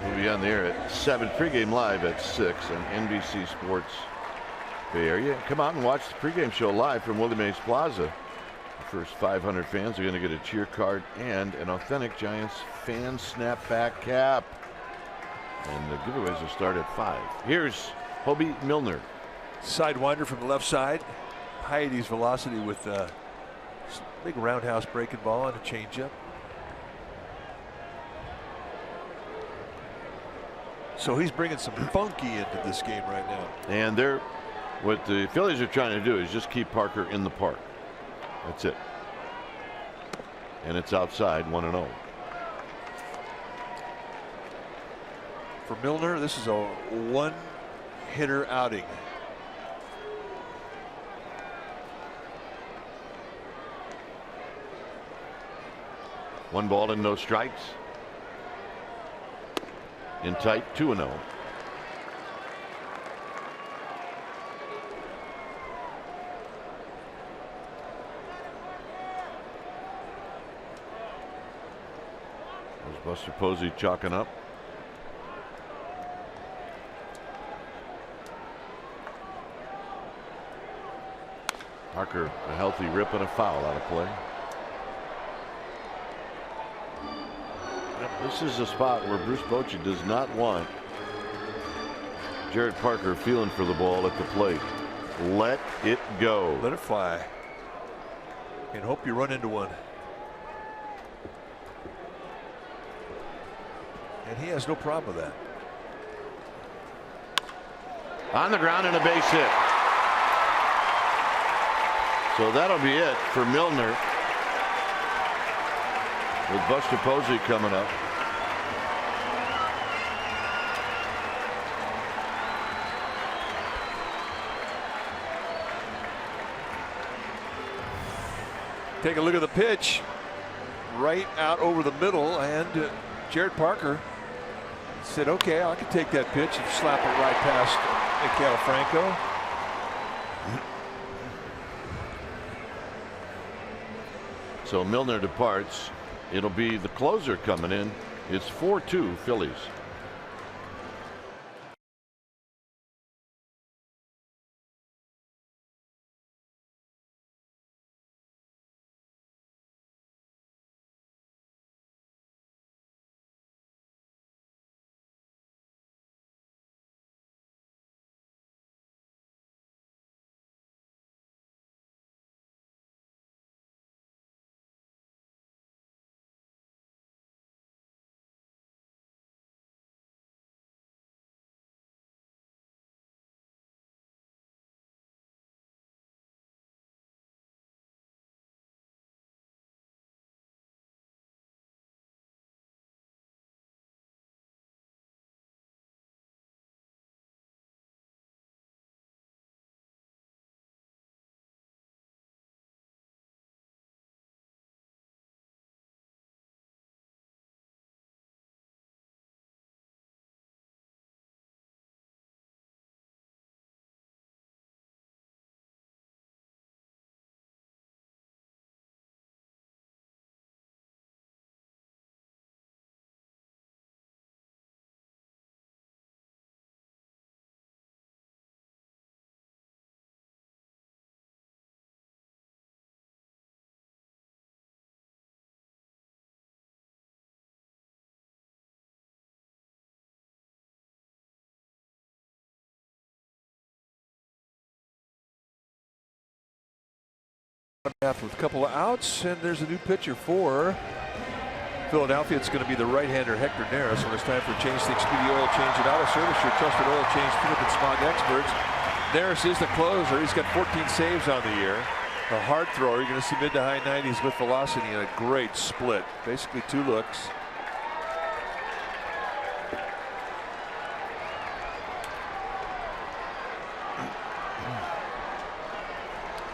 We'll be on the air at 7, pregame live at 6 on NBC Sports Bay Area. Come out and watch the pregame show live from Willie Mays Plaza. The first 500 fans are going to get a cheer card and an authentic Giants fan snapback cap. And the giveaways will start at 5. Here's Hobie Milner. Sidewinder from the left side. High 80s velocity with big roundhouse breaking ball and a changeup. So he's bringing some funky into this game right now. And what the Phillies are trying to do is just keep Parker in the park. That's it. And it's outside 1-0. For Milner, this is a one-hitter outing. One ball and no strikes. In tight, 2-0. There's Buster Posey chalking up. Parker, a healthy rip and a foul out of play. This is a spot where Bruce Bochy does not want Jared Parker feeling for the ball at the plate. Let it go. Let it fly. And hope you run into one. And he has no problem with that. On the ground and a base hit. So that'll be it for Milner, with Buster Posey coming up. Take a look at the pitch. Right out over the middle, and Jared Parker said, okay, I can take that pitch and slap it right past Miguel Franco. So Milner departs. It'll be the closer coming in. It's 4-2 Phillies. With a couple of outs, and there's a new pitcher for Philadelphia. It's going to be the right-hander Hector Neris. When it's time for Change the Expedia Oil Change and Auto Service, your trusted oil change Philip and Smog experts. Neris is the closer. He's got 14 saves on the year. A hard thrower. You're going to see mid to high 90s with velocity and a great split. Basically 2 looks.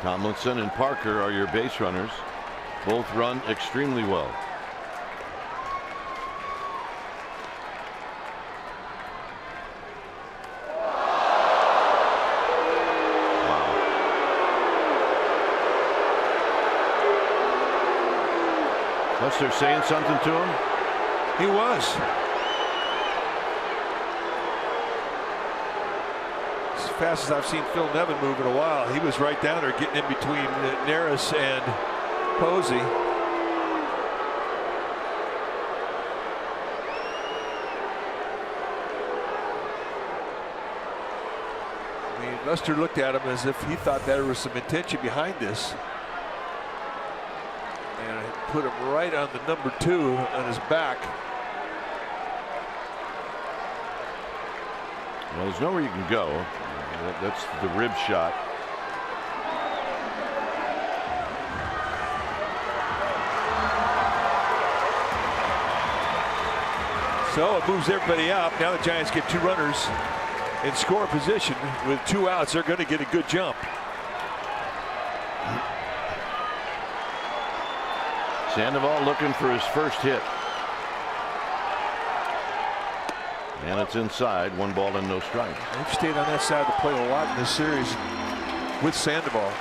Tomlinson and Parker are your base runners. Both run extremely well. Wow. Buster saying something to him? He was. fast as I've seen Phil Nevin move in a while. He was right down there getting in between Neris and Posey. I mean, Lester looked at him as if he thought there was some intention behind this. And put him right on the number 2 on his back. Well, there's nowhere you can go. That's the rib shot. So it moves everybody up. Now the Giants get 2 runners in score position. With 2 outs, they're going to get a good jump. Sandoval looking for his first hit. And it's inside. 1 ball and no strikes. They've stayed on that side of the plate a lot in this series with Sandoval.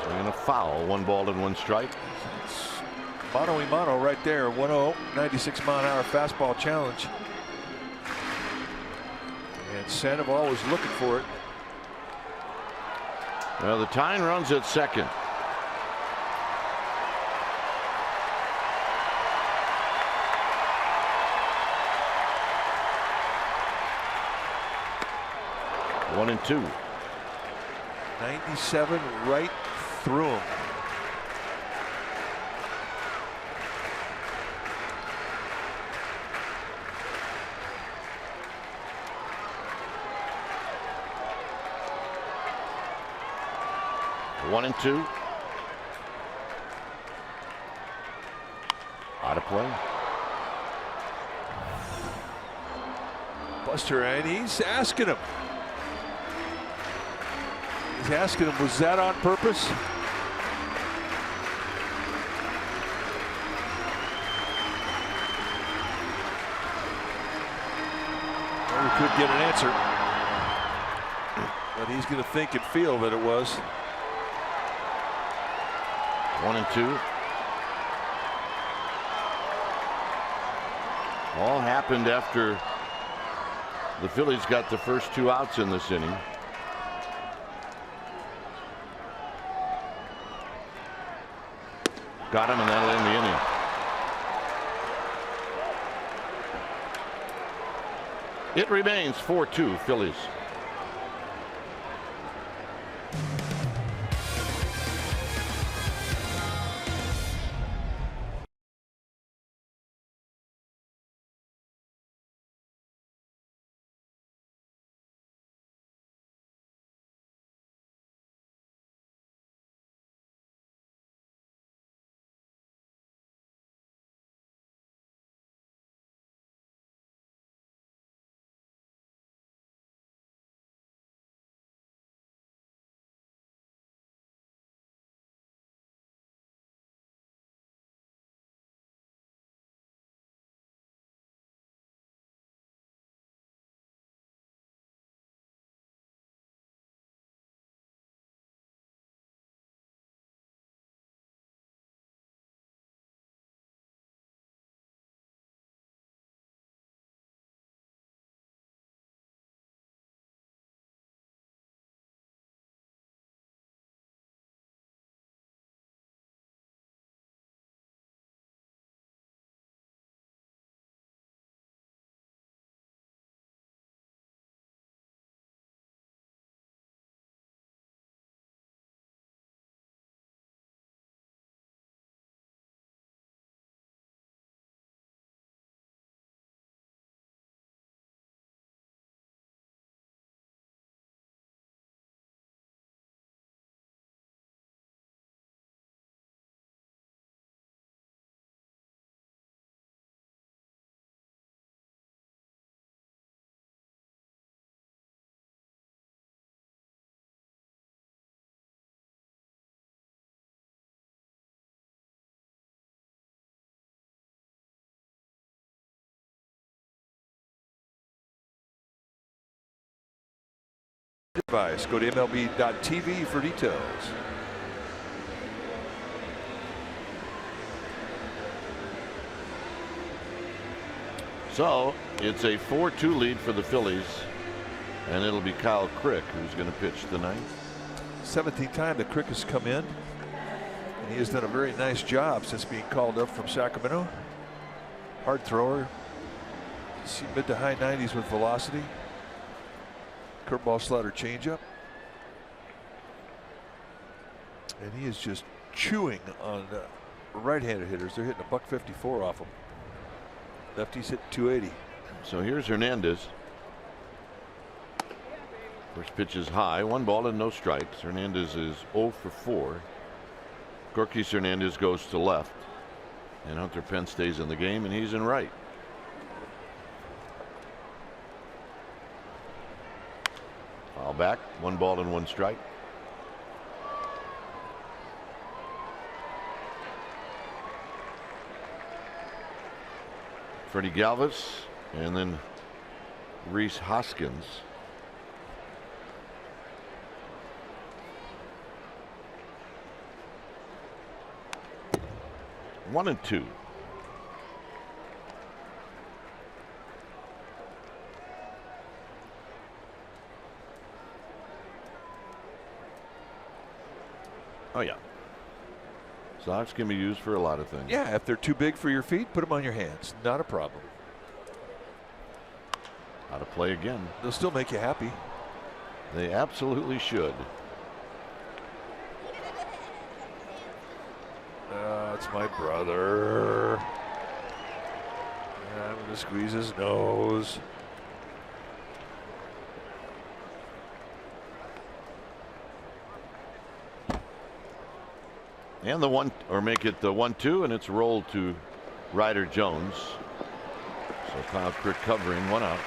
Swinging a foul. 1 ball and 1 strike. It's mano-a-mano right there. 1-0, 96-mile-an-hour fastball challenge. And Sandoval was looking for it. Well, the tying runs at second. One and 2. 97 right through him. One and 2. Out of play. Buster, and he's asking him. He's asking him, was that on purpose? Well, we could get an answer. But he's going to think and feel that it was. 1 and 2. All happened after the Phillies got the first 2 outs in this inning. Got him, and that'll end the inning. It remains 4-2 Phillies. Advice. Go to MLB.tv for details. So it's a 4-2 lead for the Phillies, and it'll be Kyle Crick who's going to pitch the ninth. 17th time that Crick has come in, and he has done a very nice job since being called up from Sacramento. Hard thrower. See mid to high 90s with velocity. Curveball, slider, changeup. And he is just chewing on right-handed hitters. They're hitting $154 off him. Lefties hit 280. So here's Hernandez. First pitch is high, 1 ball and no strikes. Hernandez is 0 for 4. Gorkys Hernandez goes to left, and Hunter Penn stays in the game, and he's in right. Foul back, 1 ball and 1 strike. Freddie Galvis, and then Rhys Hoskins. One and two. Oh yeah. Socks can be used for a lot of things. Yeah, if they're too big for your feet, put them on your hands. Not a problem. How to play again. They'll still make you happy. They absolutely should. It's my brother. I'm going to squeeze his nose. And the one, or make it the 1-2, and it's rolled to Ryder Jones. So Kyle Crick covering, 1 out.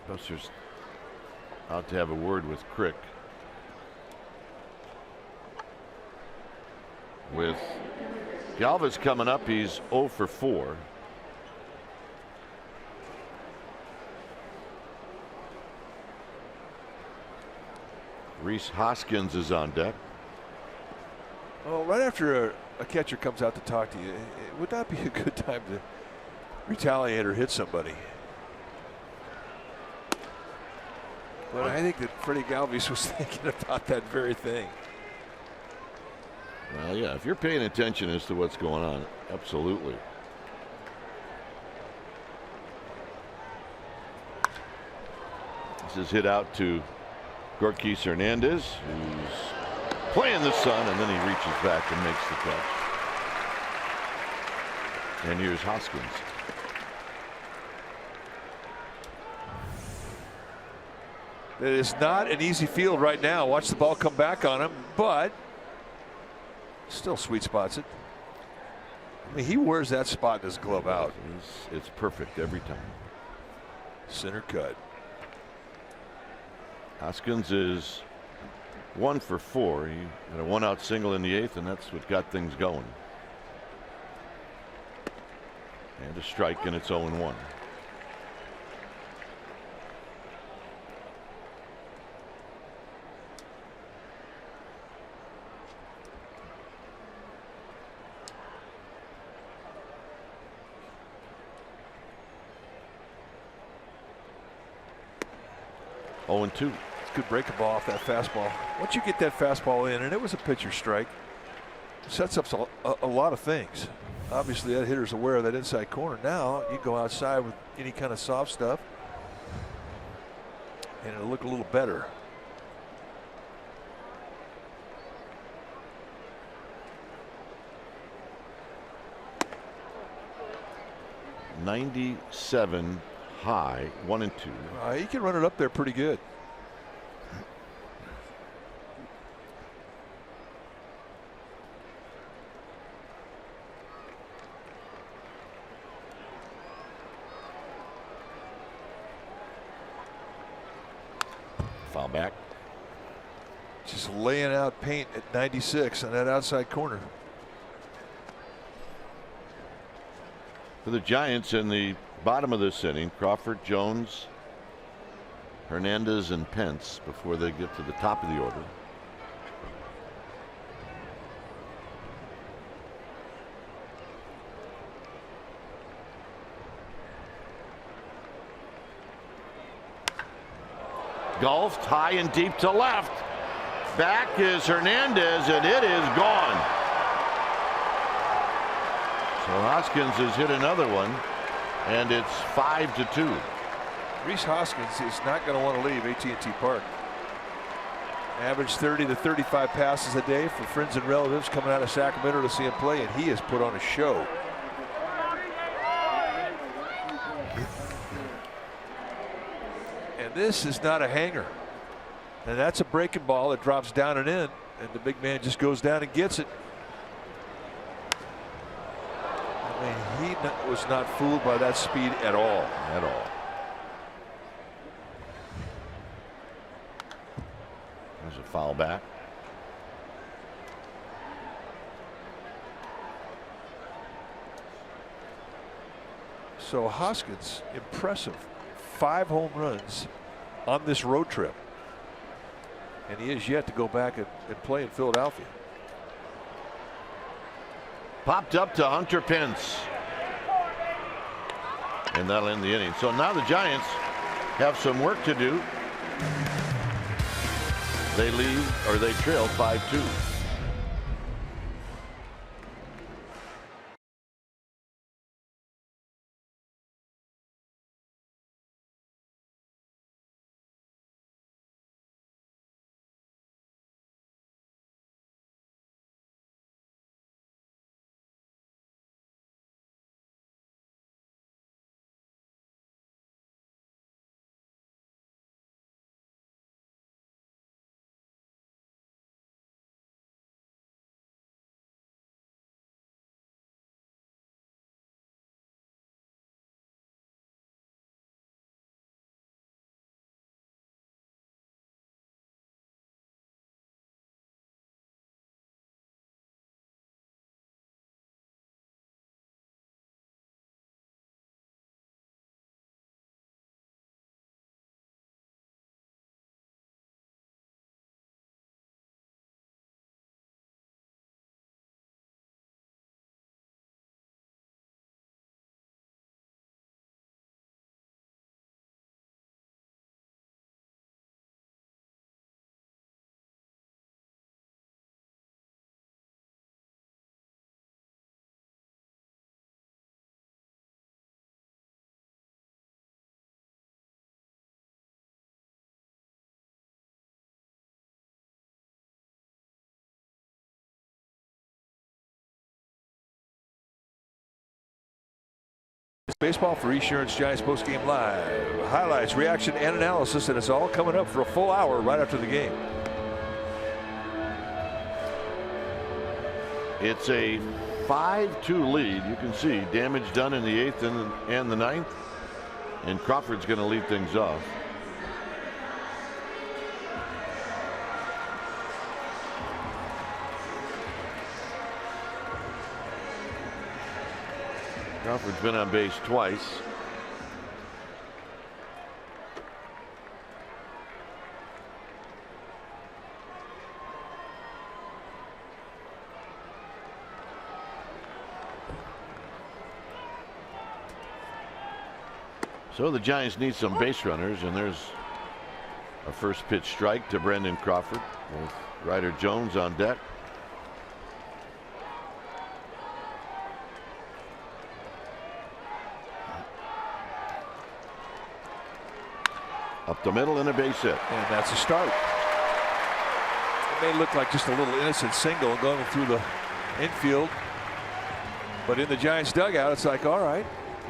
Buster's out to have a word with Crick. With Galvis coming up, he's 0 for 4. Rhys Hoskins is on deck. Well, right after a catcher comes out to talk to you, it would not be a good time to retaliate or hit somebody. But I think that Freddie Galvis was thinking about that very thing. Well, yeah, if you're paying attention as to what's going on, absolutely. This is hit out to Gorkys Hernandez, who's playing the sun, and then he reaches back and makes the catch. And here's Hoskins. It is not an easy field right now. Watch the ball come back on him, but still sweet spots it. I mean, he wears that spot in his glove out. It's perfect every time. Center cut. Hoskins is 1 for 4. He had a 1-out single in the 8th, and that's what got things going. And a strike, and it's 0-1. It's good breaking ball off that fastball. Once you get that fastball in, and it was a pitcher strike, sets up a lot of things. Obviously, that hitter's aware of that inside corner. Now you go outside with any kind of soft stuff, and it'll look a little better. .97 high, 1 and 2. He can run it up there pretty good. Foul back. Just laying out paint at 96 on that outside corner. For the Giants in the bottom of this inning, Crawford, Jones, Hernandez and Pence before they get to the top of the order. Golfed high and deep to left. Back is Hernandez, and it is gone. So Hoskins has hit another one, and it's 5-2. Rhys Hoskins is not going to want to leave AT&T Park. Average 30 to 35 passes a day for friends and relatives coming out of Sacramento to see him play, and he has put on a show. And this is not a hanger. And that's a breaking ball that drops down and in, and the big man just goes down and gets it. I mean, he was not fooled by that speed at all. At all. There's a foul back. So Hoskins, impressive. 5 home runs on this road trip. And he is yet to go back and play in Philadelphia. Popped up to Hunter Pence. And that'll end the inning. So now the Giants have some work to do. They lead, or they trail 5-2. Baseball for Esurance Giants postgame live. Highlights, reaction, and analysis, and it's all coming up for a full hour right after the game. It's a 5-2 lead. You can see damage done in the 8th and the 9th. And Crawford's going to lead things off. Crawford's been on base twice. So the Giants need some base runners, and there's a first pitch strike to Brendan Crawford with Ryder Jones on deck. Up the middle and a base hit. And that's a start. It may look like just a little innocent single going through the infield. But in the Giants dugout, it's like, all right,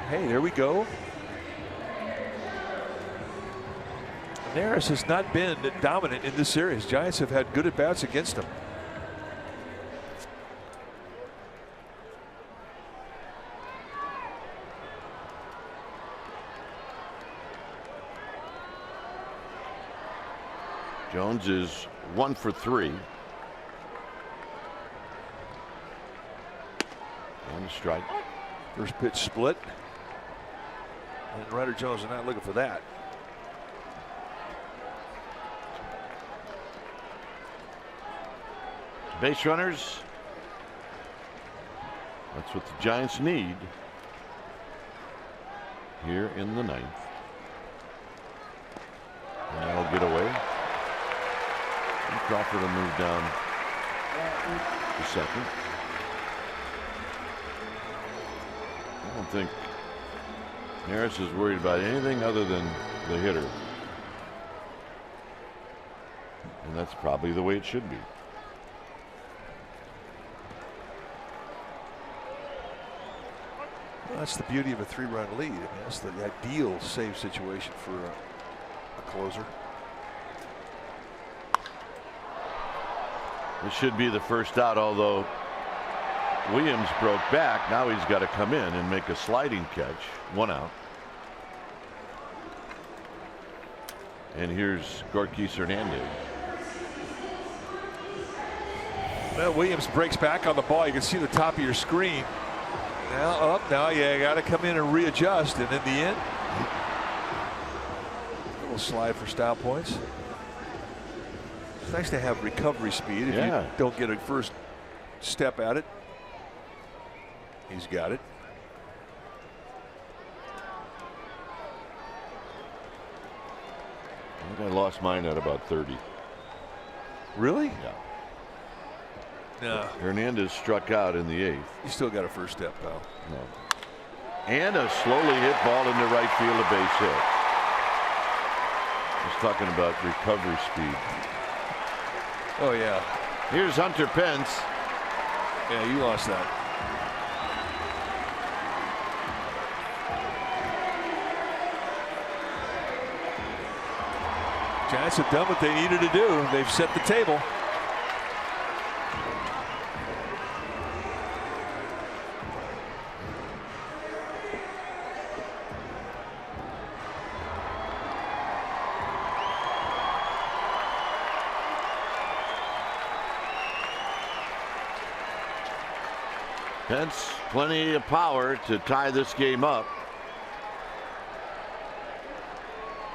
hey, there we go. Neris has not been dominant in this series. Giants have had good at-bats against him. Jones is 1 for 3. And a strike. First pitch split. And Ryder Jones is not looking for that. Base runners. That's what the Giants need here in the 9th. And that'll get away. And Crawford will move down to second. I don't think Harris is worried about anything other than the hitter. And that's probably the way it should be. Well, that's the beauty of a 3-run lead. I mean, that's the ideal save situation for a closer. This should be the first out, although Williams broke back. Now he's got to come in and make a sliding catch. 1 out. And here's Gorkis Hernandez. Well, Williams breaks back on the ball. You can see the top of your screen. Now up. Now you got to come in and readjust. And in the end, a little slide for style points. It's nice to have recovery speed if you don't get a first step at it. He's got it. I think I lost mine at about 30. Really? Yeah. No. Hernandez struck out in the 8th. You still got a first step, pal. No. And a slowly hit ball into right field, a base hit. Just talking about recovery speed. Oh, yeah. Here's Hunter Pence. Yeah, you lost that. Giants have done what they needed to do. They've set the table. Pence, plenty of power to tie this game up.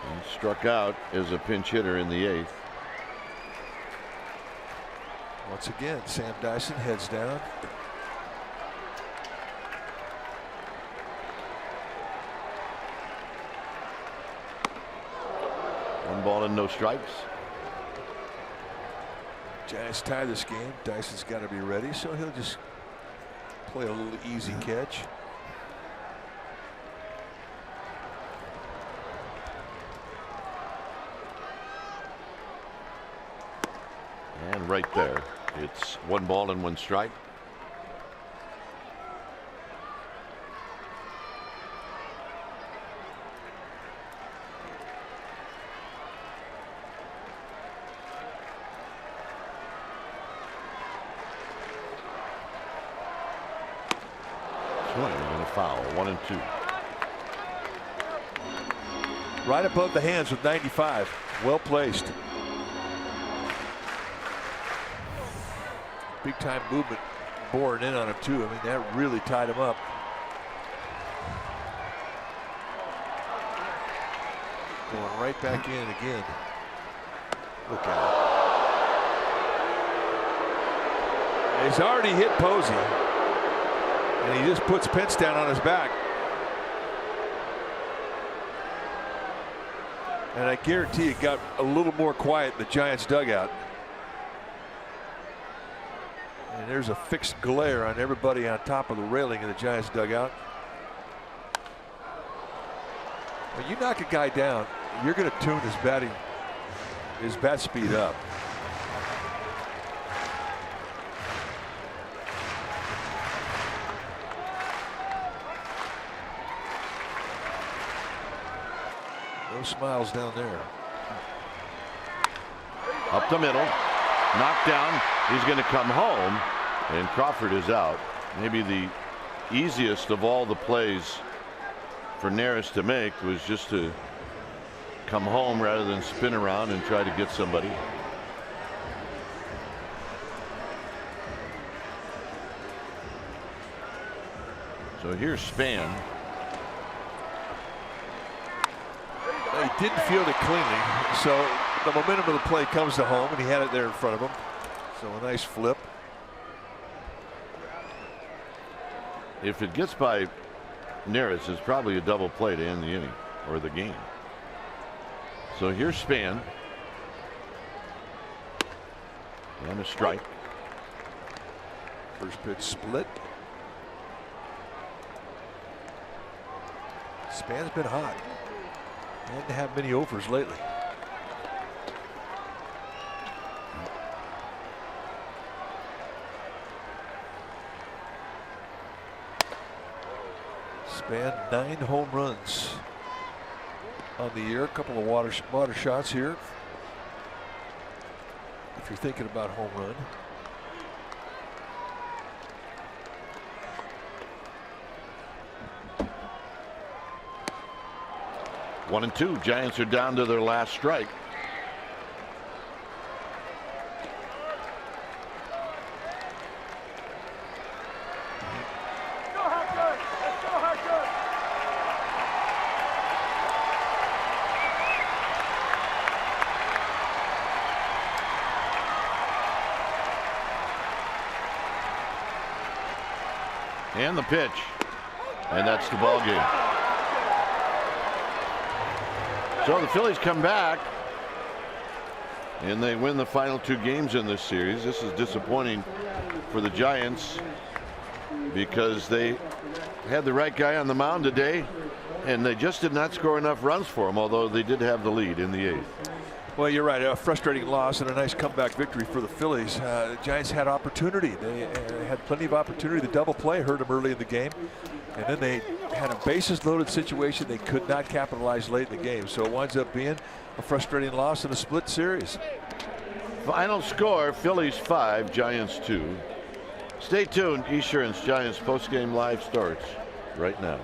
He struck out as a pinch hitter in the 8th. Once again, Sam Dyson heads down. One ball and no strikes. Giants tie this game. Dyson's got to be ready, so he'll just play a little easy catch. And right there, it's 1 ball and 1 strike. Swing and a foul. 1 and 2. Right above the hands with 95. Well placed. Big time movement boring in on him too. I mean, that really tied him up. Going right back in again. Look at it. He's already hit Posey. And he just puts Pence down on his back. And I guarantee it got a little more quiet in the Giants dugout. And there's a fixed glare on everybody on top of the railing in the Giants dugout. When you knock a guy down, you're going to tune his bat speed up. No smiles down there. Up the middle. Knocked down. He's going to come home. And Crawford is out. Maybe the easiest of all the plays for Neris to make was just to come home rather than spin around and try to get somebody. So here's Span. He didn't field it cleanly, so the momentum of the play comes to home, and he had it there in front of him. So a nice flip. If it gets by Neris, it's probably a double play to end the inning or the game. So here's Span. And a strike. First pitch split. Span's been hot. Hadn't had many overs lately. Span 9 home runs on the year. A couple of water shots here. If you're thinking about home run. One and two. Giants are down to their last strike. And the pitch. And that's the ball game. So the Phillies come back and they win the final 2 games in this series. This is disappointing for the Giants because they had the right guy on the mound today and they just did not score enough runs for him, although they did have the lead in the 8th. Well, you're right. A frustrating loss and a nice comeback victory for the Phillies. The Giants had opportunity. They had plenty of opportunity. The double play hurt them early in the game. And then they had a bases loaded situation they could not capitalize late in the game. So it winds up being a frustrating loss in a split series. Final score, Phillies 5, Giants 2. Stay tuned. Esurance Giants postgame live starts right now.